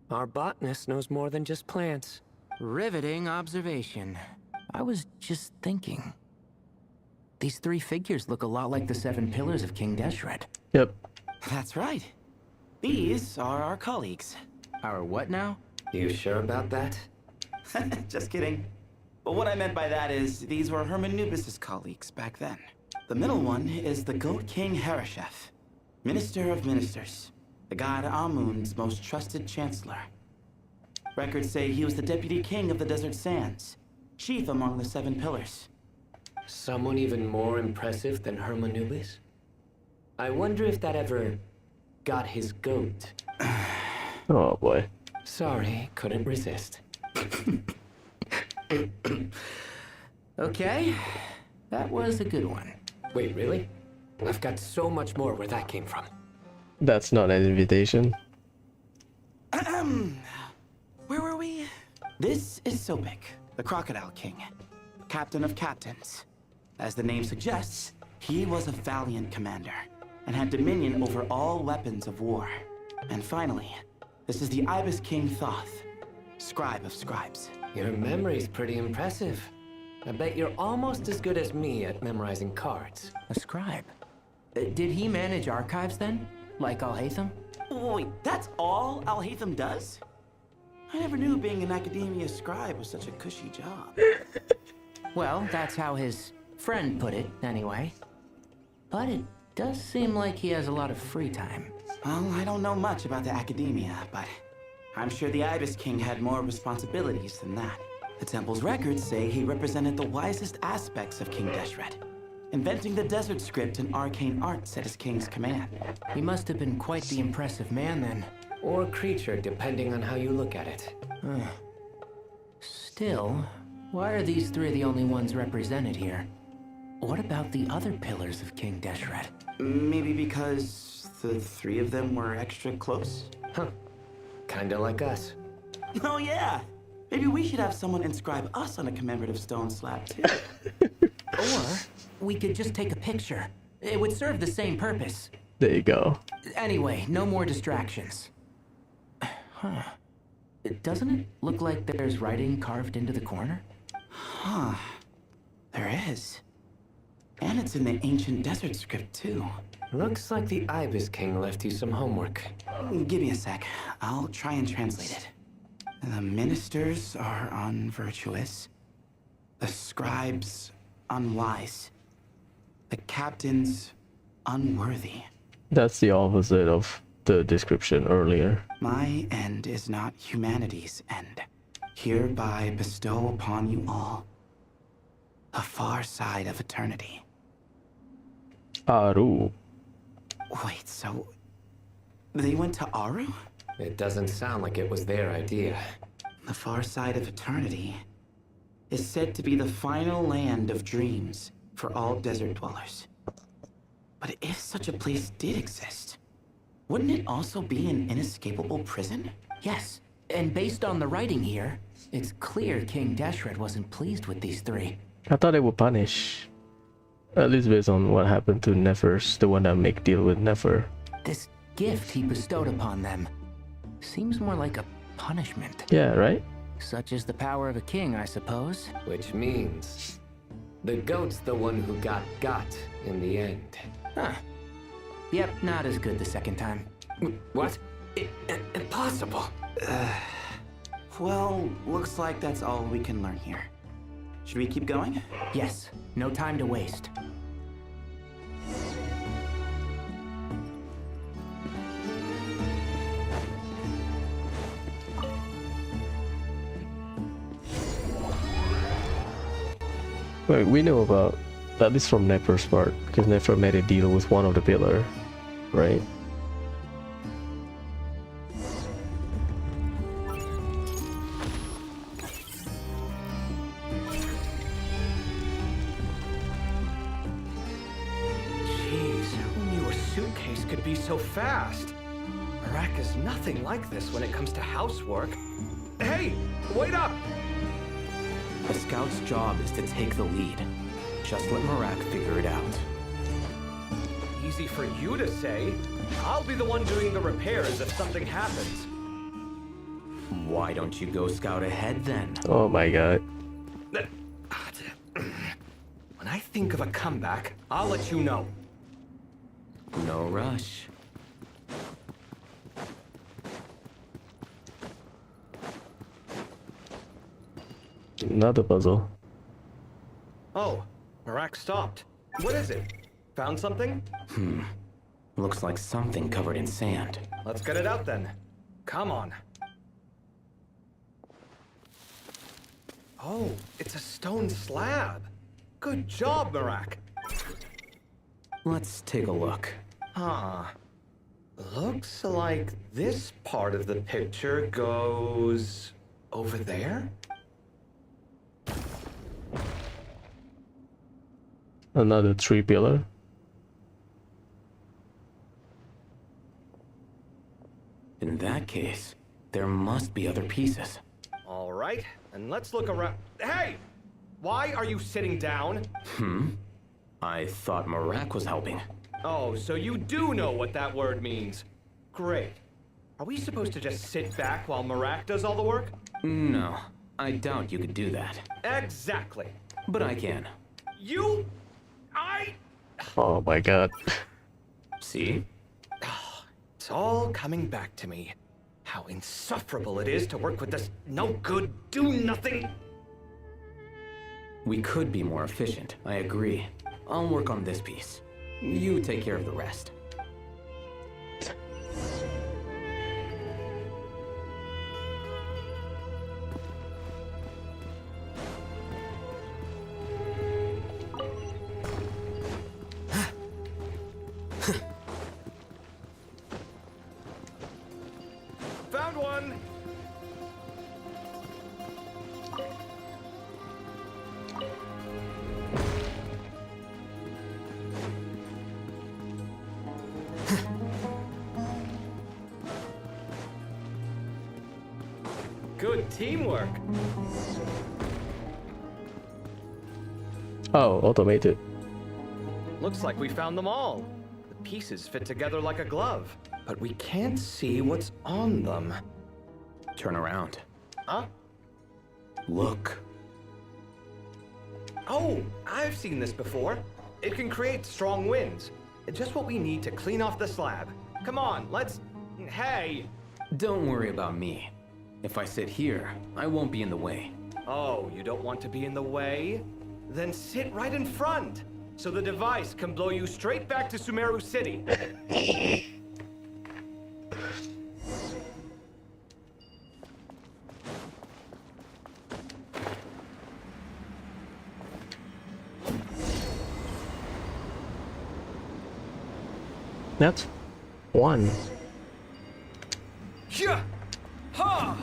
[SPEAKER 8] Our botanist knows more than just plants.
[SPEAKER 7] Riveting observation. I was just thinking. These 3 figures look a lot like the 7 pillars of King Deshret.
[SPEAKER 1] Yep.
[SPEAKER 9] That's right. These are our colleagues.
[SPEAKER 7] Our what now?
[SPEAKER 8] You sure about that?
[SPEAKER 9] Just kidding. But what I meant by that is, these were Hermanubis' colleagues back then. The middle one is the Goat King Harashef, Minister of Ministers, the god Amun's most trusted chancellor. Records say he was the deputy king of the Desert Sands, chief among the 7 pillars.
[SPEAKER 8] Someone even more impressive than Hermanubis? I wonder if that ever got his goat.
[SPEAKER 1] Oh boy.
[SPEAKER 8] Sorry, couldn't resist.
[SPEAKER 7] Okay, that was a good one.
[SPEAKER 8] Wait, really? I've got so much more where that came from.
[SPEAKER 1] That's not an invitation.
[SPEAKER 9] Where were we? This is Sobek, the Crocodile King, captain of captains. As the name suggests, he was a valiant commander and had dominion over all weapons of war. And finally, this is the Ibis King Thoth, scribe of scribes.
[SPEAKER 8] Your memory's pretty impressive. I bet you're almost as good as me at memorizing cards.
[SPEAKER 7] A scribe? Did he manage archives then? Like Alhaitham?
[SPEAKER 9] Wait, that's all Alhaitham does? I never knew being an academia scribe was such a cushy job.
[SPEAKER 7] Well, that's how his friend put it, anyway. But it Does seem like he has a lot of free time.
[SPEAKER 9] Well, I don't know much about the academia, but I'm sure the Ibis King had more responsibilities than that. The temple's records say he represented the wisest aspects of King Deshret, inventing the desert script and arcane arts at his king's command.
[SPEAKER 7] He must have been quite the impressive man then.
[SPEAKER 8] Or creature, depending on how you look at it.
[SPEAKER 7] Still, why are these three the only ones represented here? What about the other pillars of King Deshret?
[SPEAKER 9] Maybe because the three of them were extra close?
[SPEAKER 8] Huh. Kinda like us.
[SPEAKER 9] Oh yeah! Maybe we should have someone inscribe us on a commemorative stone slab too.
[SPEAKER 7] Or we could just take a picture. It would serve the same purpose.
[SPEAKER 1] There you go.
[SPEAKER 7] Anyway, no more distractions. Huh. Doesn't it look like there's writing carved into the corner?
[SPEAKER 9] Huh. There is. And it's in the ancient desert script too.
[SPEAKER 8] Looks like the Ibis King left you some homework.
[SPEAKER 9] Give me a sec. I'll try and translate it. The ministers are unvirtuous. The scribes unwise. The captains unworthy.
[SPEAKER 1] That's the opposite of the description earlier.
[SPEAKER 9] My end is not humanity's end. Hereby bestow upon you all a far side of eternity.
[SPEAKER 1] Aru.
[SPEAKER 9] Wait, so they went to Aru?
[SPEAKER 8] It doesn't sound like it was their idea.
[SPEAKER 9] The far side of eternity is said to be the final land of dreams for all desert dwellers. But if such a place did exist, wouldn't it also be an inescapable prison?
[SPEAKER 7] Yes, and based on the writing here, it's clear King Deshret wasn't pleased with these three.
[SPEAKER 1] I thought they would punish. At least based on what happened to Nephers, the one that make deal with Nefer.
[SPEAKER 7] This gift he bestowed upon them seems more like a punishment.
[SPEAKER 1] Yeah, right?
[SPEAKER 7] Such is the power of a king, I suppose.
[SPEAKER 8] Which means the goat's the one who got in the end.
[SPEAKER 7] Huh. Yep, not as good the second time.
[SPEAKER 8] What? Impossible.
[SPEAKER 9] Well, looks like that's all we can learn here. Should we keep going?
[SPEAKER 7] Yes, no time to waste.
[SPEAKER 1] Wait, we know about, at least from Nefer's part, because Nefer made a deal with one of the pillar, right?
[SPEAKER 12] Jeez, who knew a suitcase could be so fast? Marak is nothing like this when it comes to housework. Hey, wait up!
[SPEAKER 6] The scout's job is to take the lead. Just let Marak figure it out.
[SPEAKER 12] Easy for you to say. I'll be the one doing the repairs if something happens.
[SPEAKER 6] Why don't you go scout ahead then?
[SPEAKER 1] Oh my god.
[SPEAKER 12] When I think of a comeback, I'll let you know.
[SPEAKER 6] No rush.
[SPEAKER 1] Another puzzle.
[SPEAKER 12] Oh, Marak stopped. What is it? Found something?
[SPEAKER 6] Looks like something covered in sand.
[SPEAKER 12] Let's get it out then. Come on. Oh, it's a stone slab. Good job, Marak.
[SPEAKER 6] Let's take a look.
[SPEAKER 12] Huh. Looks like this part of the picture goes over there?
[SPEAKER 1] Another tree pillar.
[SPEAKER 6] In that case, there must be other pieces.
[SPEAKER 12] All right, and let's look around. Hey! Why are you sitting down?
[SPEAKER 6] I thought Marak was helping.
[SPEAKER 12] Oh, so you do know what that word means. Great. Are we supposed to just sit back while Marak does all the work?
[SPEAKER 6] No, I doubt you could do that.
[SPEAKER 12] Exactly.
[SPEAKER 6] But I can.
[SPEAKER 12] You...
[SPEAKER 1] Oh my god.
[SPEAKER 6] See?
[SPEAKER 12] It's all coming back to me. How insufferable it is to work with this no-good, do-nothing...
[SPEAKER 6] We could be more efficient, I agree. I'll work on this piece.
[SPEAKER 11] You take care of the rest.
[SPEAKER 12] Found one! Good teamwork.
[SPEAKER 1] Oh, automated.
[SPEAKER 12] Looks like we found them all. The pieces fit together like a glove, but we can't see what's on them.
[SPEAKER 11] Turn around.
[SPEAKER 12] Huh?
[SPEAKER 11] Look.
[SPEAKER 12] Oh, I've seen this before. It can create strong winds. It's just what we need to clean off the slab. Come on, let's... Hey!
[SPEAKER 11] Don't worry about me. If I sit here, I won't be in the way.
[SPEAKER 12] Oh, you don't want to be in the way? Then sit right in front, so the device can blow you straight back to Sumeru City.
[SPEAKER 1] That's one.
[SPEAKER 12] Yeah! Ha!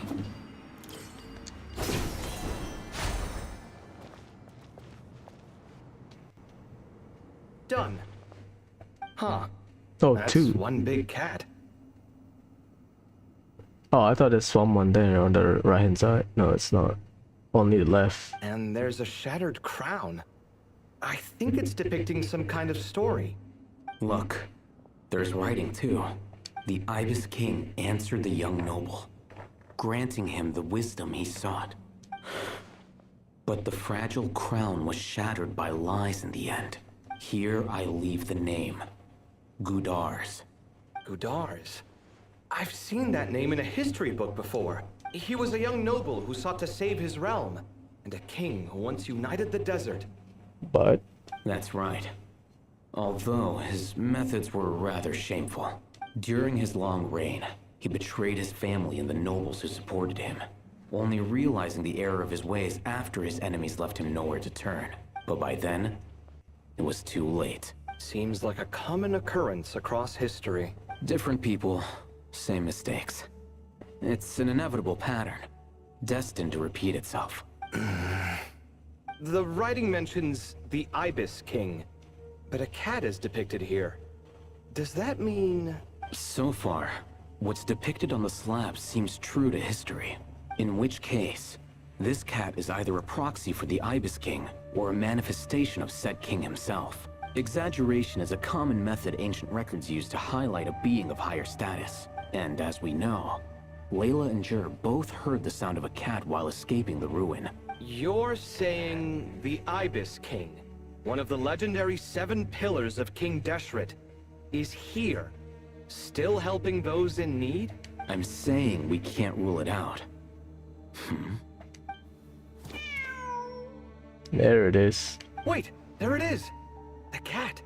[SPEAKER 12] Done. Huh.
[SPEAKER 1] Oh,
[SPEAKER 12] That's
[SPEAKER 1] two.
[SPEAKER 12] one big cat.
[SPEAKER 1] Oh, I thought there's someone there on the right hand side. No, it's not. Only the left.
[SPEAKER 12] And there's a shattered crown. I think it's depicting some kind of story.
[SPEAKER 11] Look, there's writing too. The Ibis King answered the young noble, granting him the wisdom he sought. But the fragile crown was shattered by lies in the end. Here I leave the name, Gudars.
[SPEAKER 12] Gudars? I've seen that name in a history book before. He was a young noble who sought to save his realm, and a king who once united the desert.
[SPEAKER 1] But...
[SPEAKER 11] That's right. Although his methods were rather shameful. During his long reign, he betrayed his family and the nobles who supported him, only realizing the error of his ways after his enemies left him nowhere to turn. But by then, it was too late.
[SPEAKER 12] Seems like a common occurrence across history.
[SPEAKER 11] Different people, same mistakes. It's an inevitable pattern, destined to repeat itself.
[SPEAKER 12] The writing mentions the Ibis King, but a cat is depicted here. Does that mean...
[SPEAKER 11] So far, what's depicted on the slab seems true to history. In which case, this cat is either a proxy for the Ibis King, or a manifestation of said king himself. Exaggeration is a common method ancient records use to highlight a being of higher status. And as we know, Layla and Jur both heard the sound of a cat while escaping the ruin.
[SPEAKER 12] You're saying the Ibis King, one of the legendary 7 pillars of King Deshret, is here, still helping those in need?
[SPEAKER 11] I'm saying we can't rule it out.
[SPEAKER 1] There it is.
[SPEAKER 12] Wait, there it is! The cat!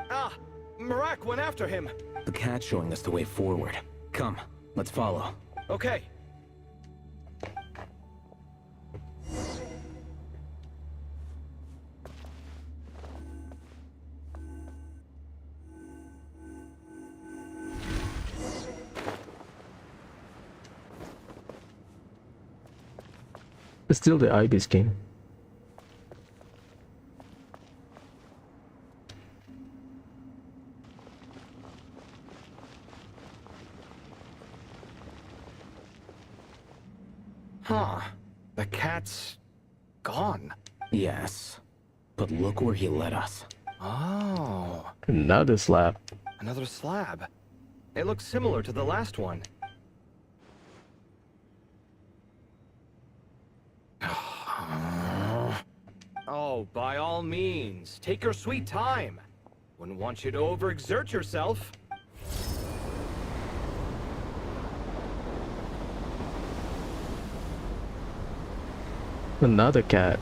[SPEAKER 12] Ah! Marak went after him!
[SPEAKER 11] The cat's showing us the way forward. Come, let's follow.
[SPEAKER 12] Okay.
[SPEAKER 1] It's still the Ibis King.
[SPEAKER 12] Huh. The cat's... gone.
[SPEAKER 11] Yes, but look where he led us.
[SPEAKER 12] Oh.
[SPEAKER 1] Another slab.
[SPEAKER 12] Another slab. It looks similar to the last one. Oh, by all means, take your sweet time. Wouldn't want you to overexert yourself.
[SPEAKER 1] Another cat.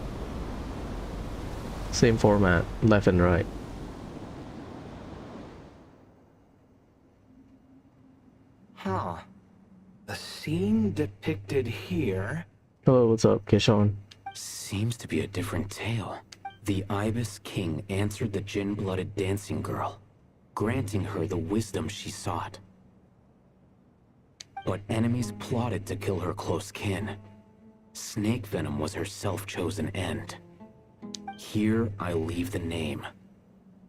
[SPEAKER 1] Same format, left and right.
[SPEAKER 12] Huh. The scene depicted here...
[SPEAKER 1] Hello, what's up, Kishon?
[SPEAKER 11] Seems to be a different tale. The Ibis King answered the gin-blooded dancing girl, granting her the wisdom she sought. But enemies plotted to kill her close kin. Snake venom was her self-chosen end. Here I leave the name.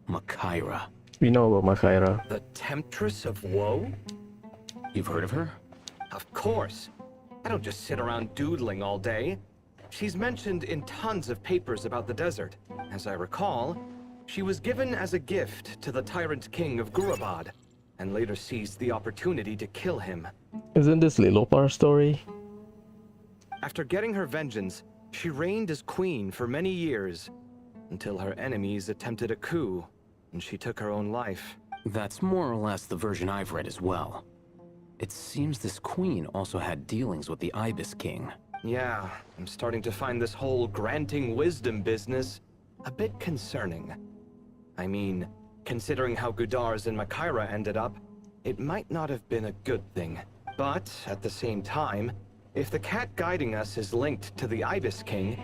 [SPEAKER 11] Makaira.
[SPEAKER 1] We know about Makaira.
[SPEAKER 12] The Temptress of Woe?
[SPEAKER 11] You've heard of her?
[SPEAKER 12] Of course. I don't just sit around doodling all day. She's mentioned in tons of papers about the desert. As I recall, she was given as a gift to the Tyrant King of Gurabad, and later seized the opportunity to kill him.
[SPEAKER 1] Isn't this Lilopar story?
[SPEAKER 12] After getting her vengeance, she reigned as queen for many years, until her enemies attempted a coup, and she took her own life.
[SPEAKER 11] That's more or less the version I've read as well. It seems this queen also had dealings with the Ibis King.
[SPEAKER 12] Yeah, I'm starting to find this whole granting wisdom business a bit concerning. I mean, considering how Gudar's and Makaira ended up, it might not have been a good thing. But, at the same time, if the cat guiding us is linked to the Ibis King,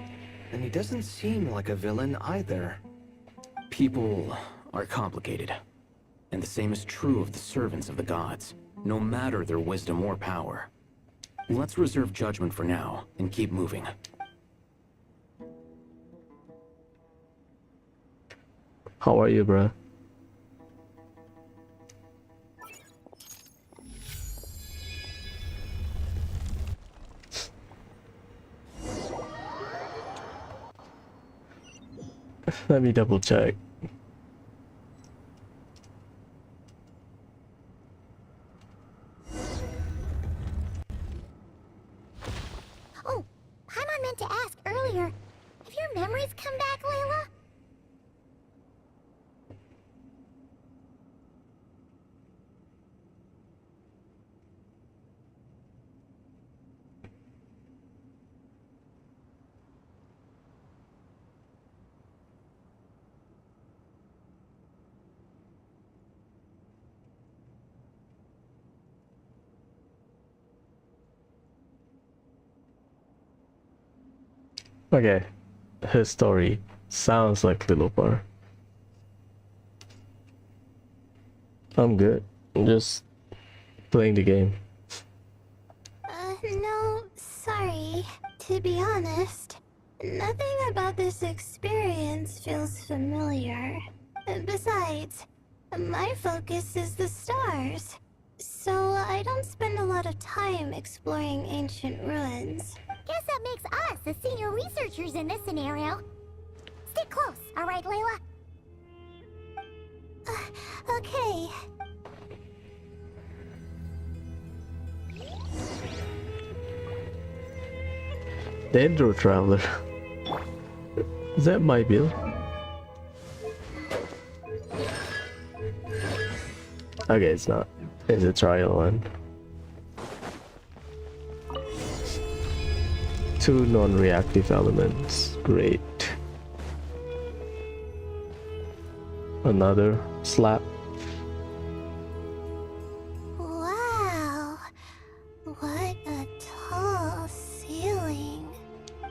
[SPEAKER 12] then he doesn't seem like a villain either.
[SPEAKER 11] People are complicated. And the same is true of the servants of the gods, no matter their wisdom or power. Let's reserve judgment for now, and keep moving.
[SPEAKER 1] How are you, bruh? Let me double check.
[SPEAKER 2] Oh, Paimon meant to ask earlier. Have your memories come back, Layla?
[SPEAKER 1] Okay, his story sounds like Lilopar. I'm good. I'm just playing the game.
[SPEAKER 5] No, sorry. To be honest, nothing about this experience feels familiar. Besides, my focus is the stars, so I don't spend a lot of time exploring ancient ruins.
[SPEAKER 2] Guess that makes us the senior researchers in this scenario. Stick close, alright, Layla?
[SPEAKER 5] Okay.
[SPEAKER 1] Dendro Traveler. Is that my build? Okay, it's not. It's a trial one. 2 non-reactive elements. Great. Another slap.
[SPEAKER 5] Wow. What a tall ceiling.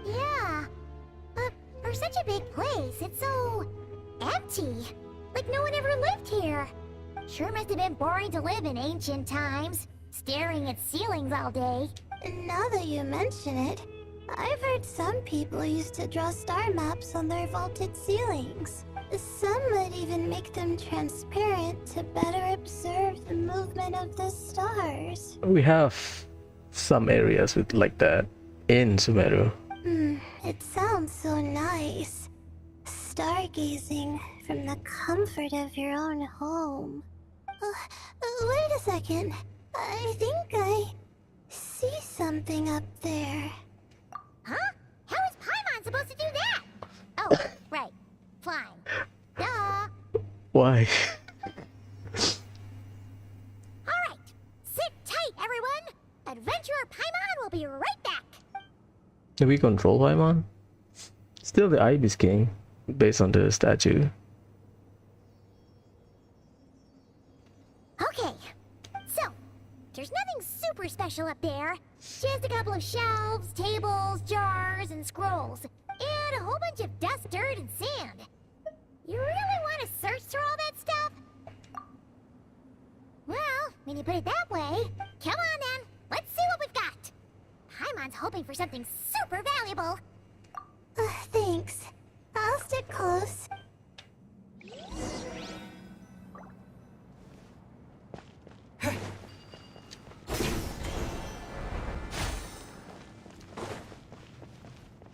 [SPEAKER 2] Yeah. But for such a big place, it's so empty. Like no one ever lived here. Sure must have been boring to live in ancient times, staring at ceilings all day.
[SPEAKER 5] Now that you mention it, I've heard some people used to draw star maps on their vaulted ceilings. Some might even make them transparent to better observe the movement of the stars.
[SPEAKER 1] We have some areas with like that in Sumeru.
[SPEAKER 5] It sounds so nice. Stargazing from the comfort of your own home. Wait a second. I think I see something up there.
[SPEAKER 2] Huh? How is Paimon supposed to do that? Oh, right. Flying. Duh.
[SPEAKER 1] Why?
[SPEAKER 2] Alright. Sit tight, everyone. Adventurer Paimon will be right back.
[SPEAKER 1] Do we control Paimon? Still the Ibis King, based on the statue.
[SPEAKER 2] Okay, so there's nothing super special up there. Just a couple of shelves, tables, jars, and scrolls, and a whole bunch of dust, dirt, and sand. You really want to search through all that stuff? Well, when you put it that way, come on then. Let's see what we've got. Paimon's hoping for something super valuable.
[SPEAKER 5] Thanks. I'll stick close.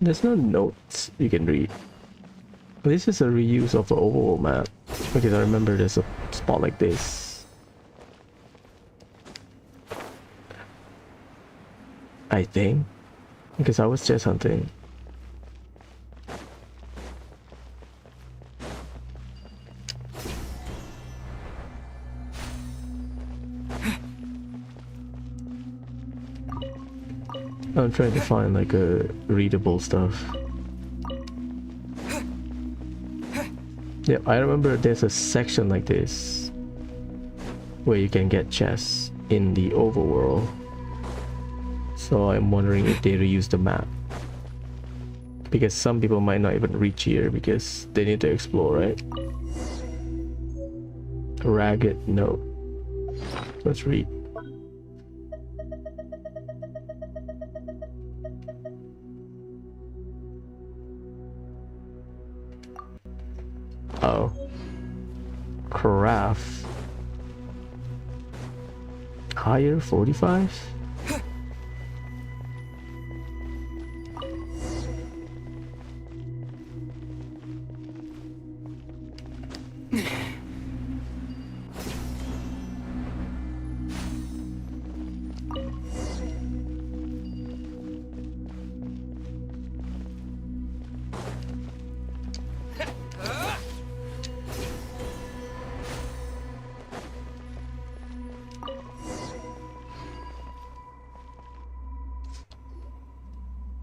[SPEAKER 1] There's no notes you can read. This is a reuse of the overworld map, because I remember there's a spot like this. I think, because I was chest hunting. I'm trying to find like a readable stuff. Yeah, I remember there's a section like this where you can get chests in the overworld. So I'm wondering if they reuse the map. Because some people might not even reach here because they need to explore, right? Ragged note. Let's read. Oh. Craft. Higher 45?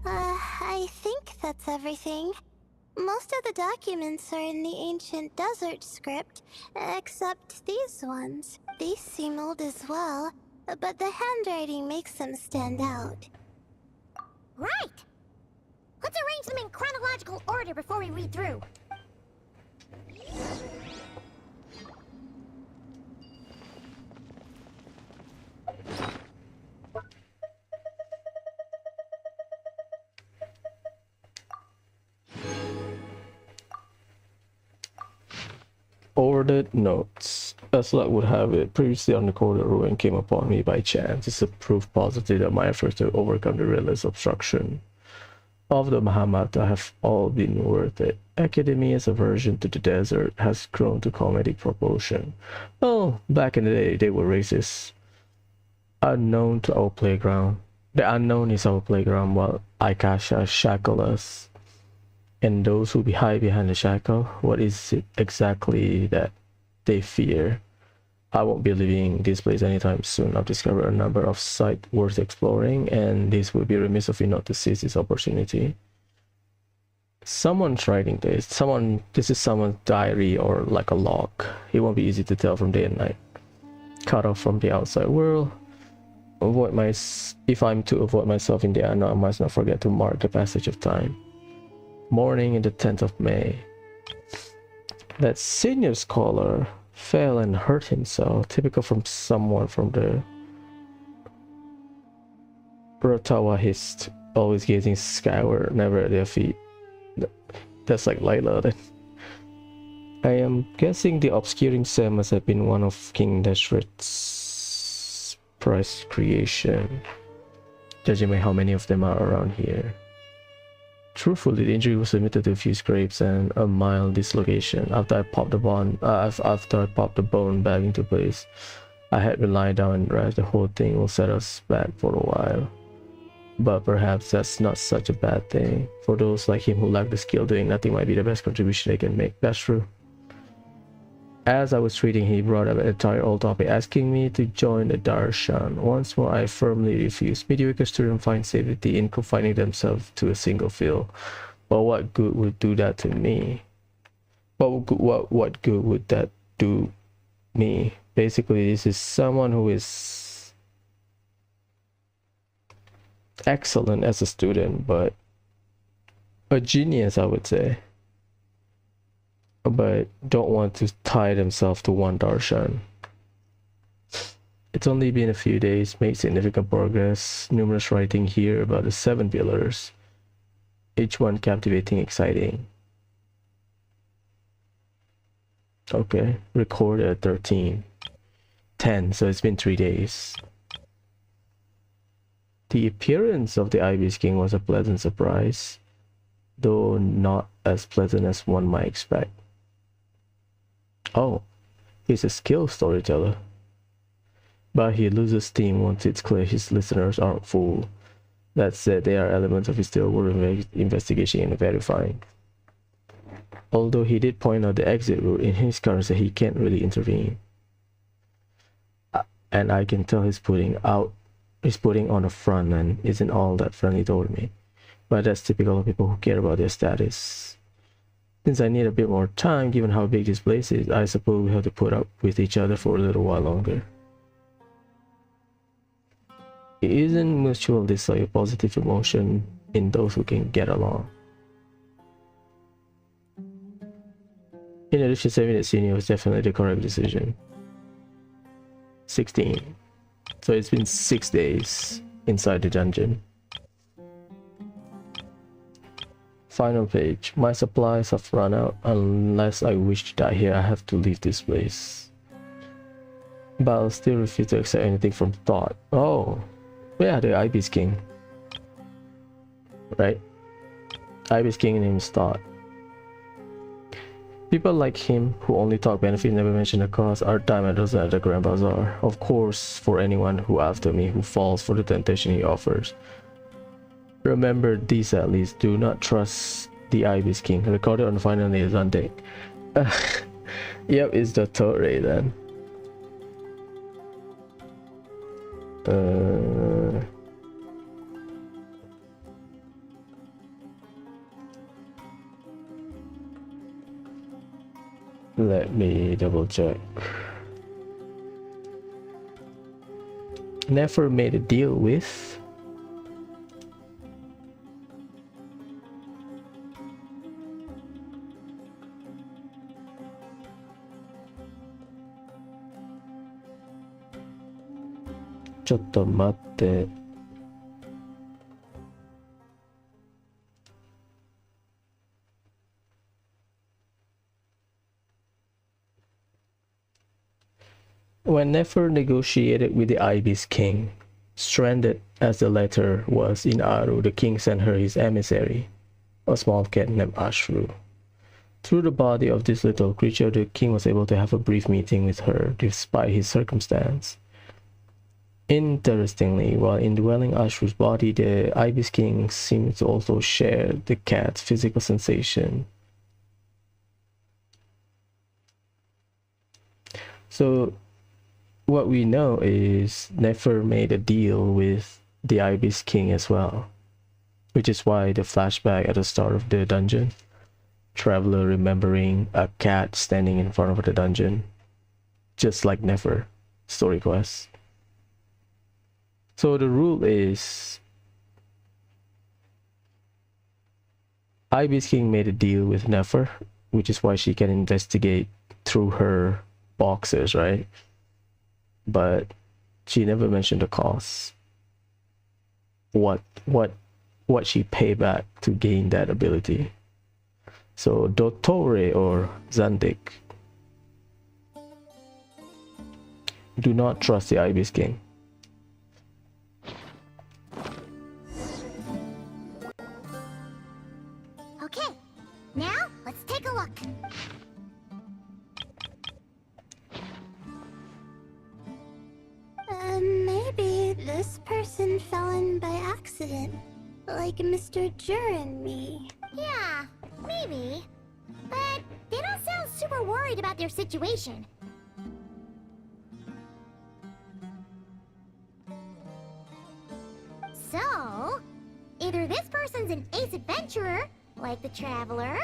[SPEAKER 5] I think that's everything. Most of the documents are in the ancient desert script, except these ones. These seem old as well, but the handwriting makes them stand out.
[SPEAKER 2] Right! Let's arrange them in chronological order before we read through.
[SPEAKER 1] Ordered notes. As luck would have it, previously uncoded ruin came upon me by chance. It's a proof positive that my efforts to overcome the relentless obstruction of the Mahamata have all been worth it. Academia's aversion to the desert has grown to comedic proportion. Well, back in the day, they were racist. Unknown to our playground. The unknown is our playground, while Aikasha shackle us. And those who hide behind the shackle, what is it exactly that they fear? I won't be leaving this place anytime soon. I've discovered a number of sites worth exploring, and this would be remiss of me not to seize this opportunity. Someone's writing this. This is someone's diary or like a log. It won't be easy to tell from day and night. Cut off from the outside world. If I'm to avoid myself in the unknown, I must not forget to mark the passage of time. Morning in the 10th of May. That senior scholar fell and hurt himself, typical from someone from the Rotawahist, always gazing skyward, never at their feet. That's like Layla then. I am guessing the obscuring cell must have been one of King Dashret's prized creation, judging by how many of them are around here. Truthfully, the injury was limited to a few scrapes and a mild dislocation. After I popped the bone back into place, I had to lie down and rest. The whole thing will set us back for a while. But perhaps that's not such a bad thing. For those like him who lack the skill, doing nothing might be the best contribution they can make. That's true. As I was reading, he brought up an entire old topic, asking me to join the Darshan. Once more, I firmly refused. Mediocre students find safety in confining themselves to a single field. But what good would do that to me? What good would that do me? Basically, this is someone who is excellent as a student, but a genius, I would say. But don't want to tie themselves to one darshan. It's only been a few days, made significant progress, numerous writing here about the 7 pillars, each one captivating, exciting. Okay, recorded at 13. 10, so it's been 3 days. The appearance of the Ibis King was a pleasant surprise, though not as pleasant as one might expect. Oh, he's a skilled storyteller. But he loses steam once it's clear his listeners aren't fooled. That said, there are elements of his still worth investigation and verifying. Although he did point out the exit route in his currency, he can't really intervene. And I can tell he's putting on a front and isn't all that friendly toward me. But that's typical of people who care about their status. Since I need a bit more time, given how big this place is, I suppose we have to put up with each other for a little while longer. Isn't mutual dislike a positive emotion in those who can get along? In addition, saving it senior was definitely the correct decision. 16. So it's been 6 days inside the dungeon. Final page. My supplies have run out. Unless I wish to die here, I have to leave this place. But I'll still refuse to accept anything from Thought. Oh, yeah, the Ibis King. Right? Ibis King named Thought. People like him, who only talk benefit, never mention the cost, are diamonds at the Grand Bazaar. Of course, for anyone who after me, who falls for the temptation he offers. Remember these at least. Do not trust the Ibis King. Recorded on final nails on deck. Yep, it's the Torre then. Let me double check. Never made a deal with. Chotto matte. When Nefer negotiated with the Ibis King, stranded as the latter was in Aru, the king sent her his emissary, a small cat named Ashru. Through the body of this little creature, the king was able to have a brief meeting with her, despite his circumstance. Interestingly, while indwelling Ashru's body, the Ibis King seemed to also share the cat's physical sensation. So, what we know is Nefer made a deal with the Ibis King as well, which is why the flashback at the start of the dungeon, Traveler remembering a cat standing in front of the dungeon, just like Nefer, story quest. So the rule is Ibis King made a deal with Nefer, which is why she can investigate through her boxes, right? But she never mentioned the cost. What she paid back to gain that ability. So Dottore or Zandik, do not trust the Ibis King.
[SPEAKER 2] Okay, now let's take a look.
[SPEAKER 5] Maybe this person fell in by accident, like Mr. Jur and me.
[SPEAKER 2] Yeah, maybe. But they don't sound super worried about their situation. So, either this person's an ace adventurer, Like the Traveler?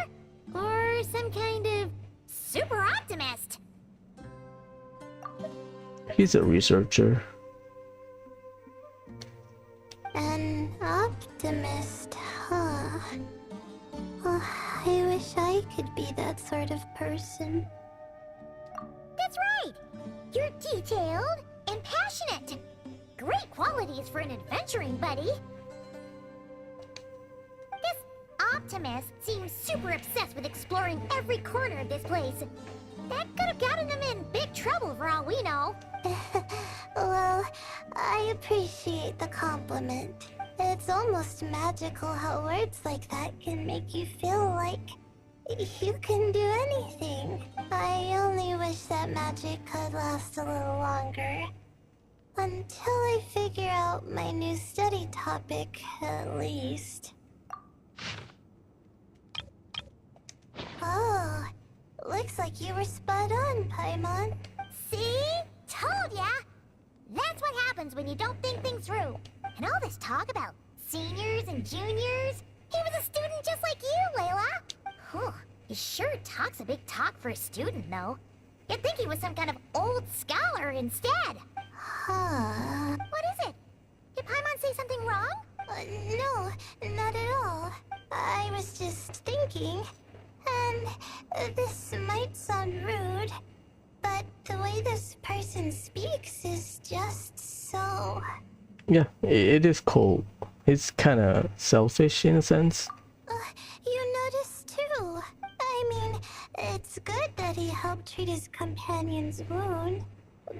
[SPEAKER 2] Or some kind of super optimist?
[SPEAKER 1] He's a researcher.
[SPEAKER 5] An optimist, huh? Oh, I wish I could be that sort of person.
[SPEAKER 2] That's right! You're detailed and passionate. Great qualities for an adventuring buddy. This optimist seems super obsessed with exploring every corner of this place. That could have gotten him in big trouble for all we know.
[SPEAKER 5] Well, I appreciate the compliment. It's almost magical how words like that can make you feel like you can do anything. I only wish that magic could last a little longer. Until I figure out my new study topic, at least. Oh, looks like you were spot on, Paimon.
[SPEAKER 2] See? Told ya! That's what happens when you don't think things through. And all this talk about seniors and juniors? He was a student just like you, Layla! Whew, he sure talks a big talk for a student, though. You'd think he was some kind of old scholar instead.
[SPEAKER 5] Huh.
[SPEAKER 2] What is it? Did Paimon say something wrong?
[SPEAKER 5] No, not at all. I was just thinking, and this might sound rude, but the way this person speaks is just so...
[SPEAKER 1] Yeah, it is cold. It's kind of selfish in a sense.
[SPEAKER 5] You noticed too. I mean, it's good that he helped treat his companion's wound,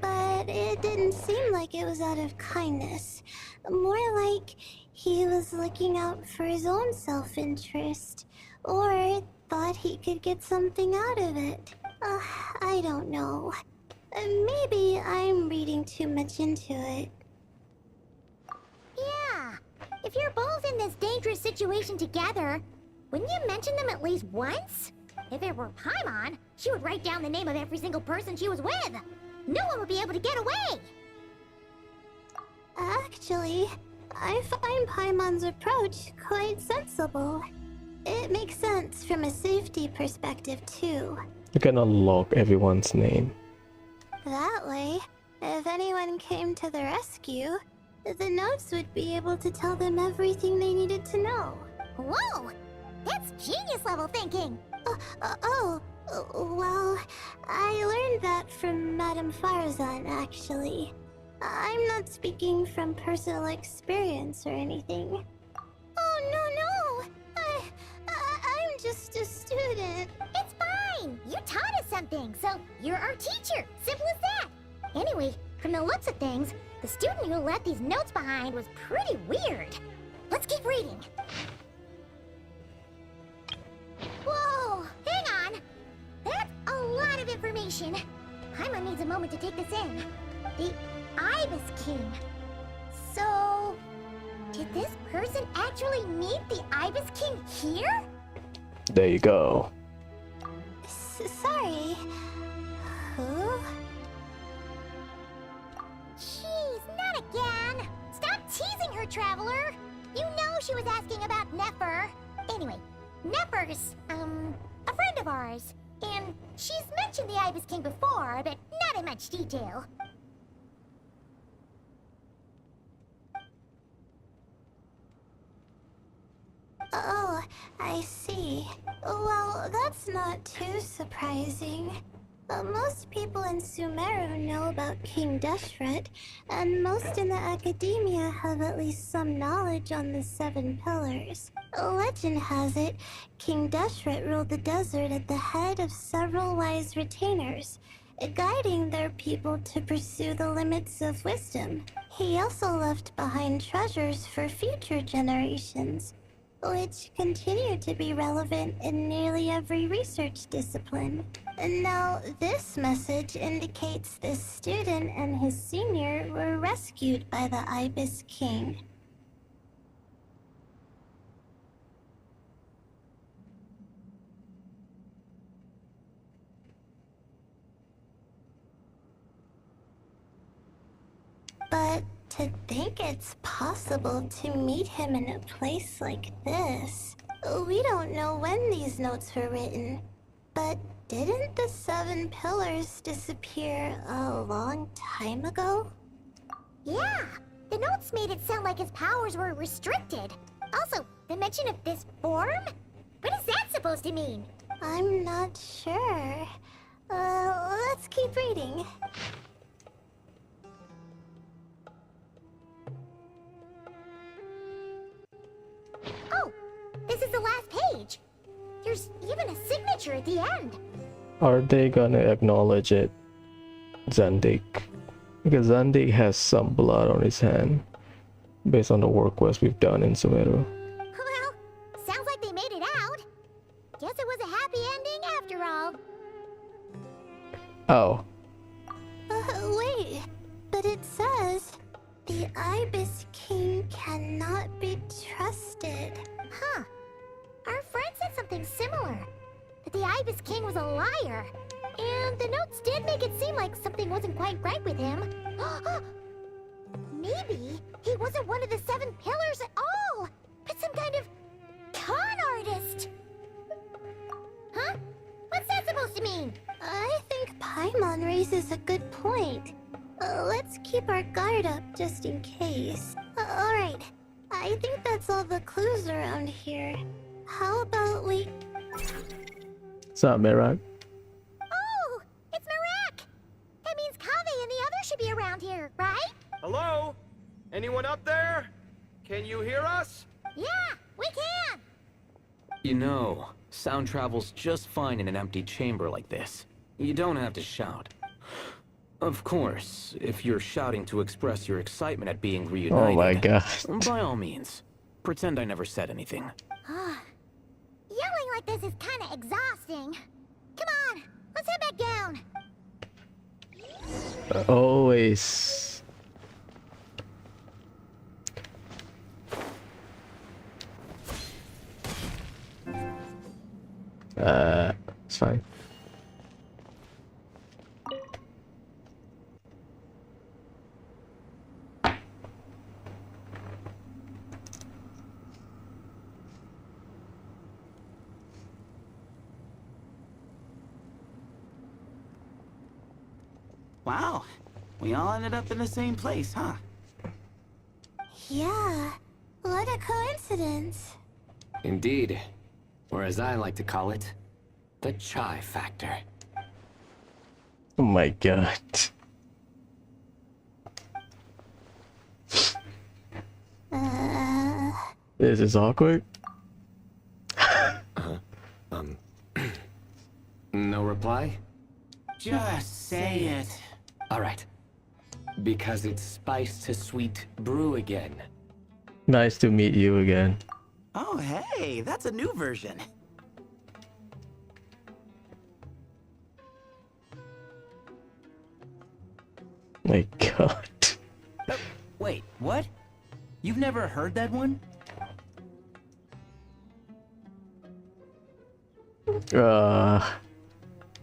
[SPEAKER 5] but it didn't seem like it was out of kindness. More like he was looking out for his own self-interest, or thought he could get something out of it. I don't know. Maybe I'm reading too much into it.
[SPEAKER 2] Yeah. If you're both in this dangerous situation together, wouldn't you mention them at least once? If it were Paimon, she would write down the name of every single person she was with. No one would be able to get away.
[SPEAKER 5] Actually, I find Paimon's approach quite sensible. It makes sense from a safety perspective, too.
[SPEAKER 1] You can unlock everyone's name.
[SPEAKER 5] That way, if anyone came to the rescue, the notes would be able to tell them everything they needed to know.
[SPEAKER 2] Whoa! That's genius-level thinking!
[SPEAKER 5] Well, I learned that from Madame Farazan, actually. I'm not speaking from personal experience or anything. Oh, no! I'm just a student.
[SPEAKER 2] It's fine! You taught us something, so you're our teacher. Simple as that. Anyway, from the looks of things, the student who left these notes behind was pretty weird. Let's keep reading. Whoa! Hang on! That's a lot of information. Paimon needs a moment to take this in. The Ibis King. So... did this person actually meet the Ibis King here?
[SPEAKER 1] There you go.
[SPEAKER 5] Sorry. Who?
[SPEAKER 2] Jeez, not again! Stop teasing her, Traveler! You know she was asking about Nefer. Anyway, Nefer's, a friend of ours. And she's mentioned the Ibis King before, but not in much detail.
[SPEAKER 5] Oh, I see. Well, that's not too surprising. Most people in Sumeru know about King Deshret, and most in the academia have at least some knowledge on the 7 pillars. Legend has it, King Deshret ruled the desert at the head of several wise retainers, guiding their people to pursue the limits of wisdom. He also left behind treasures for future generations, which continue to be relevant in nearly every research discipline. And now, this message indicates this student and his senior were rescued by the Ibis King. But to think it's possible to meet him in a place like this... We don't know when these notes were written, but didn't the 7 pillars disappear a long time ago?
[SPEAKER 2] Yeah, the notes made it sound like his powers were restricted. Also, the mention of this form? What is that supposed to mean?
[SPEAKER 5] I'm not sure. Let's keep reading.
[SPEAKER 2] Oh, this is the last page. There's even a signature at the end.
[SPEAKER 1] Are they gonna acknowledge it, Zandig? Because Zandig has some blood on his hand, based on the work quest we've done in Sumeru.
[SPEAKER 2] Well, sounds like they made it out. Guess it was a happy ending after all.
[SPEAKER 1] Oh.
[SPEAKER 5] Wait, but it says the Ibis King cannot be trusted.
[SPEAKER 2] Huh. Our friend said something similar. That the Ibis King was a liar. And the notes did make it seem like something wasn't quite right with him. Maybe he wasn't one of the 7 pillars at all, but some kind of con artist. Huh? What's that supposed to mean?
[SPEAKER 5] I think Paimon raises a good point. Let's keep our guard up just in case. Alright, I think that's all the clues around here. How about we...
[SPEAKER 1] What's up, Merak?
[SPEAKER 2] Oh, it's Marak! That means Kaveh and the others should be around here, right?
[SPEAKER 12] Hello? Anyone up there? Can you hear us?
[SPEAKER 2] Yeah, we can!
[SPEAKER 11] You know, sound travels just fine in an empty chamber like this. You don't have to shout. Of course, if you're shouting to express your excitement at being reunited...
[SPEAKER 1] Oh my god.
[SPEAKER 11] By all means, pretend I never said anything.
[SPEAKER 2] Yelling like this is kinda exhausting. Come on, let's head back down.
[SPEAKER 1] Always. It's fine.
[SPEAKER 9] Wow, we all ended up in the same place, huh?
[SPEAKER 5] Yeah, what a coincidence.
[SPEAKER 8] Indeed. Or as I like to call it, the chai factor.
[SPEAKER 1] Oh my god. This is awkward.
[SPEAKER 8] No reply?
[SPEAKER 9] Just say it.
[SPEAKER 8] Alright. Because it's spice to sweet brew again.
[SPEAKER 1] Nice to meet you again.
[SPEAKER 9] Oh, hey, that's a new version.
[SPEAKER 1] My god.
[SPEAKER 7] Wait, what? You've never heard that one?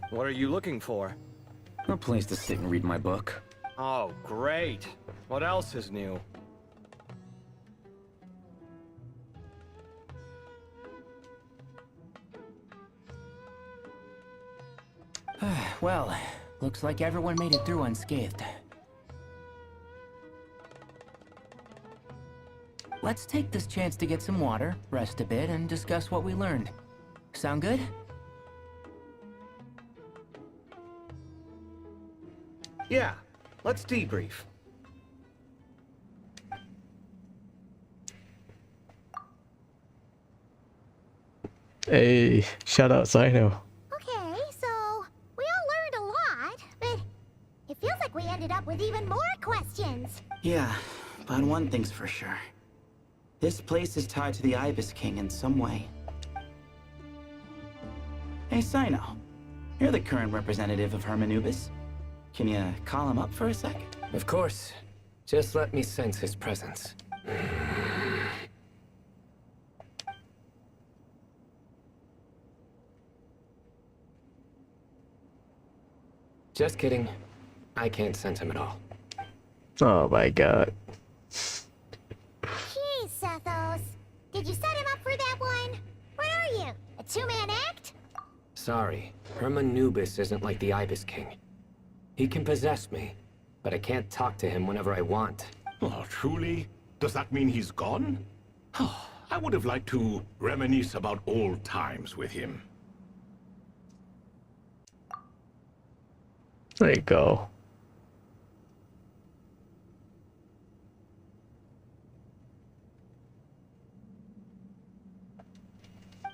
[SPEAKER 12] What are you looking for?
[SPEAKER 11] A place to sit and read my book.
[SPEAKER 12] Oh, great. What else is new?
[SPEAKER 7] Well, looks like everyone made it through unscathed. Let's take this chance to get some water, rest a bit, and discuss what we learned. Sound good?
[SPEAKER 12] Yeah, let's debrief.
[SPEAKER 1] Hey, shout out Sino.
[SPEAKER 2] Okay, so we all learned a lot, but it feels like we ended up with even more questions.
[SPEAKER 9] Yeah, but one thing's for sure. This place is tied to the Ibis King in some way. Hey, Sino. You're the current representative of Hermanubis. Can you call him up for a sec?
[SPEAKER 8] Of course. Just let me sense his presence. Just kidding. I can't sense him at all.
[SPEAKER 1] Oh my god.
[SPEAKER 2] Jeez, Sethos. Did you set him up for that one?
[SPEAKER 8] Sorry, Hermanubis isn't like the Ibis King. He can possess me, but I can't talk to him whenever I want.
[SPEAKER 17] Oh, truly? Does that mean he's gone? I would have liked to reminisce about old times with him.
[SPEAKER 1] There you go.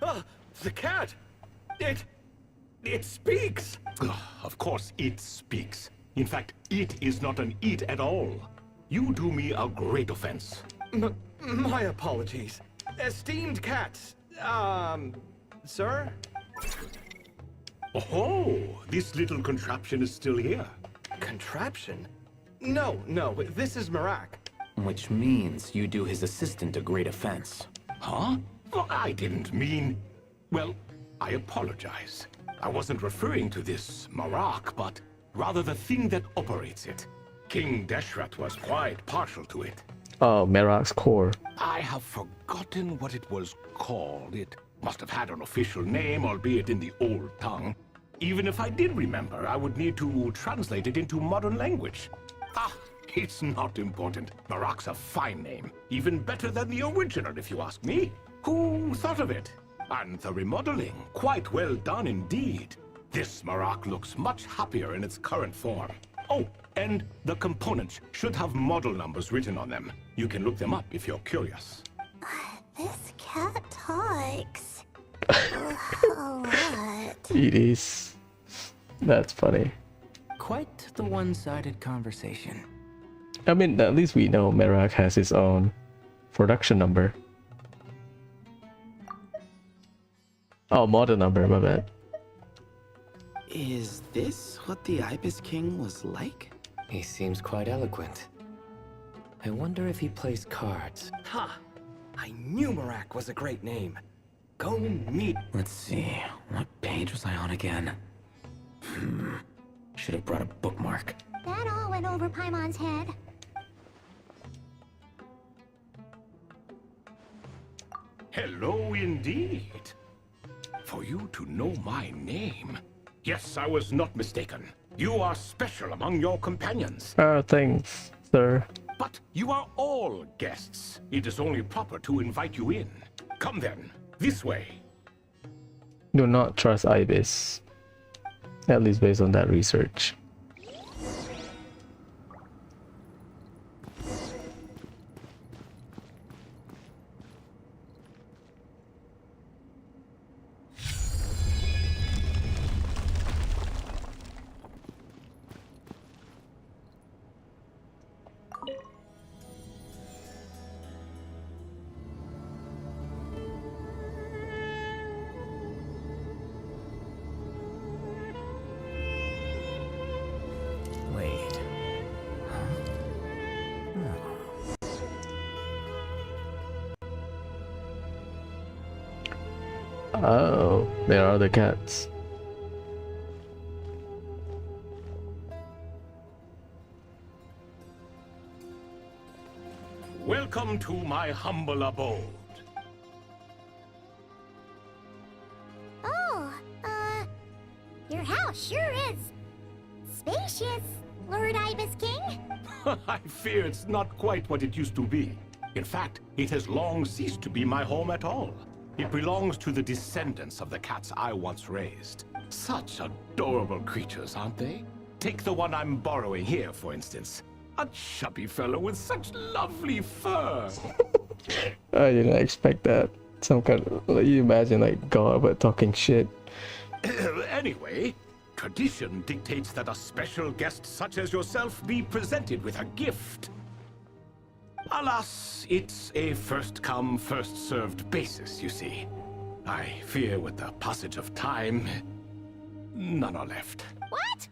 [SPEAKER 17] Ah, the cat! It speaks! Of course it speaks. In fact, it is not an it at all. You do me a great offense.
[SPEAKER 12] My apologies. Esteemed cats, sir?
[SPEAKER 17] Oh, this little contraption is still here.
[SPEAKER 12] Contraption? No, this is Marak.
[SPEAKER 11] Which means you do his assistant a great offense.
[SPEAKER 17] Huh? Well, I didn't mean... Well, I apologize. I wasn't referring to this Marak, but rather the thing that operates it. King Deshret was quite partial to it.
[SPEAKER 1] Oh, Merak's core.
[SPEAKER 17] I have forgotten what it was called. It must have had an official name, albeit in the old tongue. Even if I did remember, I would need to translate it into modern language. Ah, it's not important. Marak's a fine name. Even better than the original, if you ask me. Who thought of it? And the remodeling, quite well done indeed. This Marak looks much happier in its current form. Oh, and the components should have model numbers written on them. You can look them up if you're curious.
[SPEAKER 5] This cat talks. A lot.
[SPEAKER 1] It is. That's funny.
[SPEAKER 7] Quite the one-sided conversation.
[SPEAKER 1] I mean, at least we know Merak has his own production number. Oh, model number, my bad.
[SPEAKER 9] Is this what the Ibis King was like?
[SPEAKER 8] He seems quite eloquent. I wonder if he plays cards.
[SPEAKER 12] Ha! I knew Marak was a great name. Go meet...
[SPEAKER 11] Let's see, what page was I on again? Should have brought a bookmark.
[SPEAKER 2] That all went over Paimon's head.
[SPEAKER 17] Hello indeed. For you to know my name. Yes, I was not mistaken. You are special among your companions.
[SPEAKER 1] Thanks, sir.
[SPEAKER 17] But you are all guests. It is only proper to invite you in. Come then, this way.
[SPEAKER 1] Do not trust Ibis. At least based on that research. Oh, there are the cats.
[SPEAKER 17] Welcome to my humble abode.
[SPEAKER 2] Oh, your house sure is spacious, Lord Ibis King.
[SPEAKER 17] I fear it's not quite what it used to be. In fact, it has long ceased to be my home at all. It belongs to the descendants of the cats I once raised. Such adorable creatures, aren't they? Take the one I'm borrowing here, for instance. A chubby fellow with such lovely fur.
[SPEAKER 1] I didn't expect that. Some kind of, like, you imagine like God but talking shit.
[SPEAKER 17] Anyway, tradition dictates that a special guest such as yourself be presented with a gift. Alas, it's a first-come, first-served basis, you see. I fear with the passage of time, none are left.
[SPEAKER 2] What?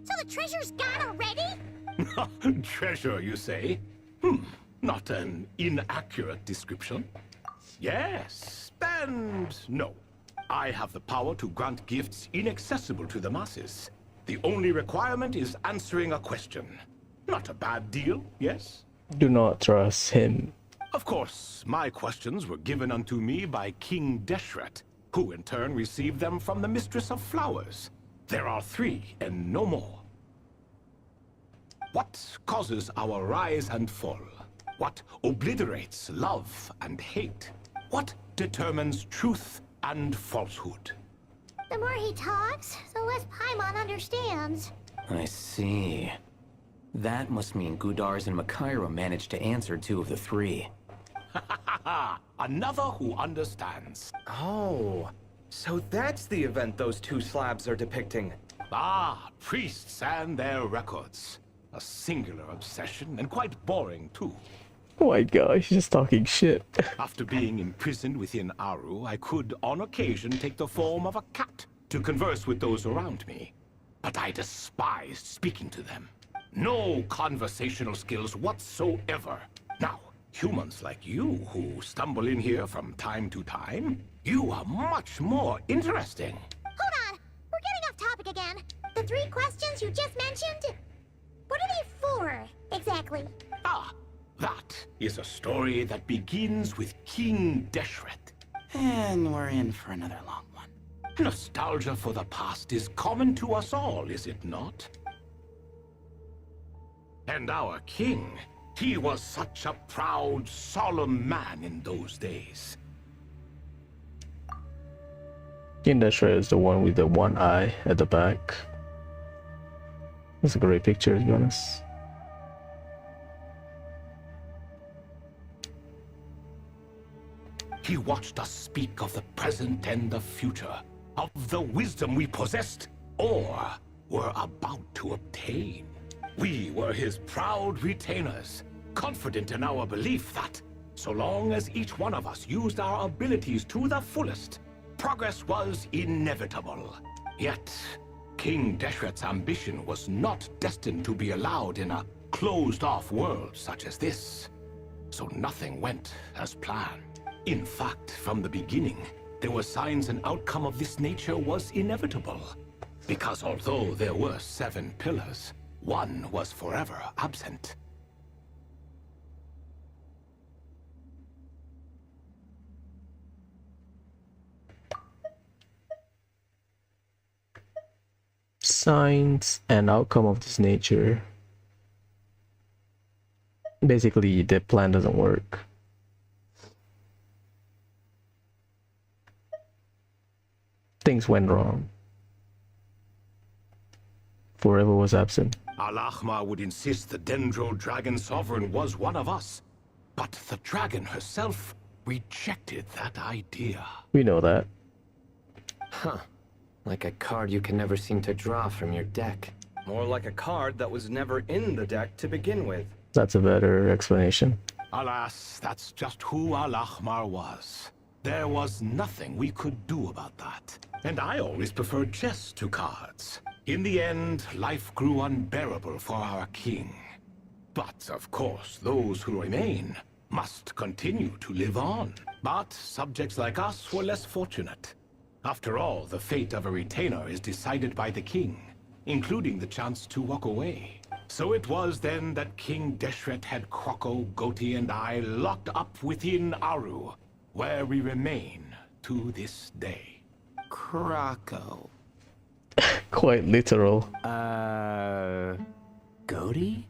[SPEAKER 2] So the treasure's gone already?
[SPEAKER 17] Treasure, you say? Not an inaccurate description. Yes, and no. I have the power to grant gifts inaccessible to the masses. The only requirement is answering a question. Not a bad deal, yes?
[SPEAKER 1] Do not trust him.
[SPEAKER 17] Of course, my questions were given unto me by King Deshret. who in turn received them from the Mistress of Flowers. There are 3 and no more. What causes our rise and fall? What obliterates love and hate? What determines truth and falsehood?
[SPEAKER 2] The more he talks, the less Paimon understands.
[SPEAKER 11] I see. That must mean Gudars and Makaira managed to answer 2 of the 3.
[SPEAKER 17] Another who understands.
[SPEAKER 12] Oh, so that's the event those 2 slabs are depicting.
[SPEAKER 17] Ah, priests and their records. A singular obsession, and quite boring too.
[SPEAKER 1] Oh my god, he's just talking shit.
[SPEAKER 17] After being imprisoned within Aru, I could, on occasion, take the form of a cat to converse with those around me. But I despised speaking to them. No conversational skills whatsoever. Now, humans like you who stumble in here from time to time, you are much more interesting.
[SPEAKER 2] Hold on, we're getting off topic again. The 3 questions you just mentioned, what are they for, exactly?
[SPEAKER 17] Ah, that is a story that begins with King Deshret.
[SPEAKER 9] And we're in for another long one.
[SPEAKER 17] Nostalgia for the past is common to us all, is it not? And our king, he was such a proud, solemn man in those days.
[SPEAKER 1] King Deshret is the one with the one eye at the back. That's a great picture, to be honest.
[SPEAKER 17] He watched us speak of the present and the future, of the wisdom we possessed, or were about to obtain. We were his proud retainers, confident in our belief that, so long as each one of us used our abilities to the fullest, progress was inevitable. Yet, King Deshret's ambition was not destined to be allowed in a closed-off world such as this. So nothing went as planned. In fact, from the beginning, there were signs an outcome of this nature was inevitable. Because although there were 7 pillars, one was forever absent.
[SPEAKER 1] Signs and outcome of this nature. Basically, the plan doesn't work. Things went wrong. Forever was absent.
[SPEAKER 17] Al-Ahmar would insist the Dendro Dragon Sovereign was one of us. But the dragon herself rejected that idea.
[SPEAKER 1] We know that.
[SPEAKER 8] Huh. Like a card you can never seem to draw from your deck.
[SPEAKER 12] More like a card that was never in the deck to begin with.
[SPEAKER 1] That's a better explanation.
[SPEAKER 17] Alas, that's just who Al-Ahmar was. There was nothing we could do about that. And I always preferred chess to cards. In the end, life grew unbearable for our king. But, of course, those who remain must continue to live on. But subjects like us were less fortunate. After all, the fate of a retainer is decided by the king, including the chance to walk away. So it was then that King Deshret had Kroko, Goti, and I locked up within Aru, where we remain to this day.
[SPEAKER 9] Kroko.
[SPEAKER 1] Quite literal.
[SPEAKER 9] Goti?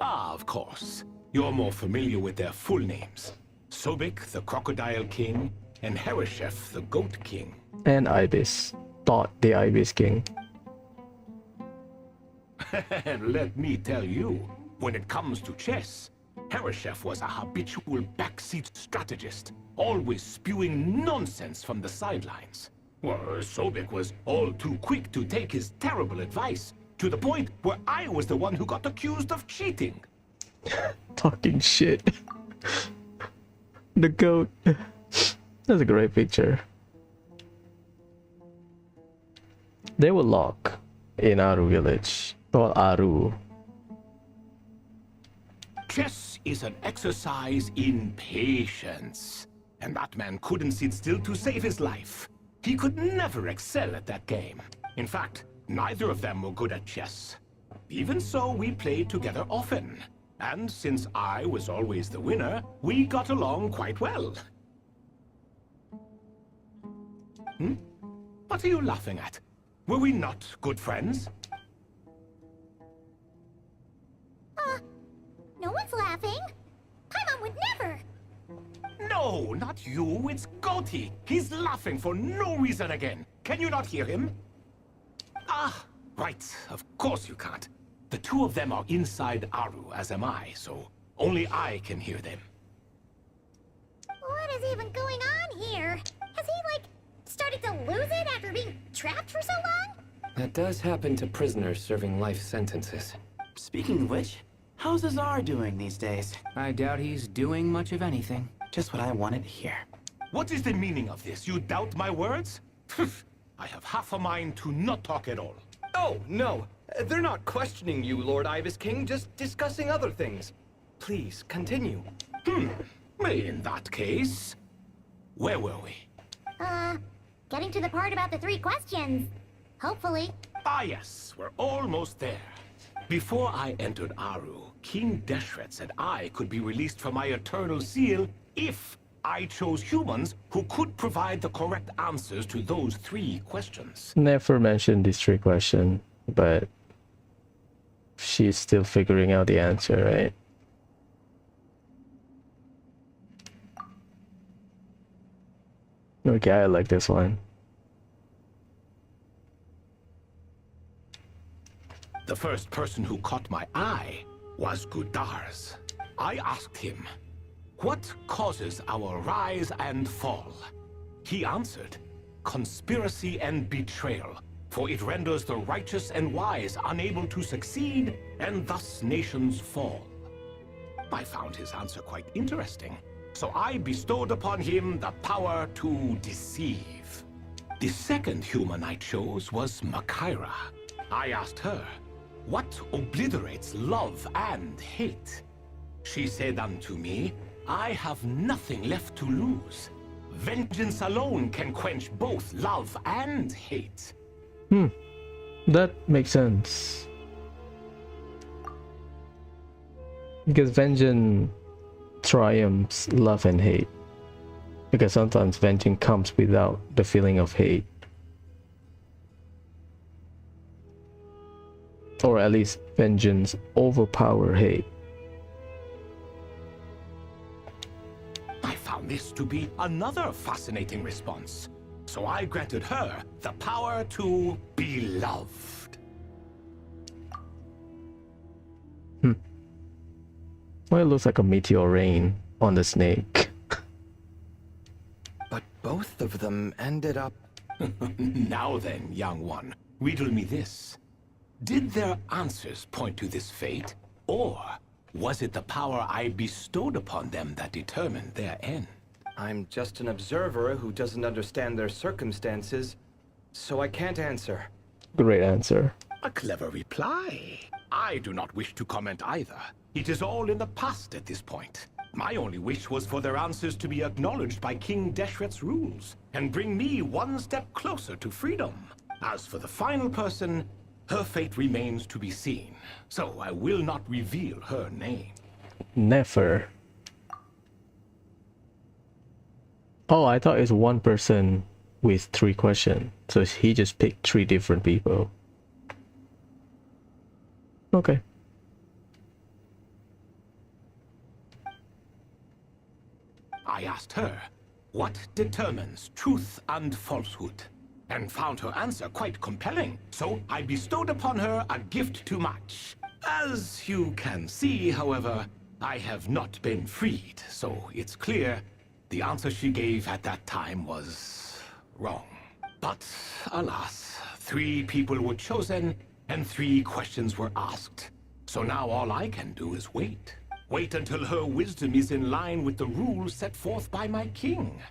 [SPEAKER 17] Ah, of course. You're more familiar with their full names. Sobek, the Crocodile King, and Hereshef, the Goat King.
[SPEAKER 1] And Ibis. Thought the Ibis King.
[SPEAKER 17] And let me tell you, when it comes to chess, Hereshef was a habitual backseat strategist, always spewing nonsense from the sidelines. Well, Sobek was all too quick to take his terrible advice, to the point where I was the one who got accused of cheating.
[SPEAKER 1] Talking shit. The goat. That's a great picture. They will lock in Aru village. Well, Aru.
[SPEAKER 17] Chess is an exercise in patience. And that man couldn't sit still to save his life. He could never excel at that game. In fact, neither of them were good at chess. Even so, we played together often. And since I was always the winner, we got along quite well. Hmm? What are you laughing at? Were we not good friends?
[SPEAKER 2] No one's laughing. Paimon would never.
[SPEAKER 17] No, not you. It's Goatee. He's laughing for no reason again. Can you not hear him? Ah, right. Of course you can't. The two of them are inside Aru, as am I, so only I can hear them.
[SPEAKER 2] What is even going on here? Has he, like, started to lose it after being trapped for so long?
[SPEAKER 8] That does happen to prisoners serving life sentences.
[SPEAKER 9] Speaking of which, how's Azar doing these days?
[SPEAKER 7] I doubt he's doing much of anything.
[SPEAKER 9] Just what I wanted to hear.
[SPEAKER 17] What is the meaning of this? You doubt my words? I have half a mind to not talk at all.
[SPEAKER 12] Oh, no. They're not questioning you, Lord Ibis King, just discussing other things. Please, continue.
[SPEAKER 17] In that case, where were we?
[SPEAKER 2] Getting to the part about the 3 questions. Hopefully.
[SPEAKER 17] Ah yes, we're almost there. Before I entered Aru, King Deshret said I could be released from my eternal seal if I chose humans who could provide the correct answers to those 3 questions.
[SPEAKER 1] Never mentioned these 3 questions, but she's still figuring out the answer, right? Okay, I like this one.
[SPEAKER 17] The first person who caught my eye was Gudars. I asked him, what causes our rise and fall? He answered, conspiracy and betrayal, for it renders the righteous and wise unable to succeed, and thus nations fall. I found his answer quite interesting, so I bestowed upon him the power to deceive. The second human I chose was Makaira. I asked her, what obliterates love and hate? She said unto me, I have nothing left to lose. Vengeance alone can quench both love and hate.
[SPEAKER 1] That makes sense. Because vengeance triumphs love and hate. Because sometimes vengeance comes without the feeling of hate. Or at least vengeance overpower hate.
[SPEAKER 17] I found this to be another fascinating response. So I granted her the power to be loved.
[SPEAKER 1] Well, it looks like a meteor rain on the snake.
[SPEAKER 12] But both of them ended up...
[SPEAKER 17] Now then, young one, riddle me this. Did their answers point to this fate, or was it the power I bestowed upon them that determined their end?
[SPEAKER 12] I'm just an observer who doesn't understand their circumstances, so I can't answer.
[SPEAKER 1] Great answer.
[SPEAKER 17] A clever reply. I do not wish to comment either. It is all in the past at this point. My only wish was for their answers to be acknowledged by King Deshret's rules, and bring me one step closer to freedom. As for the final person, her fate remains to be seen, so I will not reveal her name.
[SPEAKER 1] Never. Oh, I thought it's one person with 3 questions, so he just picked 3 different people. Okay.
[SPEAKER 17] I asked her, what determines truth and falsehood? And found her answer quite compelling, so I bestowed upon her a gift to match. As you can see, however, I have not been freed, so it's clear the answer she gave at that time was wrong. But alas, 3 people were chosen and 3 questions were asked. So now all I can do is wait. Wait until her wisdom is in line with the rules set forth by my king.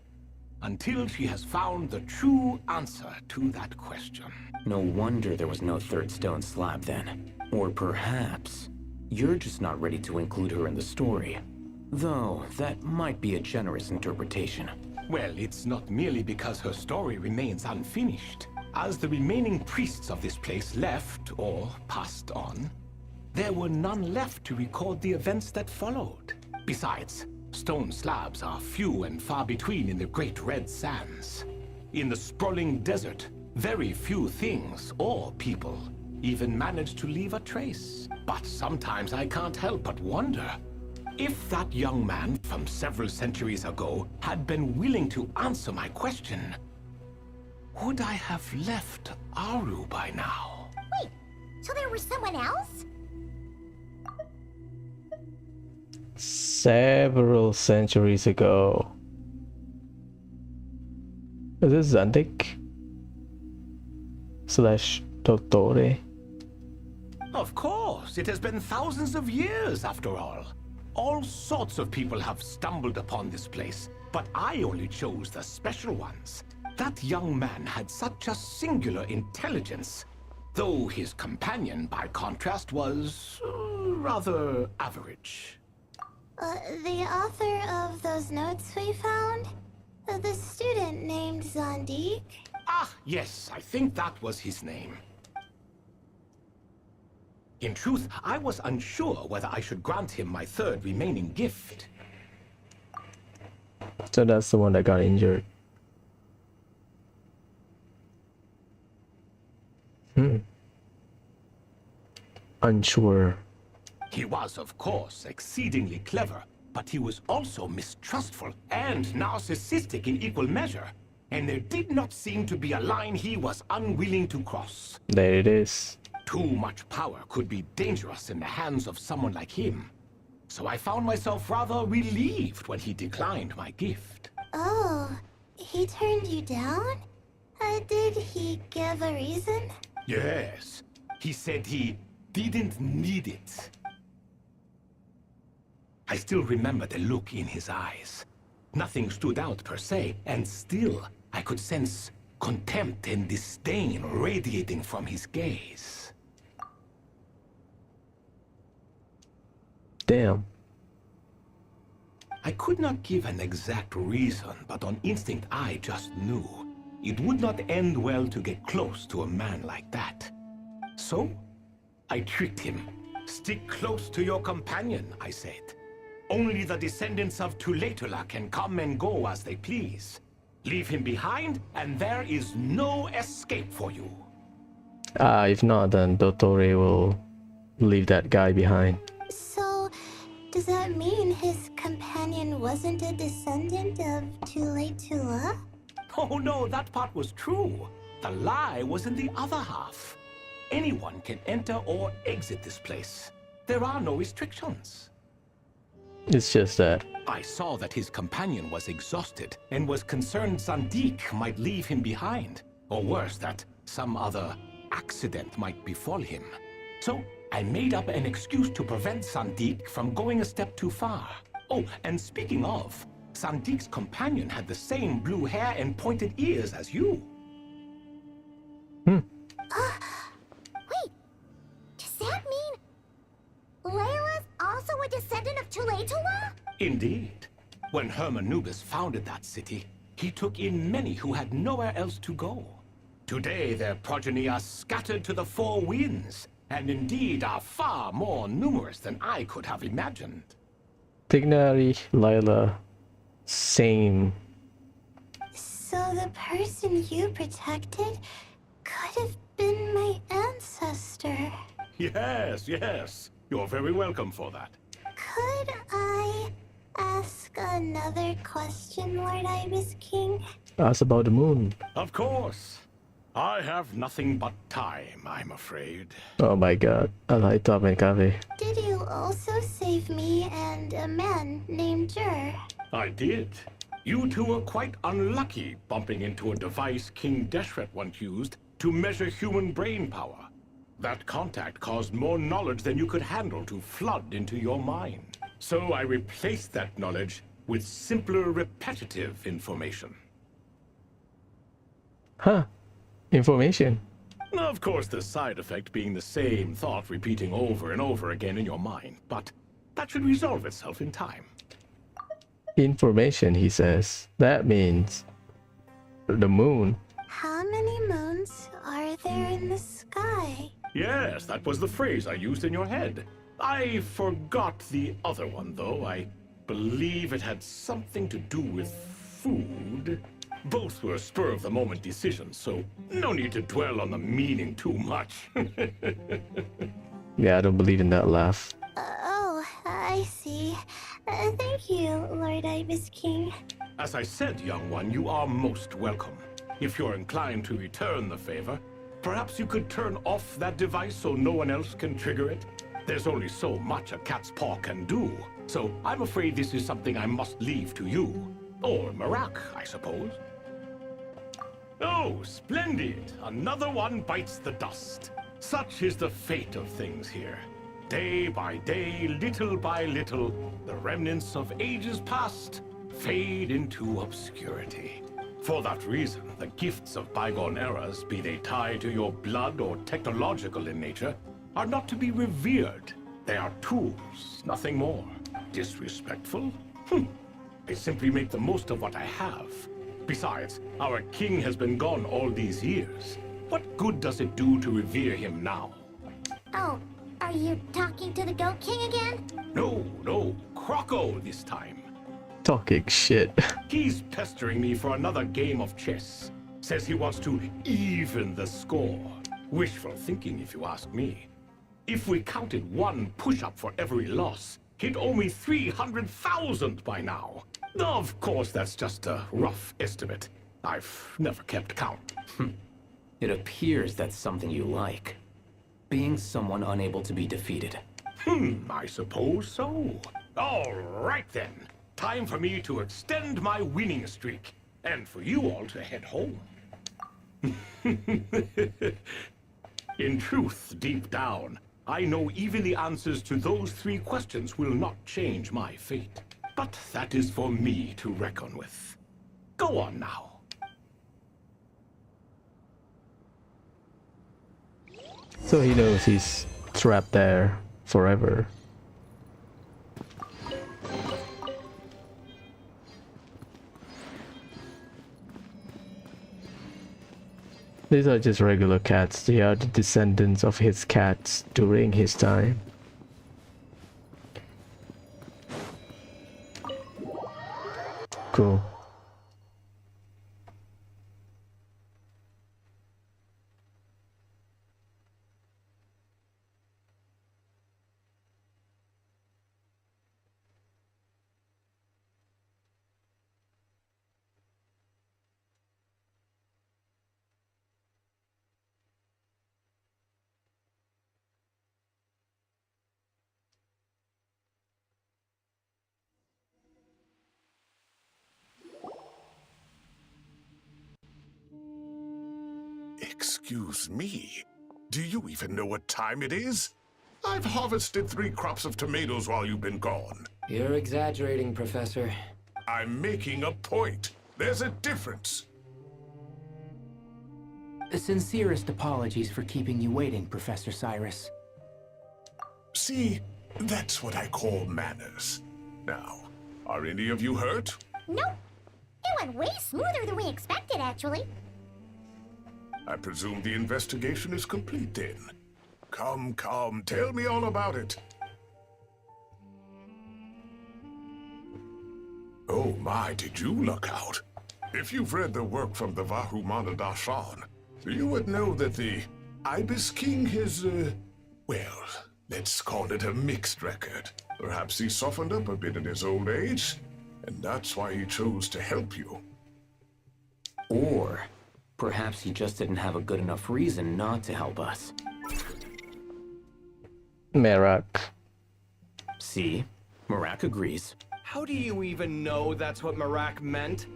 [SPEAKER 17] Until she has found the true answer to that question.
[SPEAKER 11] No wonder there was no 3rd stone slab then. Or perhaps you're just not ready to include her in the story. Though, that might be a generous interpretation.
[SPEAKER 17] Well, it's not merely because her story remains unfinished. As the remaining priests of this place left, or passed on, there were none left to record the events that followed. Besides, stone slabs are few and far between in the Great Red Sands. In the sprawling desert, very few things or people even manage to leave a trace. But sometimes I can't help but wonder if that young man from several centuries ago had been willing to answer my question, would I have left Aru by now?
[SPEAKER 2] Wait, so there was someone else?
[SPEAKER 1] Several centuries ago. Is this Zandik? Slash Dottore?
[SPEAKER 17] Of course, it has been thousands of years after all. All sorts of people have stumbled upon this place, but I only chose the special ones. That young man had such a singular intelligence, though his companion, by contrast, was rather average.
[SPEAKER 5] The author of those notes we found? The student named Zandik?
[SPEAKER 17] Ah, yes, I think that was his name. In truth, I was unsure whether I should grant him my third remaining gift.
[SPEAKER 1] So that's the one that got injured. Unsure.
[SPEAKER 17] He was, of course, exceedingly clever, but he was also mistrustful and narcissistic in equal measure. And there did not seem to be a line he was unwilling to cross.
[SPEAKER 1] There it is.
[SPEAKER 17] Too much power could be dangerous in the hands of someone like him. So I found myself rather relieved when he declined my gift.
[SPEAKER 5] Oh, he turned you down? Did he give a reason?
[SPEAKER 17] Yes, he said he didn't need it. I still remember the look in his eyes. Nothing stood out per se, and still I could sense contempt and disdain radiating from his gaze.
[SPEAKER 1] Damn.
[SPEAKER 17] I could not give an exact reason, but on instinct I just knew. It would not end well to get close to a man like that. So, I tricked him. Stick close to your companion, I said. Only the descendants of Tuletula can come and go as they please. Leave him behind, and there is no escape for you.
[SPEAKER 1] If not, then Dottore will leave that guy behind.
[SPEAKER 5] So, does that mean his companion wasn't a descendant of Tuletula?
[SPEAKER 17] Oh no, that part was true. The lie was in the other half. Anyone can enter or exit this place. There are no restrictions.
[SPEAKER 1] It's just that.
[SPEAKER 17] I saw that his companion was exhausted and was concerned Zandik might leave him behind. Or worse, that some other accident might befall him. So I made up an excuse to prevent Zandik from going a step too far. Oh, and speaking of, Sandik's companion had the same blue hair and pointed ears as you.
[SPEAKER 2] Wait, does that mean Layla's also a descendant of Tuletula?
[SPEAKER 17] Indeed. When Hermanubis founded that city, he took in many who had nowhere else to go. Today, their progeny are scattered to the four winds, and indeed are far more numerous than I could have imagined.
[SPEAKER 1] Dignary, Layla, same.
[SPEAKER 5] So the person you protected could have been my ancestor.
[SPEAKER 17] Yes, yes. You're very welcome for that.
[SPEAKER 5] Could I ask another question, Lord Ibis King?
[SPEAKER 1] Ask about the moon.
[SPEAKER 17] Of course. I have nothing but time, I'm afraid.
[SPEAKER 1] Oh my god. Alay top and cafe.
[SPEAKER 5] Did you also save me and a man named Jur?
[SPEAKER 17] I did. You two were quite unlucky bumping into a device King Deshret once used to measure human brain power. That contact caused more knowledge than you could handle to flood into your mind. So I replaced that knowledge with simpler, repetitive information.
[SPEAKER 1] Huh. Information.
[SPEAKER 17] Of course, the side effect being the same thought repeating over and over again in your mind, but that should resolve itself in time.
[SPEAKER 1] Information, he says. That means the moon.
[SPEAKER 5] How many moons are there in the sky?
[SPEAKER 17] Yes, that was the phrase I used in your head. I forgot the other one, though. I believe it had something to do with food. Both were spur-of-the-moment decisions, so no need to dwell on the meaning too much.
[SPEAKER 1] Yeah, I don't believe in that laugh.
[SPEAKER 5] Oh, I see. Thank you, Lord Ibis King.
[SPEAKER 17] As I said, young one, you are most welcome. If you're inclined to return the favor, perhaps you could turn off that device so no one else can trigger it? There's only so much a cat's paw can do, so I'm afraid this is something I must leave to you. Or Marak, I suppose. Oh, splendid! Another one bites the dust. Such is the fate of things here. Day by day, little by little, the remnants of ages past fade into obscurity. For that reason, the gifts of bygone eras, be they tied to your blood or technological in nature, are not to be revered. They are tools, nothing more. Disrespectful? I simply make the most of what I have. Besides, our king has been gone all these years. What good does it do to revere him now?
[SPEAKER 2] Oh, are you talking to the Goat King again?
[SPEAKER 17] No, Croco this time.
[SPEAKER 1] Talking shit.
[SPEAKER 17] He's pestering me for another game of chess. Says he wants to even the score. Wishful thinking, if you ask me. If we counted one push-up for every loss, he'd owe me 300,000 by now. Of course, that's just a rough estimate. I've never kept count.
[SPEAKER 11] It appears that's something you like. Being someone unable to be defeated.
[SPEAKER 17] I suppose so. All right then. Time for me to extend my winning streak, and for you all to head home. In truth, deep down, I know even the answers to those 3 questions will not change my fate. But that is for me to reckon with. Go on now.
[SPEAKER 1] So he knows he's trapped there forever. These are just regular cats. They are the descendants of his cats during his time. Cool.
[SPEAKER 3] Excuse me, do you even know what time it is? I've harvested 3 crops of tomatoes while you've been gone.
[SPEAKER 8] You're exaggerating, Professor.
[SPEAKER 3] I'm making a point. There's a difference.
[SPEAKER 7] The sincerest apologies for keeping you waiting, Professor Cyrus.
[SPEAKER 3] See, that's what I call manners. Now, are any of you hurt?
[SPEAKER 2] Nope. It went way smoother than we expected, actually.
[SPEAKER 3] I presume the investigation is complete then. Come, tell me all about it. Oh my, did you look out? If you've read the work from the Vahumana Dashan, you would know that the Ibis King has, well, let's call it a mixed record. Perhaps he softened up a bit in his old age, and that's why he chose to help you.
[SPEAKER 11] Or perhaps he just didn't have a good enough reason not to help us.
[SPEAKER 1] Marak.
[SPEAKER 11] See? Marak agrees.
[SPEAKER 12] How do you even know that's what Marak meant?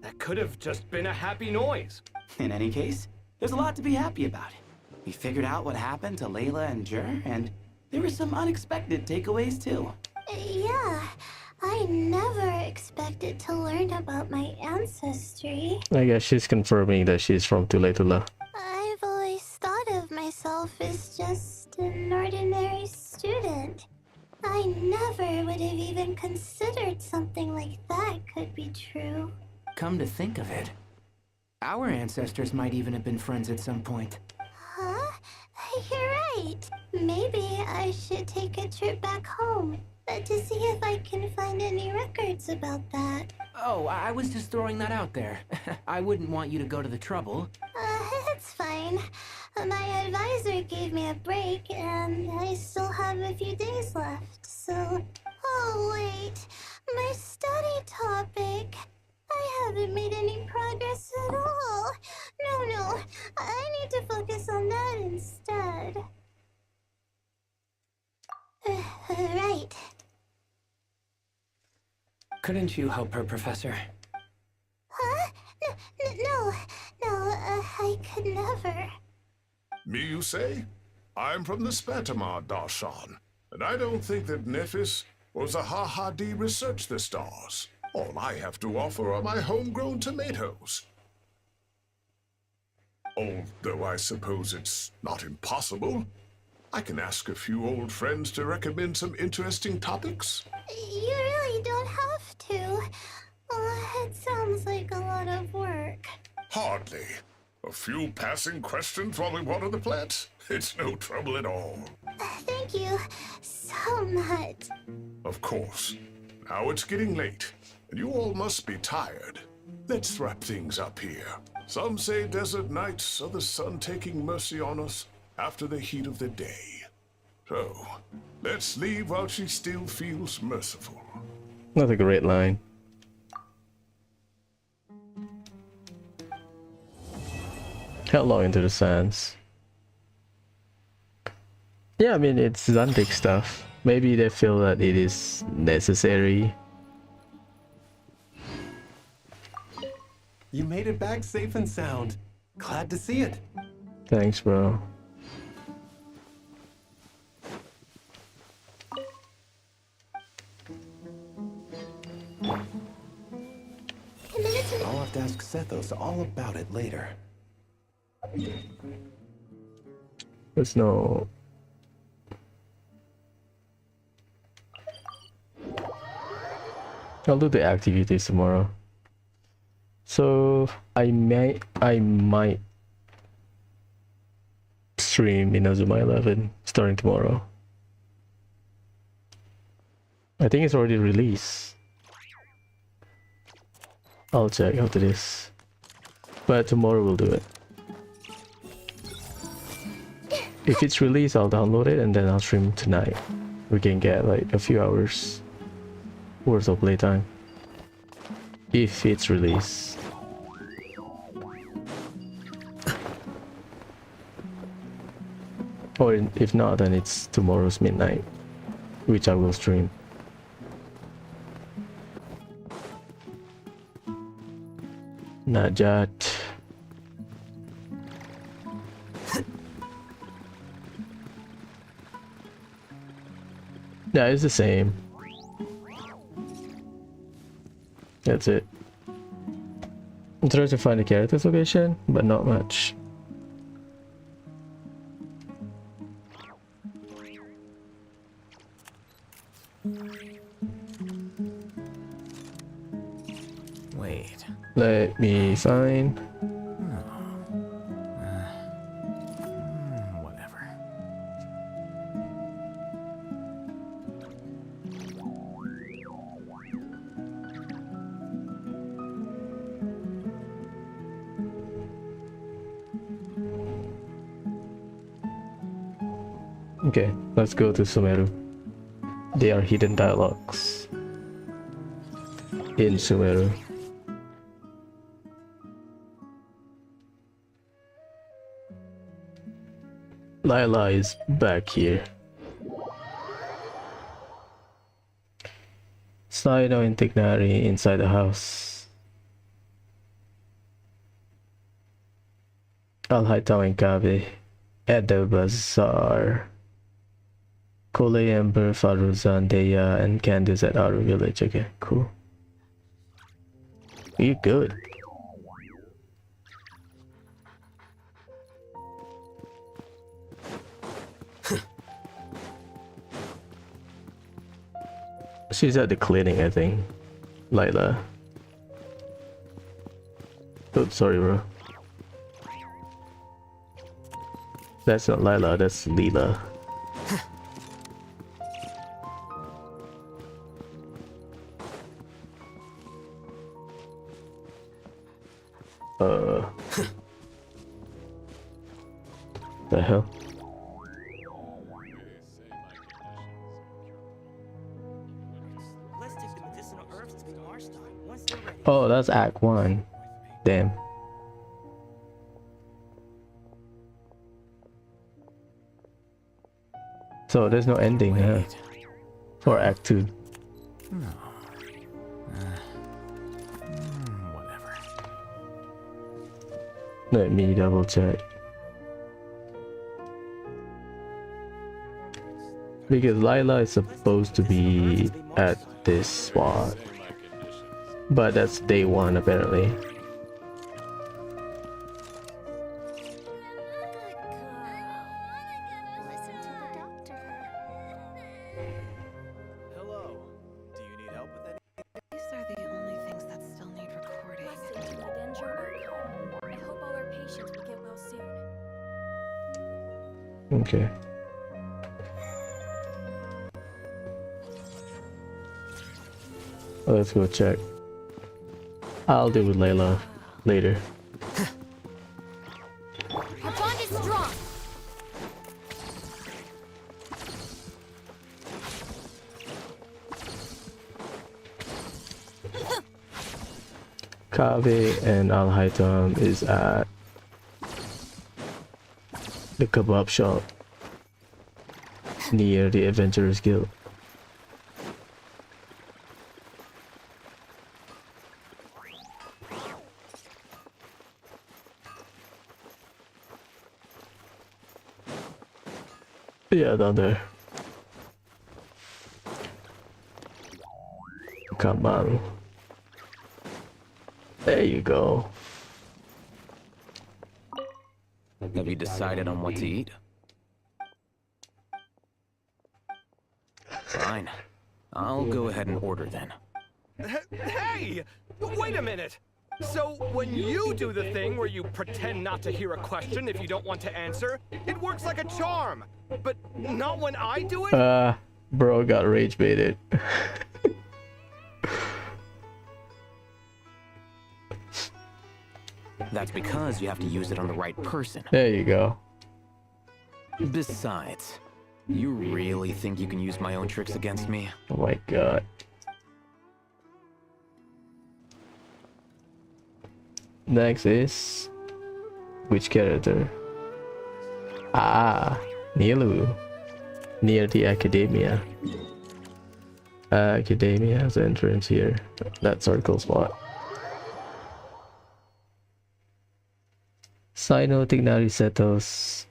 [SPEAKER 12] That could have just been a happy noise.
[SPEAKER 9] In any case, there's a lot to be happy about. We figured out what happened to Layla and Jur, and there were some unexpected takeaways too.
[SPEAKER 5] Yeah, I never expected to learn about my ancestry.
[SPEAKER 1] I guess she's confirming that she's from Tuletula.
[SPEAKER 5] I've always thought of myself as just an ordinary student. I never would have even considered something like that could be true.
[SPEAKER 7] Come to think of it, our ancestors might even have been friends at some point.
[SPEAKER 5] Huh? You're right. Maybe I should take a trip back home. to see if I can find any records about that.
[SPEAKER 7] Oh, I was just throwing that out there. I wouldn't want you to go to the trouble.
[SPEAKER 5] It's fine. My advisor gave me a break, and I still have a few days left, so... Oh, wait. My study topic. I haven't made any progress at all. No. I need to focus on that instead. Right.
[SPEAKER 8] Couldn't you help her, Professor?
[SPEAKER 5] Huh? No, I could never.
[SPEAKER 3] Me, you say? I'm from the Spatamar Darshan, and I don't think that Nephis or Zahahadi researched the stars. All I have to offer are my homegrown tomatoes. Although I suppose it's not impossible. I can ask a few old friends to recommend some interesting topics.
[SPEAKER 5] You really don't have to. It sounds like a lot of work.
[SPEAKER 3] Hardly. A few passing questions while we water the plants? It's no trouble at all.
[SPEAKER 5] Thank you so much.
[SPEAKER 3] Of course. Now it's getting late, and you all must be tired. Let's wrap things up here. Some say desert nights are the sun taking mercy on us after the heat of the day. So, let's leave while she still feels merciful.
[SPEAKER 1] That's a great line. Headlong into the sands. Yeah, I mean, it's Xantic stuff. Maybe they feel that it is necessary.
[SPEAKER 10] You made it back safe and sound. Glad to see it.
[SPEAKER 1] Thanks, bro.
[SPEAKER 10] I'll have to ask Sethos all about it later.
[SPEAKER 1] There's no... I'll do the activities tomorrow. So I might stream Inazuma 11 starting tomorrow. I think it's already released. I'll check after this. But tomorrow we'll do it. If it's released, I'll download it and then I'll stream tonight. We can get like a few hours worth of playtime. If it's released. Or if not, then it's tomorrow's midnight, which I will stream. Najat. Yeah, it's the same. That's it. I'm trying to find the character's location, but not much.
[SPEAKER 6] Wait.
[SPEAKER 1] Let me find.
[SPEAKER 6] Whatever.
[SPEAKER 1] Okay, let's go to Sumeru. They are hidden dialogues in Sumeru. Lila is back here. Saino and Tignari inside the house. Alhaitao and Kabe at the bazaar. Kole, Ember, Faruzan, Deya, and Candice at our village. Okay, cool. You're good. She's at the clinic, I think. Lila. Oh, sorry, bro. That's not Lila, that's Lila. The hell?
[SPEAKER 9] Let's take the medicinal herbs to Marstein once they're ready.
[SPEAKER 1] Oh, that's Act 1. Damn. So there's no ending, huh? For Act 2.
[SPEAKER 6] No. Whatever.
[SPEAKER 1] Let me double check. Because Lila is supposed to be at this spot. But that's day 1 apparently.
[SPEAKER 9] Hello. Do you need help with anything?
[SPEAKER 4] These are the only things that still need recording.
[SPEAKER 2] I hope all our patients will get well soon.
[SPEAKER 1] Okay. Let's go check. I'll deal with Layla later.
[SPEAKER 2] Our bond is strong.
[SPEAKER 1] Kaveh and Al Haytham is at the kebab shop near the Adventurers Guild. Yeah, down there. Come on. There you go.
[SPEAKER 11] Have you decided on what to eat? Fine. I'll go ahead and order then.
[SPEAKER 12] Hey! Wait a minute! So, when you do the thing where you pretend not to hear a question if you don't want to answer, it works like a charm. But not when I do it?
[SPEAKER 1] Bro got rage baited.
[SPEAKER 11] That's because you have to use it on the right person.
[SPEAKER 1] There you go.
[SPEAKER 11] Besides, you really think you can use my own tricks against me?
[SPEAKER 1] Oh my god. Next is which character? Ah, Nilu. Near the Academia. Academia's entrance here. That circle spot. Sino Tignari settles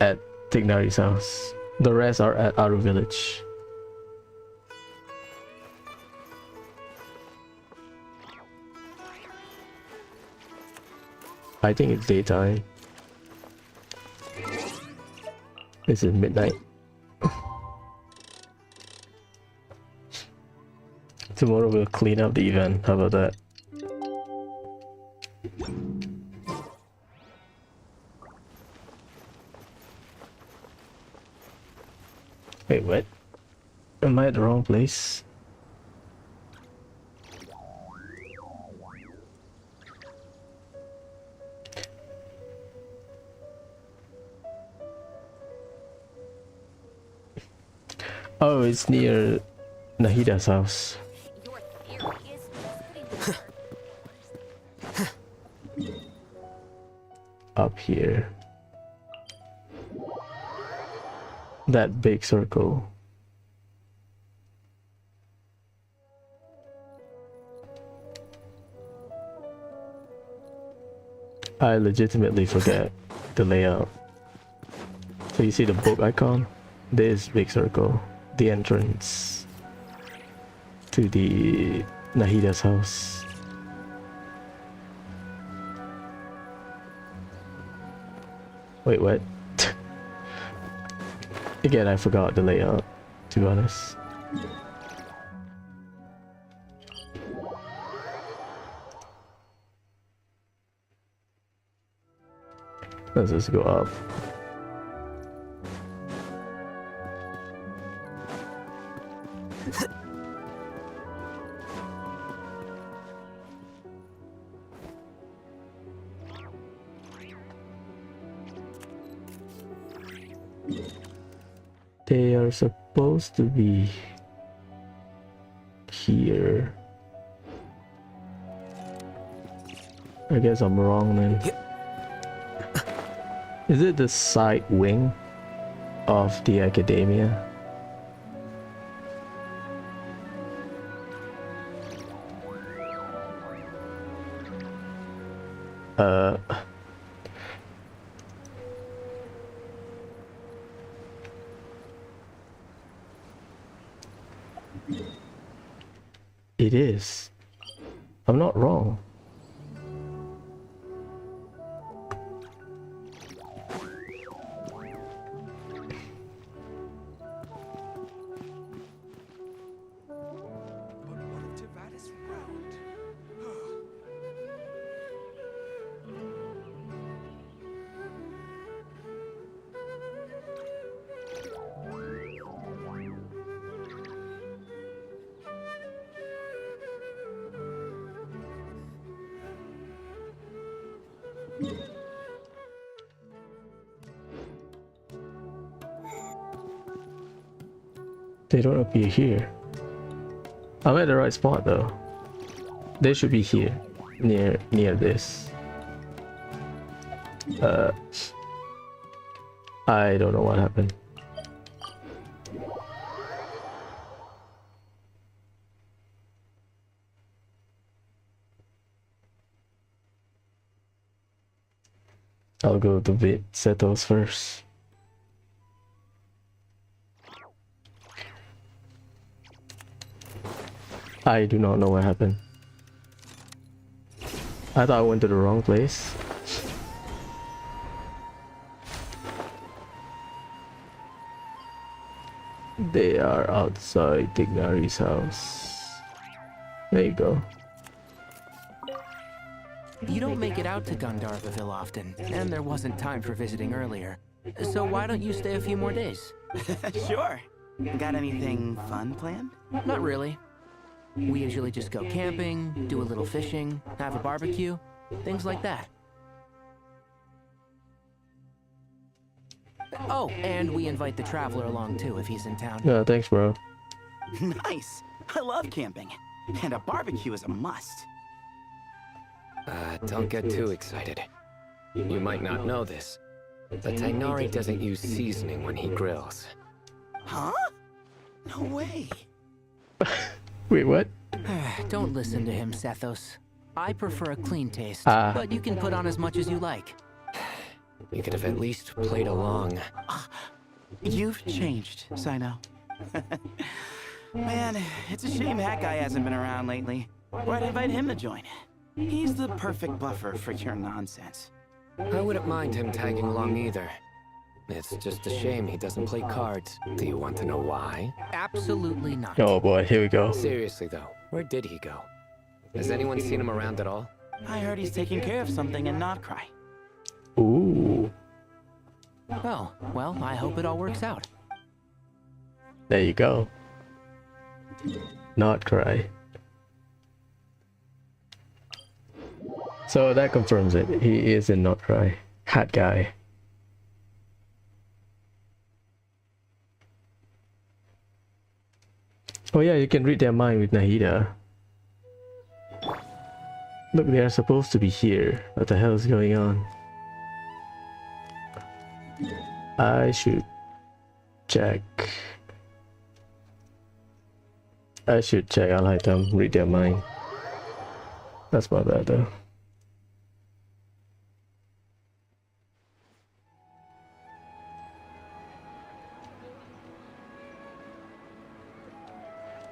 [SPEAKER 1] at Tignari's house. The rest are at Aru village. I think it's daytime. This is midnight. Tomorrow we'll clean up the event. How about that? Wait, what? Am I at the wrong place? Oh, it's near Nahida's house. Up here. That big circle. I legitimately forget the layout. So you see the book icon? This big circle. The entrance to the Nahida's house. Wait, what? Again, I forgot the layout, to be honest. Let's just go up. are supposed to be here. I guess I'm wrong then. Is it the side wing of the academia? It is. I'm not wrong. They don't appear here. I'm at the right spot though. They should be here, near this. I don't know what happened. I'll go to Setos first. I do not know what happened. I thought I went to the wrong place. They are outside Tignari's house. There you go.
[SPEAKER 7] You don't make it out to Gandharvaville often, and there wasn't time for visiting earlier. So why don't you stay a few more days?
[SPEAKER 9] Sure. Got anything fun planned?
[SPEAKER 7] Not really. We usually just go camping, do a little fishing, have a barbecue, things like that. Oh, and we invite the traveler along too if he's in town.
[SPEAKER 1] Yeah, thanks, bro.
[SPEAKER 9] Nice. I love camping. And a barbecue is a must.
[SPEAKER 8] Don't get too excited. You might not know this, but Tighnari doesn't use seasoning when he grills.
[SPEAKER 9] Huh? No way.
[SPEAKER 1] Wait, what?
[SPEAKER 7] Don't listen to him, Sethos. I prefer a clean taste,
[SPEAKER 1] Ah.
[SPEAKER 7] but you can put on as much as you like.
[SPEAKER 8] You could have at least played along.
[SPEAKER 9] You've changed, Sino. Man, it's a shame that guy hasn't been around lately. Or I'd invite him to join. He's the perfect buffer for your nonsense.
[SPEAKER 8] I wouldn't mind him tagging along either. It's just a shame he doesn't play cards. Do you want to know why?
[SPEAKER 7] Absolutely not.
[SPEAKER 1] Oh boy, here we go.
[SPEAKER 8] Seriously though, where did he go? Has anyone seen him around at all?
[SPEAKER 9] I heard he's taking care of something in Notcry.
[SPEAKER 1] Ooh.
[SPEAKER 7] Oh, well, I hope it all works out.
[SPEAKER 1] There you go. Not cry. So that confirms it. He is in Not Cry. Hat guy. Oh yeah, you can read their mind with Nahida. Look, they are supposed to be here. What the hell is going on? I should check. I'll let them read their mind. That's my bad though.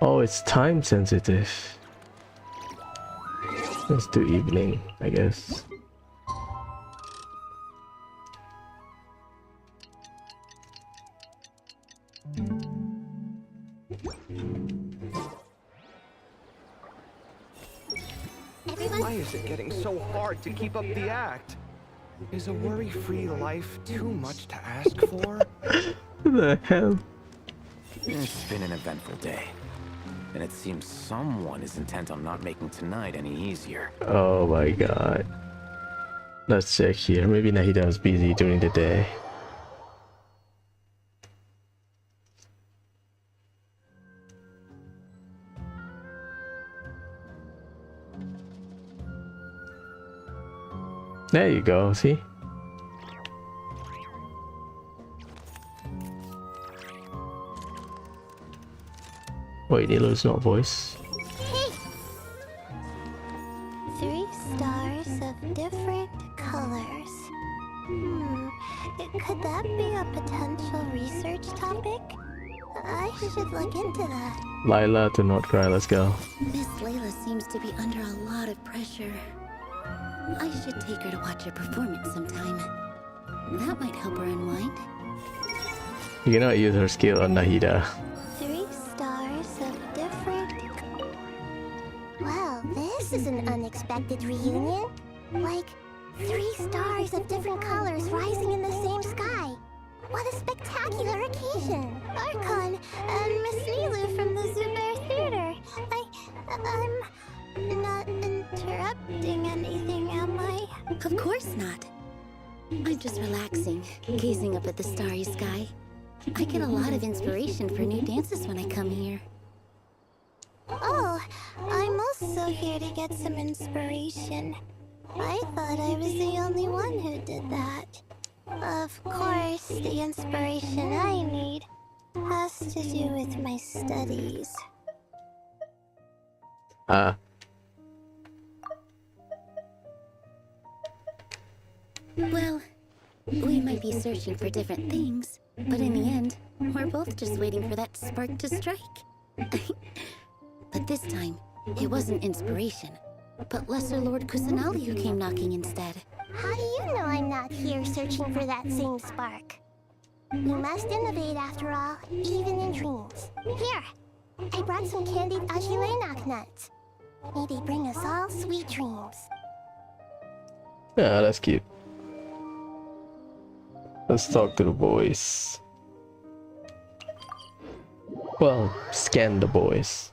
[SPEAKER 1] Oh, it's time sensitive. Let's do evening, I guess.
[SPEAKER 12] Why is it getting so hard to keep up the act? Is a worry-free life too much to ask for?
[SPEAKER 1] What the hell?
[SPEAKER 6] It's been an eventful day. And it seems someone is intent on not making tonight any easier.
[SPEAKER 1] Oh my god. Let's check here. Maybe Nahida was busy during the day. There you go, see? Wait, Nilo's not voice.
[SPEAKER 5] Hey! 3 stars of different colors. Could that be a potential research topic? I should look into that.
[SPEAKER 1] Lila, do not cry, let's go.
[SPEAKER 14] Miss Layla seems to be under a lot of pressure. I should take her to watch her performance sometime. That might help her unwind.
[SPEAKER 1] You cannot use her skill on Nahida.
[SPEAKER 5] 3 stars of different... Well, this is an unexpected reunion. Like, 3 stars of different colors rising in the same sky. What a spectacular occasion! Archon and Miss Nilu from the Zubair Theater. I'm not interrupting anything, am I?
[SPEAKER 14] Of course not. I'm just relaxing, gazing up at the starry sky. I get a lot of inspiration for new dances when I come here.
[SPEAKER 5] Oh, I'm also here to get some inspiration. I thought I was the only one who did that. Of course, the inspiration I need has to do with my studies.
[SPEAKER 14] Well, we might be searching for different things, but in the end, we're both just waiting for that spark to strike. But this time, it wasn't inspiration, but Lesser Lord Kusanali who came knocking instead.
[SPEAKER 2] How do you know I'm not here searching for that same spark? You must innovate after all, even in dreams. Here, I brought some candied ajilenak nuts. May they bring us all sweet dreams.
[SPEAKER 1] Yeah, that's cute. Let's talk to the boys. Well, scan the boys.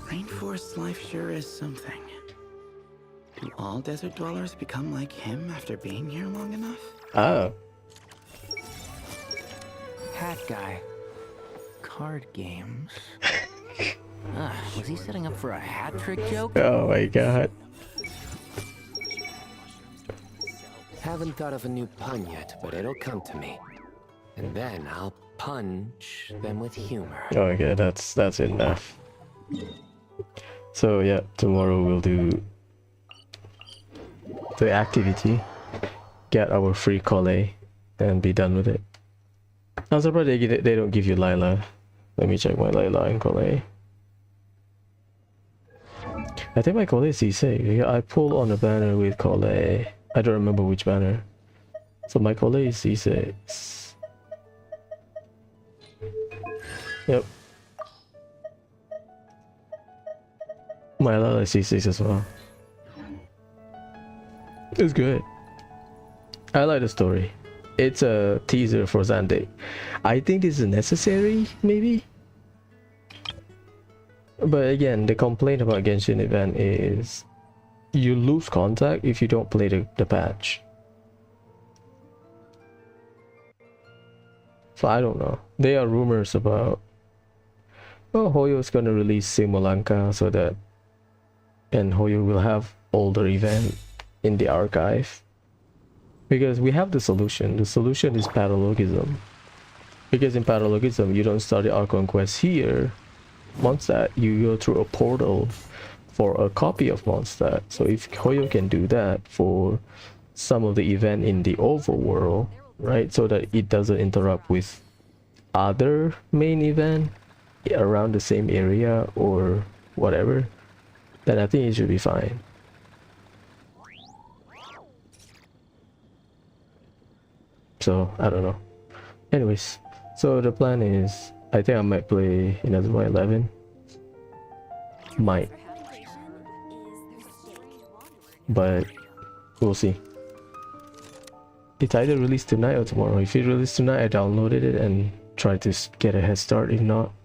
[SPEAKER 9] Rainforest life sure is something. Do all desert dwellers become like him after being here long enough?
[SPEAKER 1] Oh.
[SPEAKER 7] Hat guy. Card games. Was he setting up for a hat trick joke?
[SPEAKER 1] Oh my god.
[SPEAKER 8] Haven't thought of a new pun yet, but it'll come to me. And then I'll punch them with humor.
[SPEAKER 1] Okay, that's enough. So yeah, tomorrow we'll do the activity, get our free collay, and be done with it. I'm surprised they don't give you Lila. Let me check my Lila and collay. I think my collay is C6. I pulled on a banner with collay. I don't remember which banner. So my collay is C6. Yep. My Lila is C6 as well. It's good. I like the story. It's a teaser for Zande. I think this is necessary, maybe? But again, the complaint about Genshin event is you lose contact if you don't play the patch. So I don't know. There are rumors about, oh, Hoyo's gonna release Simulanka so that, and Hoyo will have older event in the archive. Because we have the solution. The solution is paralogism. Because in paralogism, you don't start the Archon quest here, Mondstadt. You go through a portal for a copy of Mondstadt. So if Hoyo can do that for some of the event in the overworld, right, so that it doesn't interrupt with other main event around the same area or whatever, then I think it should be fine. So I don't know. Anyways, So the plan is, I think I might play Inazuma 11. Might. But we'll see. It's either released tonight or tomorrow. If it released tonight, I downloaded it and tried to get a head start. If not,